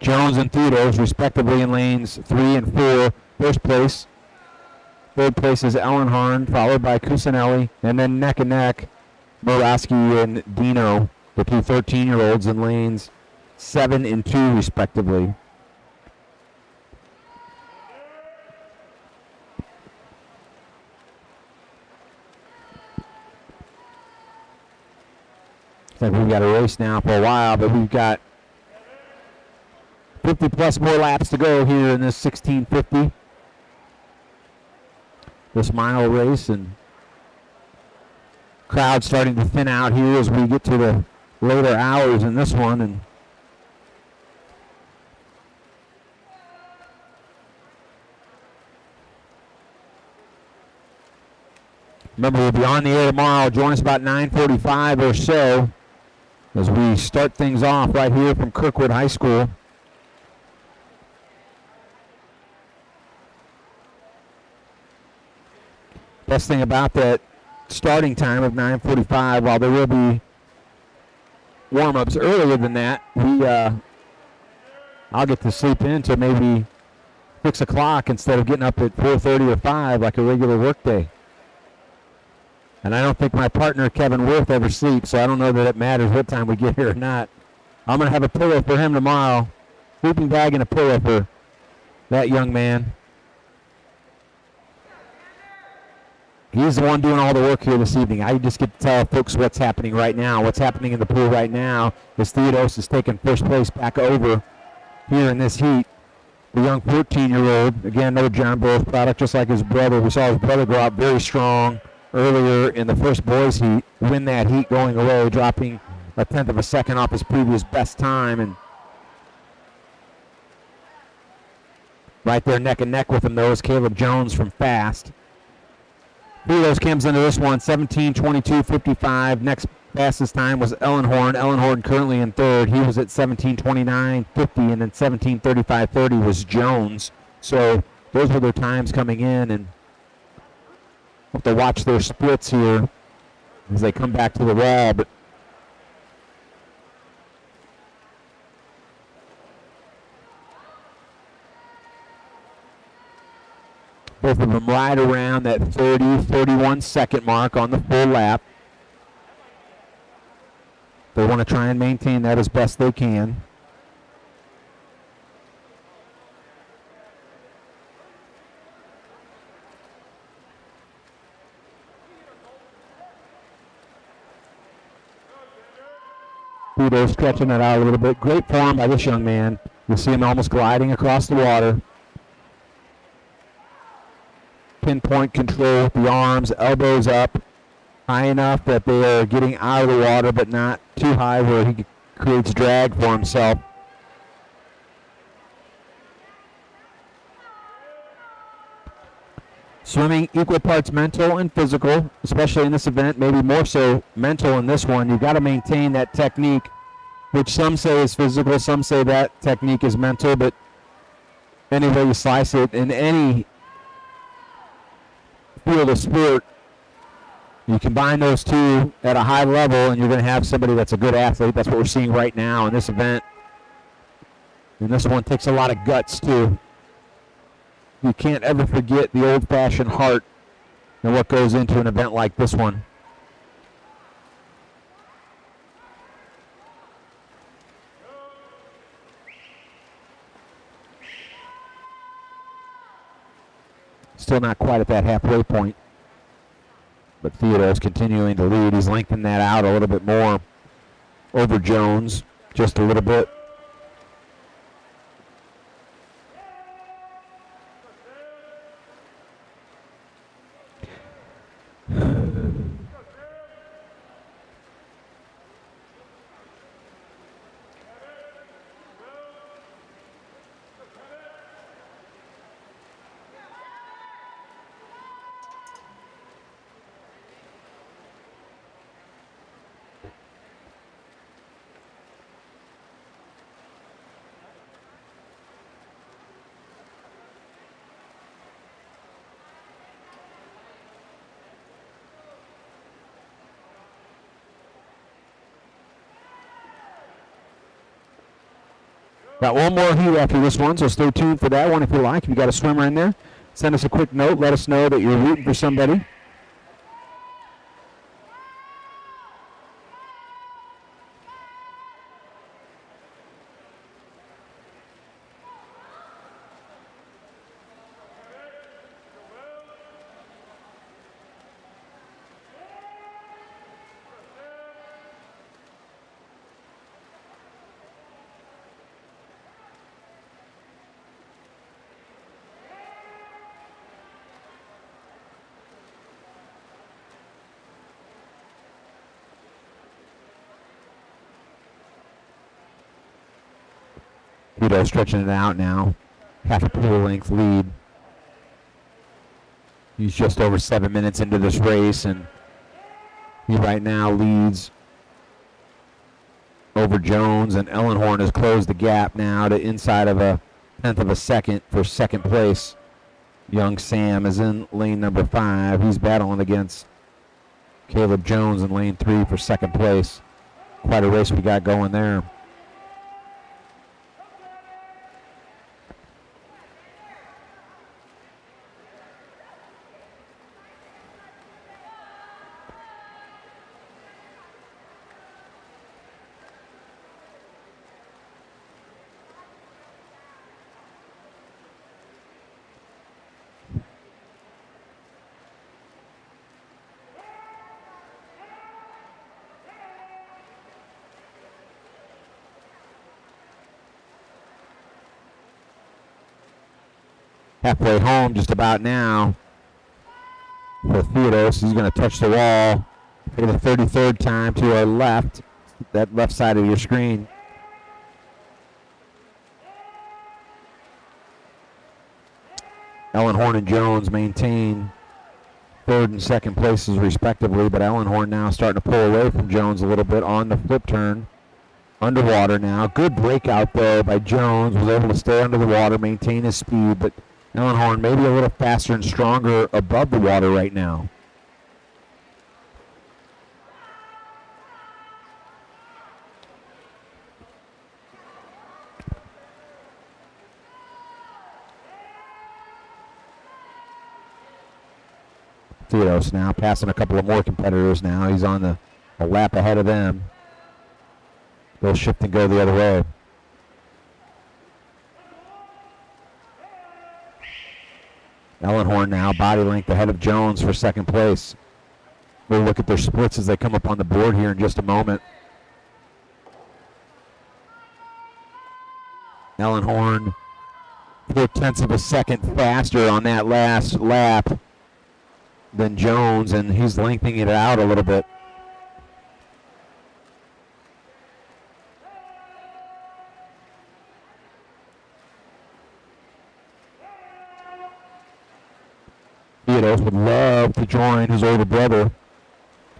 Jones and Theodos, respectively, in lanes 3 and 4. First place. Third place is Ellenhorn, followed by Cusinelli, and then neck and neck, Muraski and Dino, the 2 13-year-olds in lanes 7 and 2, respectively. Looks like we've got a race now for a while, but we've got 50 plus more laps to go here in this 1650. This mile race, and Crowd starting to thin out here as we get to the later hours in this one. And remember, we'll be on the air tomorrow. Join us about 9:45 or so as we start things off right here from Kirkwood High School. Best thing about that starting time of 9:45, while there will be warm-ups earlier than that, I'll get to sleep in till maybe 6 o'clock instead of getting up at 4:30 or 5 like a regular workday. And I don't think my partner, Kevin Worth, ever sleeps, so I don't know that it matters what time we get here or not. I'm going to have a pillow for him tomorrow. Sleeping bag and a pillow for that young man. He's the one doing all the work here this evening. I just get to tell folks what's happening right now. What's happening in the pool right now is Theodos is taking first place back over here in this heat. The young 14-year-old, again, another John Burroughs product, just like his brother. We saw his brother go out very strong earlier in the first boys heat, win that heat going away, dropping a tenth of a second off his previous best time. And right there neck and neck with him, though, is Caleb Jones from Fast. Theodos comes into this one 17:22.55. Next fastest time was Ellenhorn. Ellenhorn currently in third. He was at 17:29.50, and then 17:35.30 was Jones. So those were their times coming in, and we'll have to watch their splits here as they come back to the wall. But both of them right around that 31 second mark on the full lap. They want to try and maintain that as best they can. Theodos stretching that out a little bit. Great form by this young man. You see him almost gliding across the water. Pinpoint control with the arms, elbows up, high enough that they are getting out of the water, but not too high where he creates drag for himself. Swimming, equal parts mental and physical, especially in this event, maybe more so mental in this one. You've got to maintain that technique, which some say is physical, some say that technique is mental, but any way you slice it, in any field of sport, you combine those two at a high level and you're going to have somebody that's a good athlete. That's what we're seeing right now in this event. And this one takes a lot of guts too. You can't ever forget the old-fashioned heart and what goes into an event like this one. Still not quite at that halfway point. But Theodos continuing to lead. He's lengthened that out a little bit more over Jones, just a little bit. Got one more heat after this one, so stay tuned for that one if you like. If you got a swimmer in there, send us a quick note. Let us know that you're rooting for somebody. Vito stretching it out now. Half a pool length lead. He's just over 7 minutes into this race, and he right now leads over Jones, and Ellenhorn has closed the gap now to inside of a tenth of a second for second place. Young Sam is in lane number 5. He's battling against Caleb Jones in lane 3 for second place. Quite a race we got going there. Halfway home just about now for Theodos. He's going to touch the wall for the 33rd time to our left, that left side of your screen. Ellenhorn and Jones maintain third and second places respectively, but Ellenhorn now starting to pull away from Jones a little bit on the flip turn. Underwater now. Good breakout though by Jones. Was able to stay under the water, maintain his speed, but Ellenhorn maybe a little faster and stronger above the water right now. Theodos now passing a couple of more competitors now. He's on a lap ahead of them. They'll shift and go the other way. Ellenhorn now, body length ahead of Jones for second place. We'll look at their splits as they come up on the board here in just a moment. Ellenhorn 0.4 of a second faster on that last lap than Jones, and he's lengthening it out a little bit. Theodos would love to join his older brother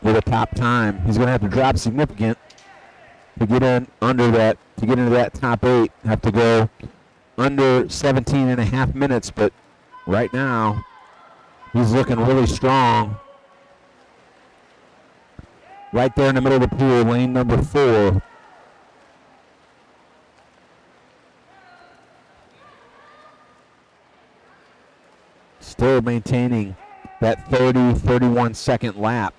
with a top time. He's going to have to drop significant to get in under that, to get into that top 8. Have to go under 17 and a half minutes, but right now he's looking really strong. Right there in the middle of the pool, lane number 4. Still maintaining that 31 second lap.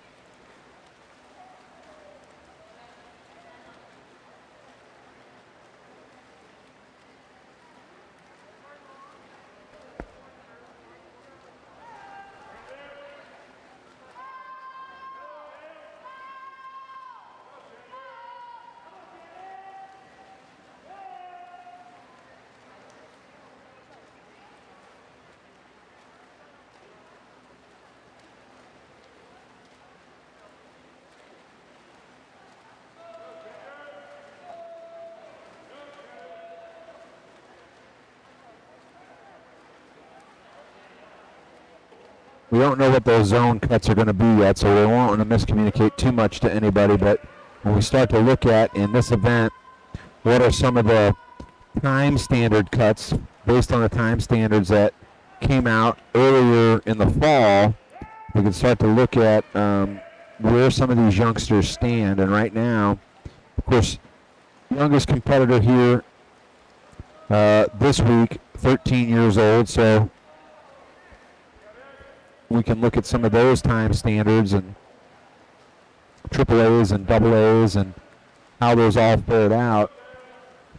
We don't know what those zone cuts are going to be yet, so we don't want to miscommunicate too much to anybody, but when we start to look at, in this event, what are some of the time standard cuts based on the time standards that came out earlier in the fall, we can start to look at where some of these youngsters stand. And right now, of course, youngest competitor here this week, 13 years old, so we can look at some of those time standards and triple A's and double A's and how those all fared out.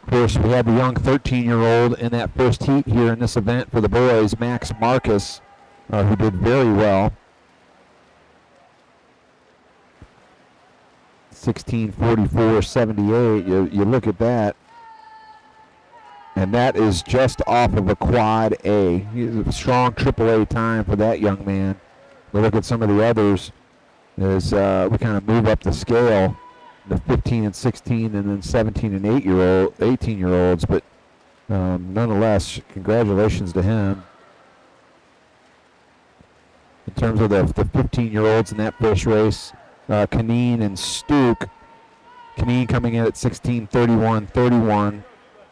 Of course, we had the young 13-year-old in that first heat here in this event for the boys, Max Marcus, who did very well. 16:44.78. You look at that, and that is just off of a quad A. He's a strong AAA time for that young man. We look at some of the others as we kind of move up the scale, the 15 and 16 and then 17 and 18-year-olds. But nonetheless, congratulations to him. In terms of the 15-year-olds in that first race, Kaneen and Stuke. Kaneen coming in at 16:31.31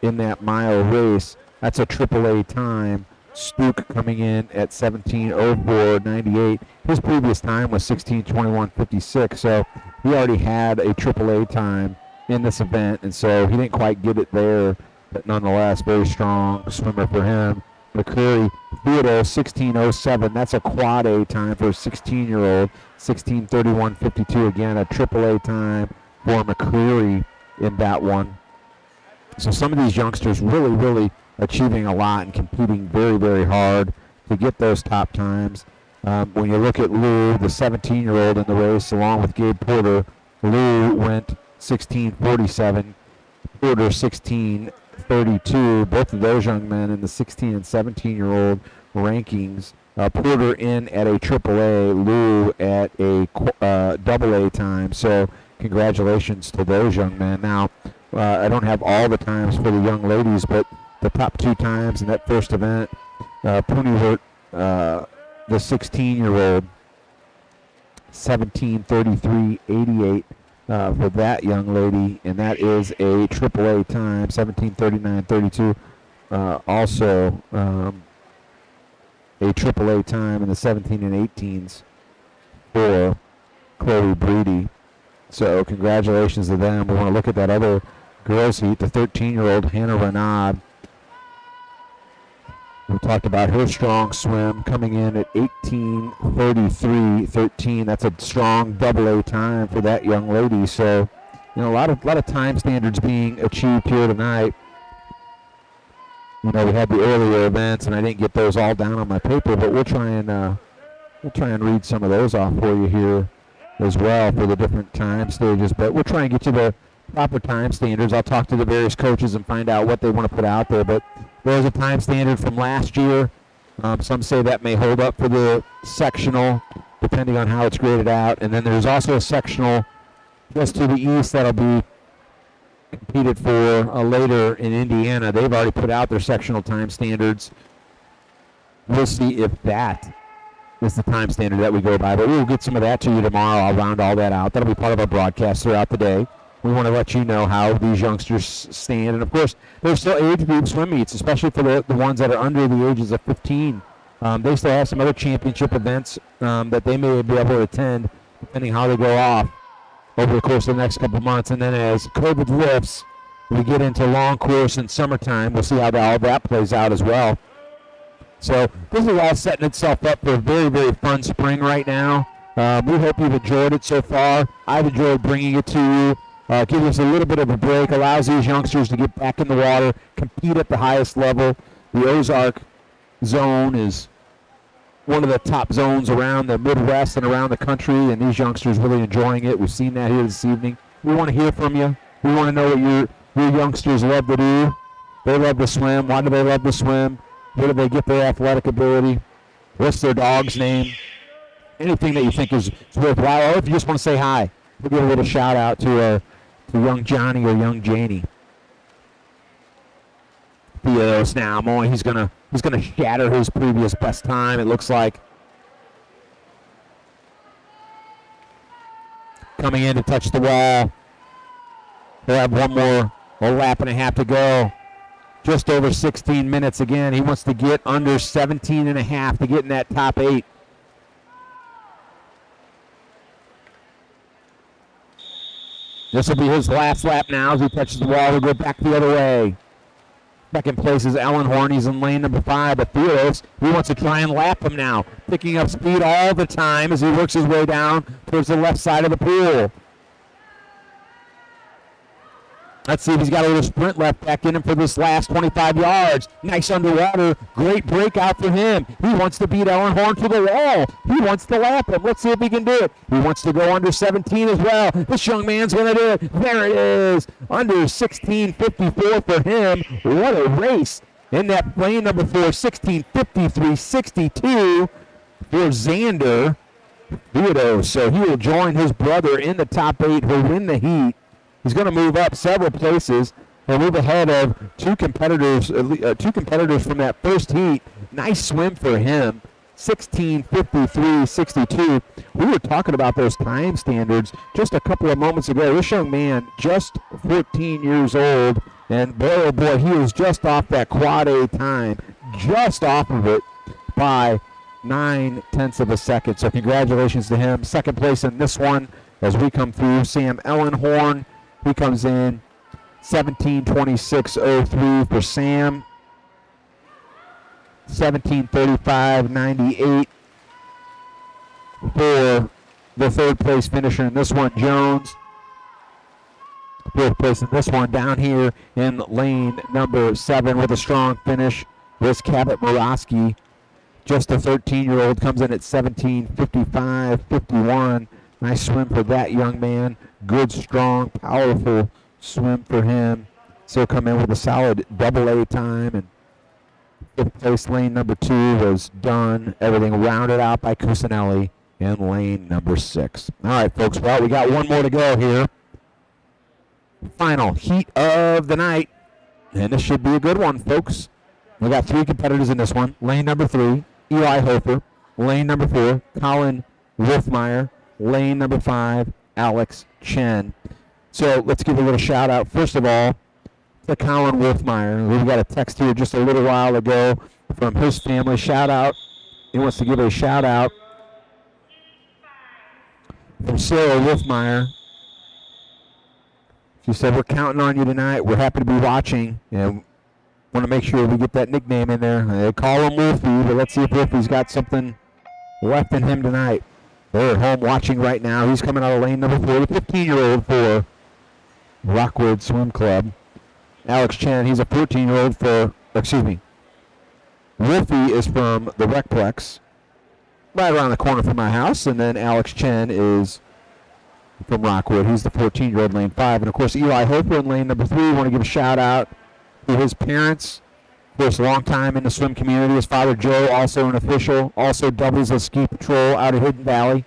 in that mile race. That's a AAA time. Stuke coming in at 17:04.98. His previous time was 16:21.56, so he already had a AAA time in this event, and so he didn't quite get it there, but nonetheless, very strong swimmer for him. McCreary, Theodore, 16:07. That's a quad A time for a 16-year-old. 16:31.52 again, a AAA time for McCreary in that one. So some of these youngsters really achieving a lot and competing very hard to get those top times. When you look at Lou, the 17-year-old in the race, along with Gabe Porter, Lou went 16:47, Porter 16:32. Both of those young men in the 16 and 17-year-old rankings. Porter in at a AAA, Lou at a AA time. So congratulations to those young men. Now, I don't have all the times for the young ladies, but the top 2 times in that first event, Pooneyhurt, the 16-year-old, 17:33.88 for that young lady, and that is a AAA time, 17:39.32. Also a AAA time in the 17 and 18s for Chloe Breedy. So congratulations to them. We want to look at that other girls heat, the 13-year-old Hannah Renaud. We talked about her strong swim coming in at 18:33.13. That's a strong AA time for that young lady. So, a lot of time standards being achieved here tonight. We had the earlier events, and I didn't get those all down on my paper, but we'll try and read some of those off for you here as well for the different time stages. But we'll try and get you the proper time standards. I'll talk to the various coaches and find out what they want to put out there. But there's a time standard from last year. Some say that may hold up for the sectional, depending on how it's graded out. And then there's also a sectional just to the east that'll be competed for later in Indiana. They've already put out their sectional time standards. We'll see if that is the time standard that we go by. But we'll get some of that to you tomorrow. I'll round all that out. That'll be part of our broadcast throughout the day. We want to let you know how these youngsters stand. And, of course, there's still age group swim meets, especially for the ones that are under the ages of 15. They still have some other championship events that they may be able to attend, depending how they go off over the course of the next couple months. And then as COVID lifts, we get into long course and summertime. We'll see how all that plays out as well. So this is all setting itself up for a very fun spring right now. We hope you've enjoyed it so far. I've enjoyed bringing it to you. Give us a little bit of a break, allows these youngsters to get back in the water, compete at the highest level. The Ozark zone is one of the top zones around the Midwest and around the country, and these youngsters really enjoying it. We've seen that here this evening. We want to hear from you. We want to know what your youngsters love to do. They love to swim. Why do they love to swim? Where do they get their athletic ability? What's their dog's name? Anything that you think is worthwhile, or if you just want to say hi, we'll give a little shout out to young Johnny or young Janie. Theo's now, boy, he's gonna shatter his previous best time, it looks like. Coming in to touch the wall. He'll have one more lap and a half to go. Just over 16 minutes again. He wants to get under 17 and a half to get in that top 8. This will be his last lap now as he touches the wall. He'll go back the other way. Second place is Ellenhorn. He's in lane number 5. But Theos, he wants to try and lap him now. Picking up speed all the time as he works his way down towards the left side of the pool. Let's see if he's got a little sprint left back in him for this last 25 yards. Nice underwater. Great breakout for him. He wants to beat Ellenhorn to the wall. He wants to lap him. Let's see if he can do it. He wants to go under 17 as well. This young man's going to do it. There it is. Under 16:54 for him. What a race. In that lane number 4, 16:53.62 for Xander Theodos. So he will join his brother in the top 8. He'll win the heat. He's going to move up several places. He'll move ahead of two competitors from that first heat. Nice swim for him. 16:53.62. We were talking about those time standards just a couple of moments ago. This young man, just 14 years old, and boy, oh boy, he is just off that quad A time, just off of it by 0.9 of a second. So congratulations to him. Second place in this one as we come through. Sam Ellenhorn, he comes in 17:26.03 for Sam. 17:35.98 for the third place finisher in this one, Jones. Fourth place in this one down here in lane number 7 with a strong finish was Cabot Murawski. Just a 13-year-old, comes in at 17:55.51. Nice swim for that young man. Good, strong, powerful swim for him. So come in with a solid double A time. And fifth place, lane number 2 was done. Everything rounded out by Cusinelli in lane number 6. All right, folks. Well, we got one more to go here. Final heat of the night. And this should be a good one, folks. We got 3 competitors in this one. Lane number 3, Eli Hofer. Lane number 4, Colin Wolfmeyer. Lane number 5, Alex Chen. So let's give a little shout out, first of all, to Colin Wolfmeyer. We got a text here just a little while ago from his family. Shout out. He wants to give a shout out from Sarah Wolfmeyer. She said, we're counting on you tonight. We're happy to be watching. And want to make sure we get that nickname in there. They call him Wolfie, but let's see if Wolfie's got something left in him tonight. They're at home watching right now. He's coming out of lane number 4, the 15-year-old for Rockwood Swim Club. Alex Chen, he's a 14-year-old for, Wolfie is from the Recplex, right around the corner from my house, and then Alex Chen is from Rockwood. He's the 14-year-old, lane 5. And, of course, Eli Hofer in lane number 3. Want to give a shout-out to his parents. Of course, a long time in the swim community. His father, Joe, also an official, also doubles as ski patrol out of Hidden Valley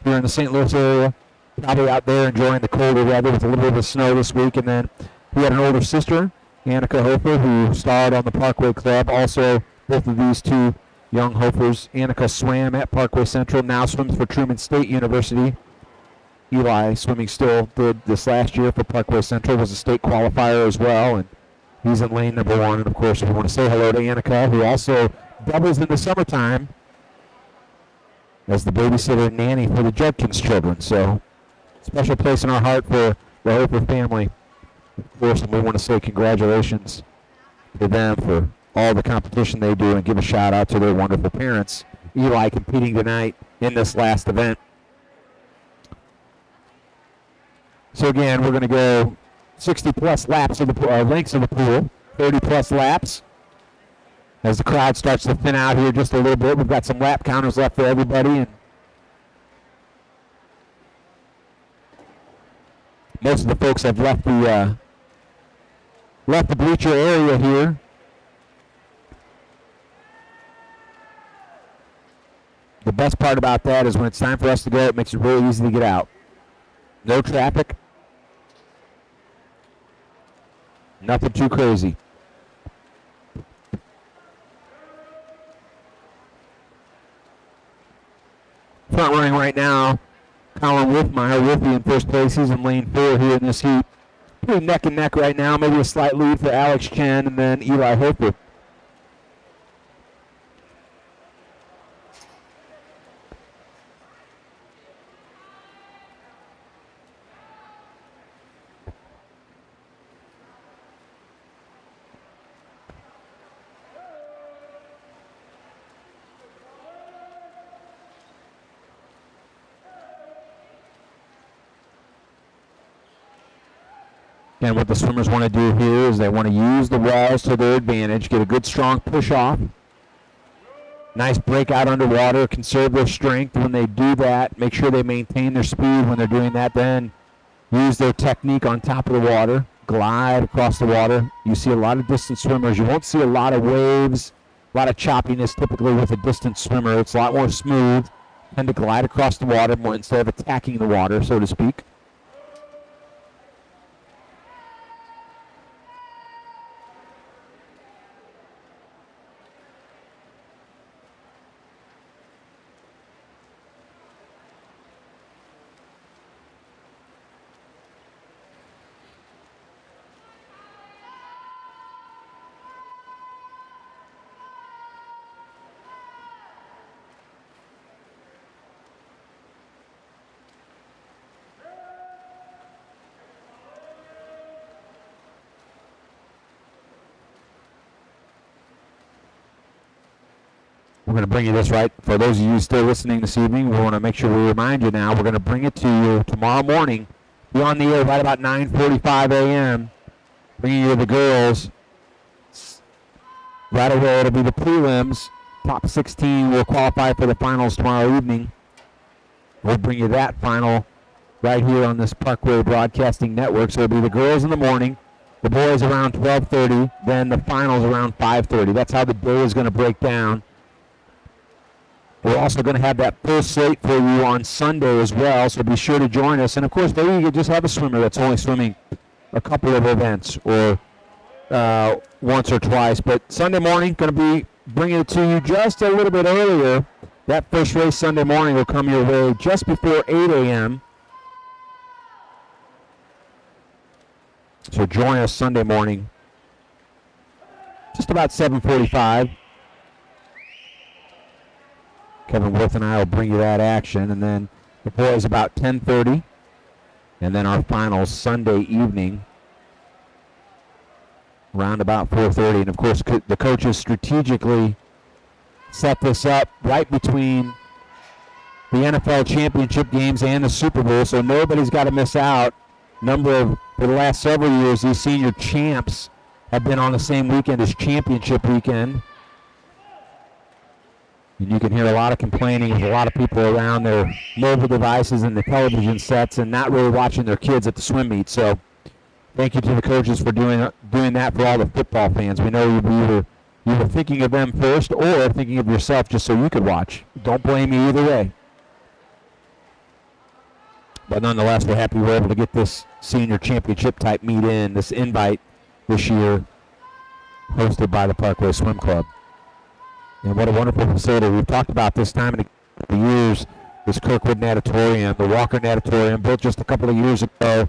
here in the St. Louis area. Probably out there enjoying the colder weather with a little bit of snow this week. And then he had an older sister, Annika Hofer, who starred on the Parkway Club. Also, both of these two young Hofers. Annika swam at Parkway Central, now swims for Truman State University. Eli, swimming still, did this last year for Parkway Central, was a state qualifier as well, and he's in lane number 1. And, of course, we want to say hello to Annika, who also doubles in the summertime as the babysitter and nanny for the Judkins children. So, special place in our heart for the Hofer family. Of course, and we want to say congratulations to them for all the competition they do and give a shout out to their wonderful parents. Eli competing tonight in this last event. So again, we're going to go 60-plus laps of the lengths of the pool, 30-plus laps. As the crowd starts to thin out here just a little bit, we've got some lap counters left for everybody, and most of the folks have left the bleacher area here. The best part about that is when it's time for us to go, it makes it really easy to get out. No traffic. Nothing too crazy. Front running right now, Colin Wolfmeyer. Wolfie in first place. He's in lane 4 here in this heat. Pretty neck and neck right now. Maybe a slight lead for Alex Chen and then Eli Hofer. And what the swimmers want to do here is they want to use the walls to their advantage, get a good strong push off. Nice breakout underwater, conserve their strength when they do that. Make sure they maintain their speed when they're doing that. Then use their technique on top of the water. Glide across the water. You see a lot of distance swimmers. You won't see a lot of waves, a lot of choppiness typically with a distance swimmer. It's a lot more smooth. Tend to glide across the water more instead of attacking the water, so to speak. going to bring you this right. For those of you still listening this evening, we want to make sure we remind you now. We're going to bring it to you tomorrow morning. Be on the air right about 9:45 a.m. Bringing you the girls. Right away, it'll be the prelims. Top 16 will qualify for the finals tomorrow evening. We'll bring you that final right here on this Parkway Broadcasting Network. So it'll be the girls in the morning, the boys around 12:30, then the finals around 5:30. That's how the day is going to break down. We're also going to have that full slate for you on Sunday as well, so be sure to join us. And, of course, maybe you could just have a swimmer that's only swimming a couple of events or once or twice. But Sunday morning, going to be bringing it to you just a little bit earlier. That first race Sunday morning will come your way just before 8 a.m. So join us Sunday morning, just about 7:45. Kevin Worth and I will bring you that action, and then the boys about 10:30, and then our finals Sunday evening around about 4:30. And of course, the coaches strategically set this up right between the NFL championship games and the Super Bowl, so nobody's got to miss out. For the last several years, these senior champs have been on the same weekend as championship weekend. And you can hear a lot of complaining with a lot of people around their mobile devices and the television sets and not really watching their kids at the swim meet. So thank you to the coaches for doing that for all the football fans. We know you were thinking of them first or thinking of yourself just so you could watch. Don't blame me either way. But nonetheless, we're happy we're able to get this senior championship type meet in, this invite this year, hosted by the Parkway Swim Club. And what a wonderful facility. We've talked about this time in the years, this Kirkwood Natatorium, the Walker Natatorium, built just a couple of years ago,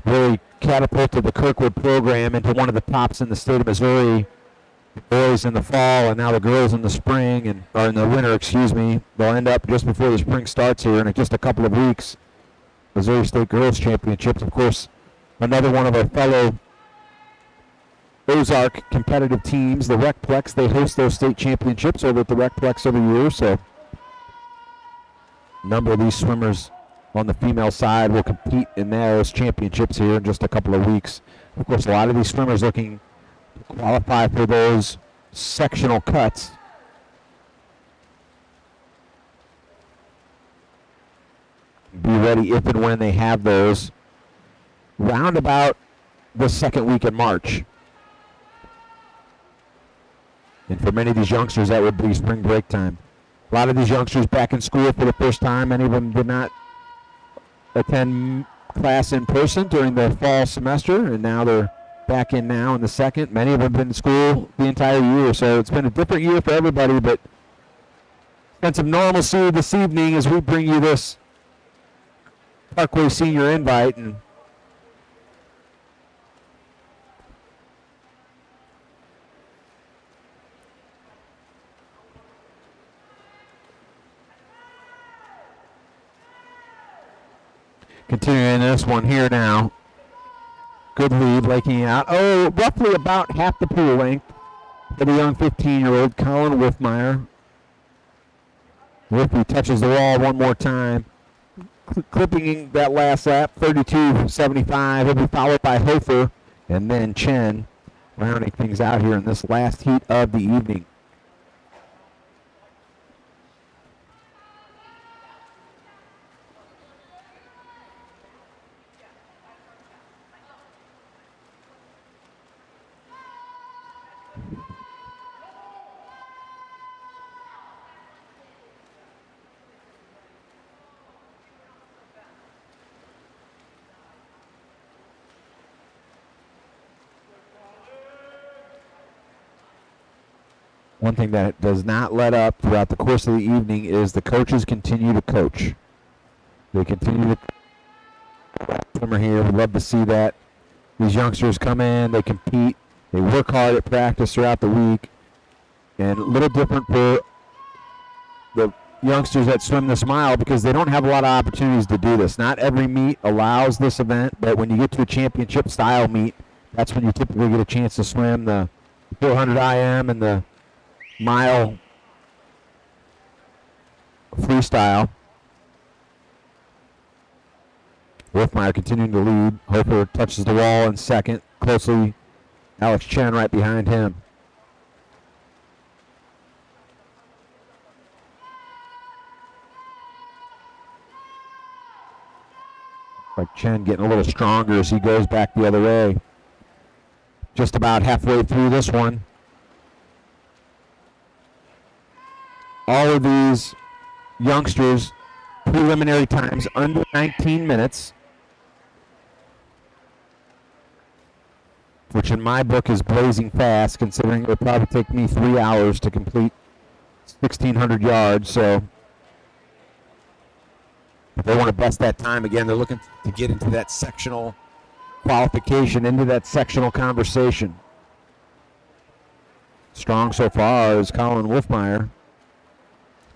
really catapulted the Kirkwood program into one of the tops in the state of Missouri. The boys in the fall and now the girls in the spring, or in the winter, excuse me. They'll end up just before the spring starts here in just a couple of weeks. Missouri State Girls Championships, of course, another one of our fellow Ozark competitive teams, the Recplex. They host those state championships over at the Recplex every year, so a number of these swimmers on the female side will compete in those championships here in just a couple of weeks. Of course, a lot of these swimmers looking to qualify for those sectional cuts. Be ready if and when they have those round about the second week in March. And for many of these youngsters, that would be spring break time. A lot of these youngsters back in school for the first time. Many of them did not attend class in person during the fall semester, and now they're back in now in the second. Many of them have been in school the entire year, so it's been a different year for everybody, but sense of normalcy this evening as we bring you this Parkway Senior Invite. And continuing this one here now. Good lead, laking out. Oh, roughly about half the pool length for the young 15-year-old Colin Wolfmeyer. Wolfie touches the wall one more time. Clipping that last lap, 32.75. He'll be followed by Hofer and then Chen, rounding things out here in this last heat of the evening. One thing that does not let up throughout the course of the evening is the coaches continue to coach. They continue to swimmer here. We'd love to see that. These youngsters come in, they compete, they work hard at practice throughout the week. And a little different for the youngsters that swim this mile because they don't have a lot of opportunities to do this. Not every meet allows this event, but when you get to a championship style meet, that's when you typically get a chance to swim the 400 IM and the mile freestyle. Wolfmeyer continuing to lead. Hofer touches the wall in second. Closely, Alex Chen right behind him. Like Chen getting a little stronger as he goes back the other way. Just about halfway through this one. All of these youngsters, preliminary times under 19 minutes, which in my book is blazing fast, considering it would probably take me 3 hours to complete 1,600 yards. So if they want to best that time again, they're looking to get into that sectional qualification, into that sectional conversation. Strong so far is Colin Wolfmeyer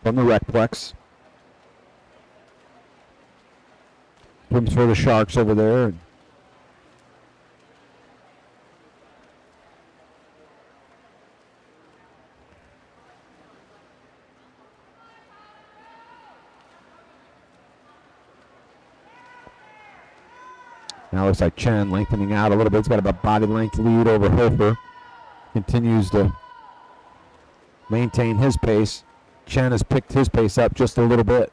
from the Recplex. Swims for the Sharks over there. Now looks like Chen lengthening out a little bit. He's got about body length lead over Hofer. Continues to maintain his pace. Chen has picked his pace up just a little bit.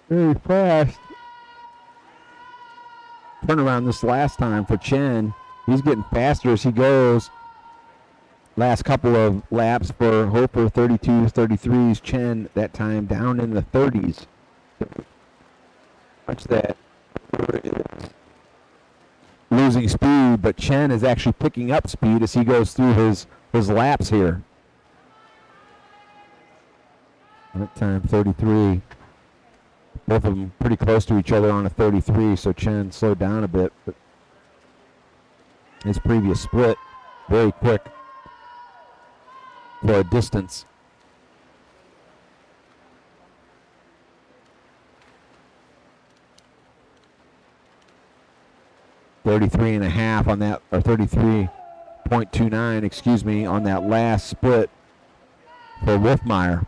Very fast. Turnaround this last time for Chen. He's getting faster as he goes. Last couple of laps for Hofer, 32s, 33s. Chen that time down in the 30s. Watch that. Losing speed, but Chen is actually picking up speed as he goes through his laps here. That time 33. Both of them pretty close to each other on a 33, so Chen slowed down a bit. But his previous split, very quick for a distance. .33.5 on that, or 33.29, excuse me, on that last split for Wolfmeyer.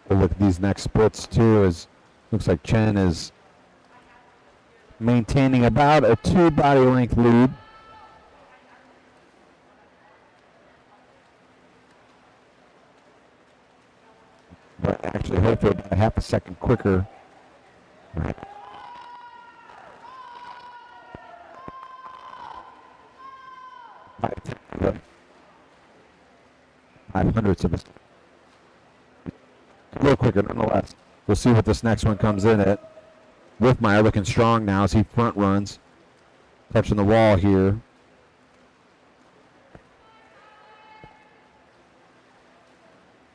We'll look at these next splits too, as looks like Chen is maintaining about a 2 body length lead. But actually hopefully about a half a second quicker. Right. Five hundredths of a second. A little quicker nonetheless. We'll see what this next one comes in at. Wolfmeyer looking strong now as he front runs. Touching the wall here.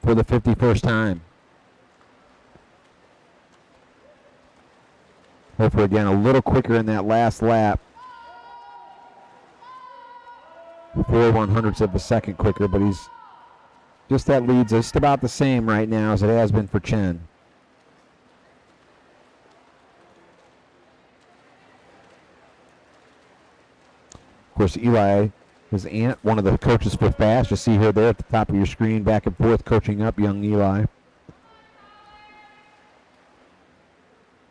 For the 51st time. Hofer again a little quicker in that last lap. 4/100ths of a second quicker, but he's just that lead's just about the same right now as it has been for Chen. Of course, Eli, his aunt, one of the coaches for Fast. You see her there at the top of your screen, back and forth, coaching up young Eli.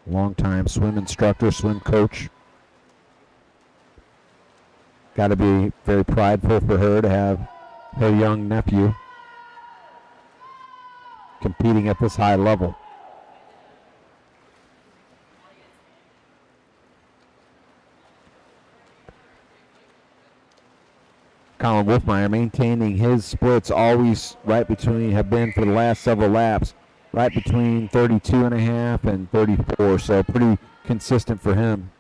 Long-time swim instructor, swim coach. Got to be very prideful for her to have her young nephew competing at this high level. Colin Wolfmeyer maintaining his splits always right between, have been for the last several laps, right between 32.5 and 34, so pretty consistent for him.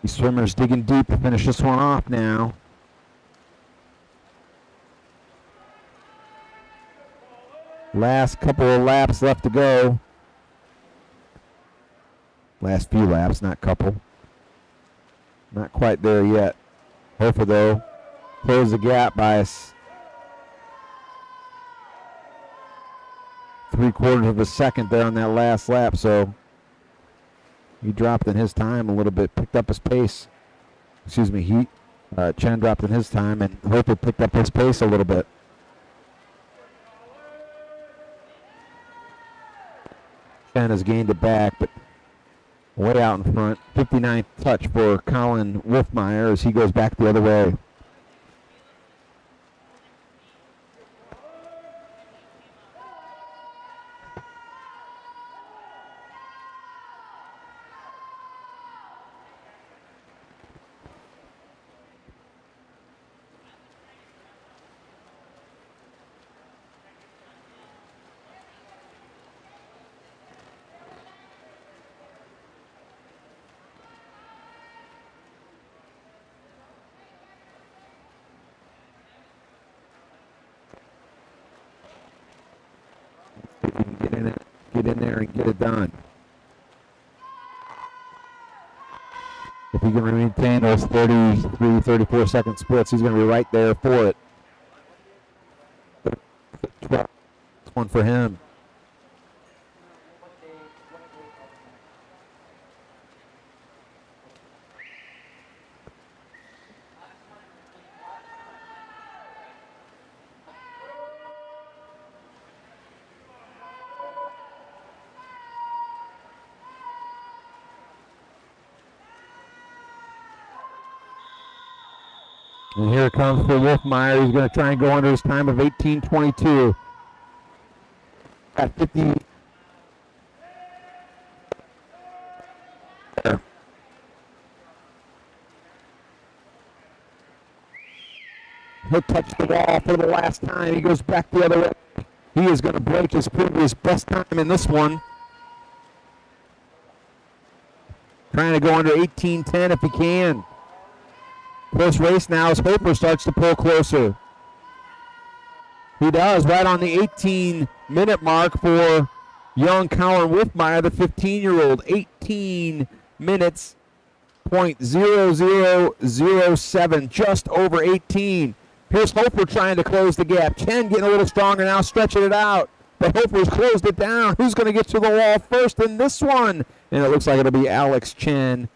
These swimmers digging deep to finish this one off now. Last couple of laps left to go. Last few laps, not couple. Not quite there yet. Hofer, though, close the gap by us. 3/4 of a second there on that last lap, so he dropped in his time a little bit, picked up his pace. Excuse me, Chen dropped in his time, and Hofer picked up his pace a little bit. Chen has gained it back, but way out in front. 59th touch for Colin Wolfmeyer as he goes back the other way. Get in there and get it done. If he can maintain those 33, 34 second splits, he's going to be right there for it. It's one for him. And here it comes for Wolfmeyer. He's going to try and go under his time of 18:22. At 50. There. He'll touch the wall for the last time. He goes back the other way. He is going to break his previous best time in this one. Trying to go under 18:10 if he can. Close race now as Hofer starts to pull closer. He does, right on the 18-minute mark for young Colin Wolfmeyer, the 15-year-old. 18 minutes, .0007, just over 18. Here's Hofer trying to close the gap. Chen getting a little stronger now, stretching it out. But Hofer's closed it down. Who's going to get to the wall first in this one? And it looks like it'll be Alex Chen.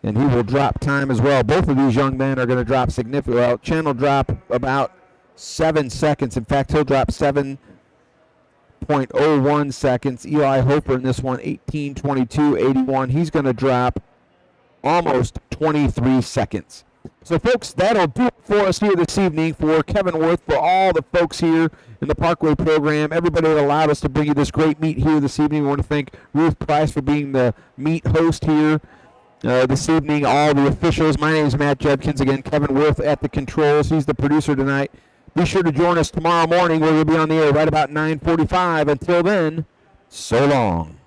And he will drop time as well. Both of these young men are going to drop significantly. Well, Chen will drop about 7 seconds. In fact, he'll drop 7.01 seconds. Eli Hofer in this one, 18:22.81. He's going to drop almost 23 seconds. So, folks, that'll do it for us here this evening. For Kevin Worth, for all the folks here in the Parkway program, everybody that allowed us to bring you this great meet here this evening. We want to thank Ruth Price for being the meet host here this evening, all the officials. My name is Matt Judkins. Again, Kevin Worth at the controls. He's the producer tonight. Be sure to join us tomorrow morning where we'll be on the air right about 9:45. Until then, so long.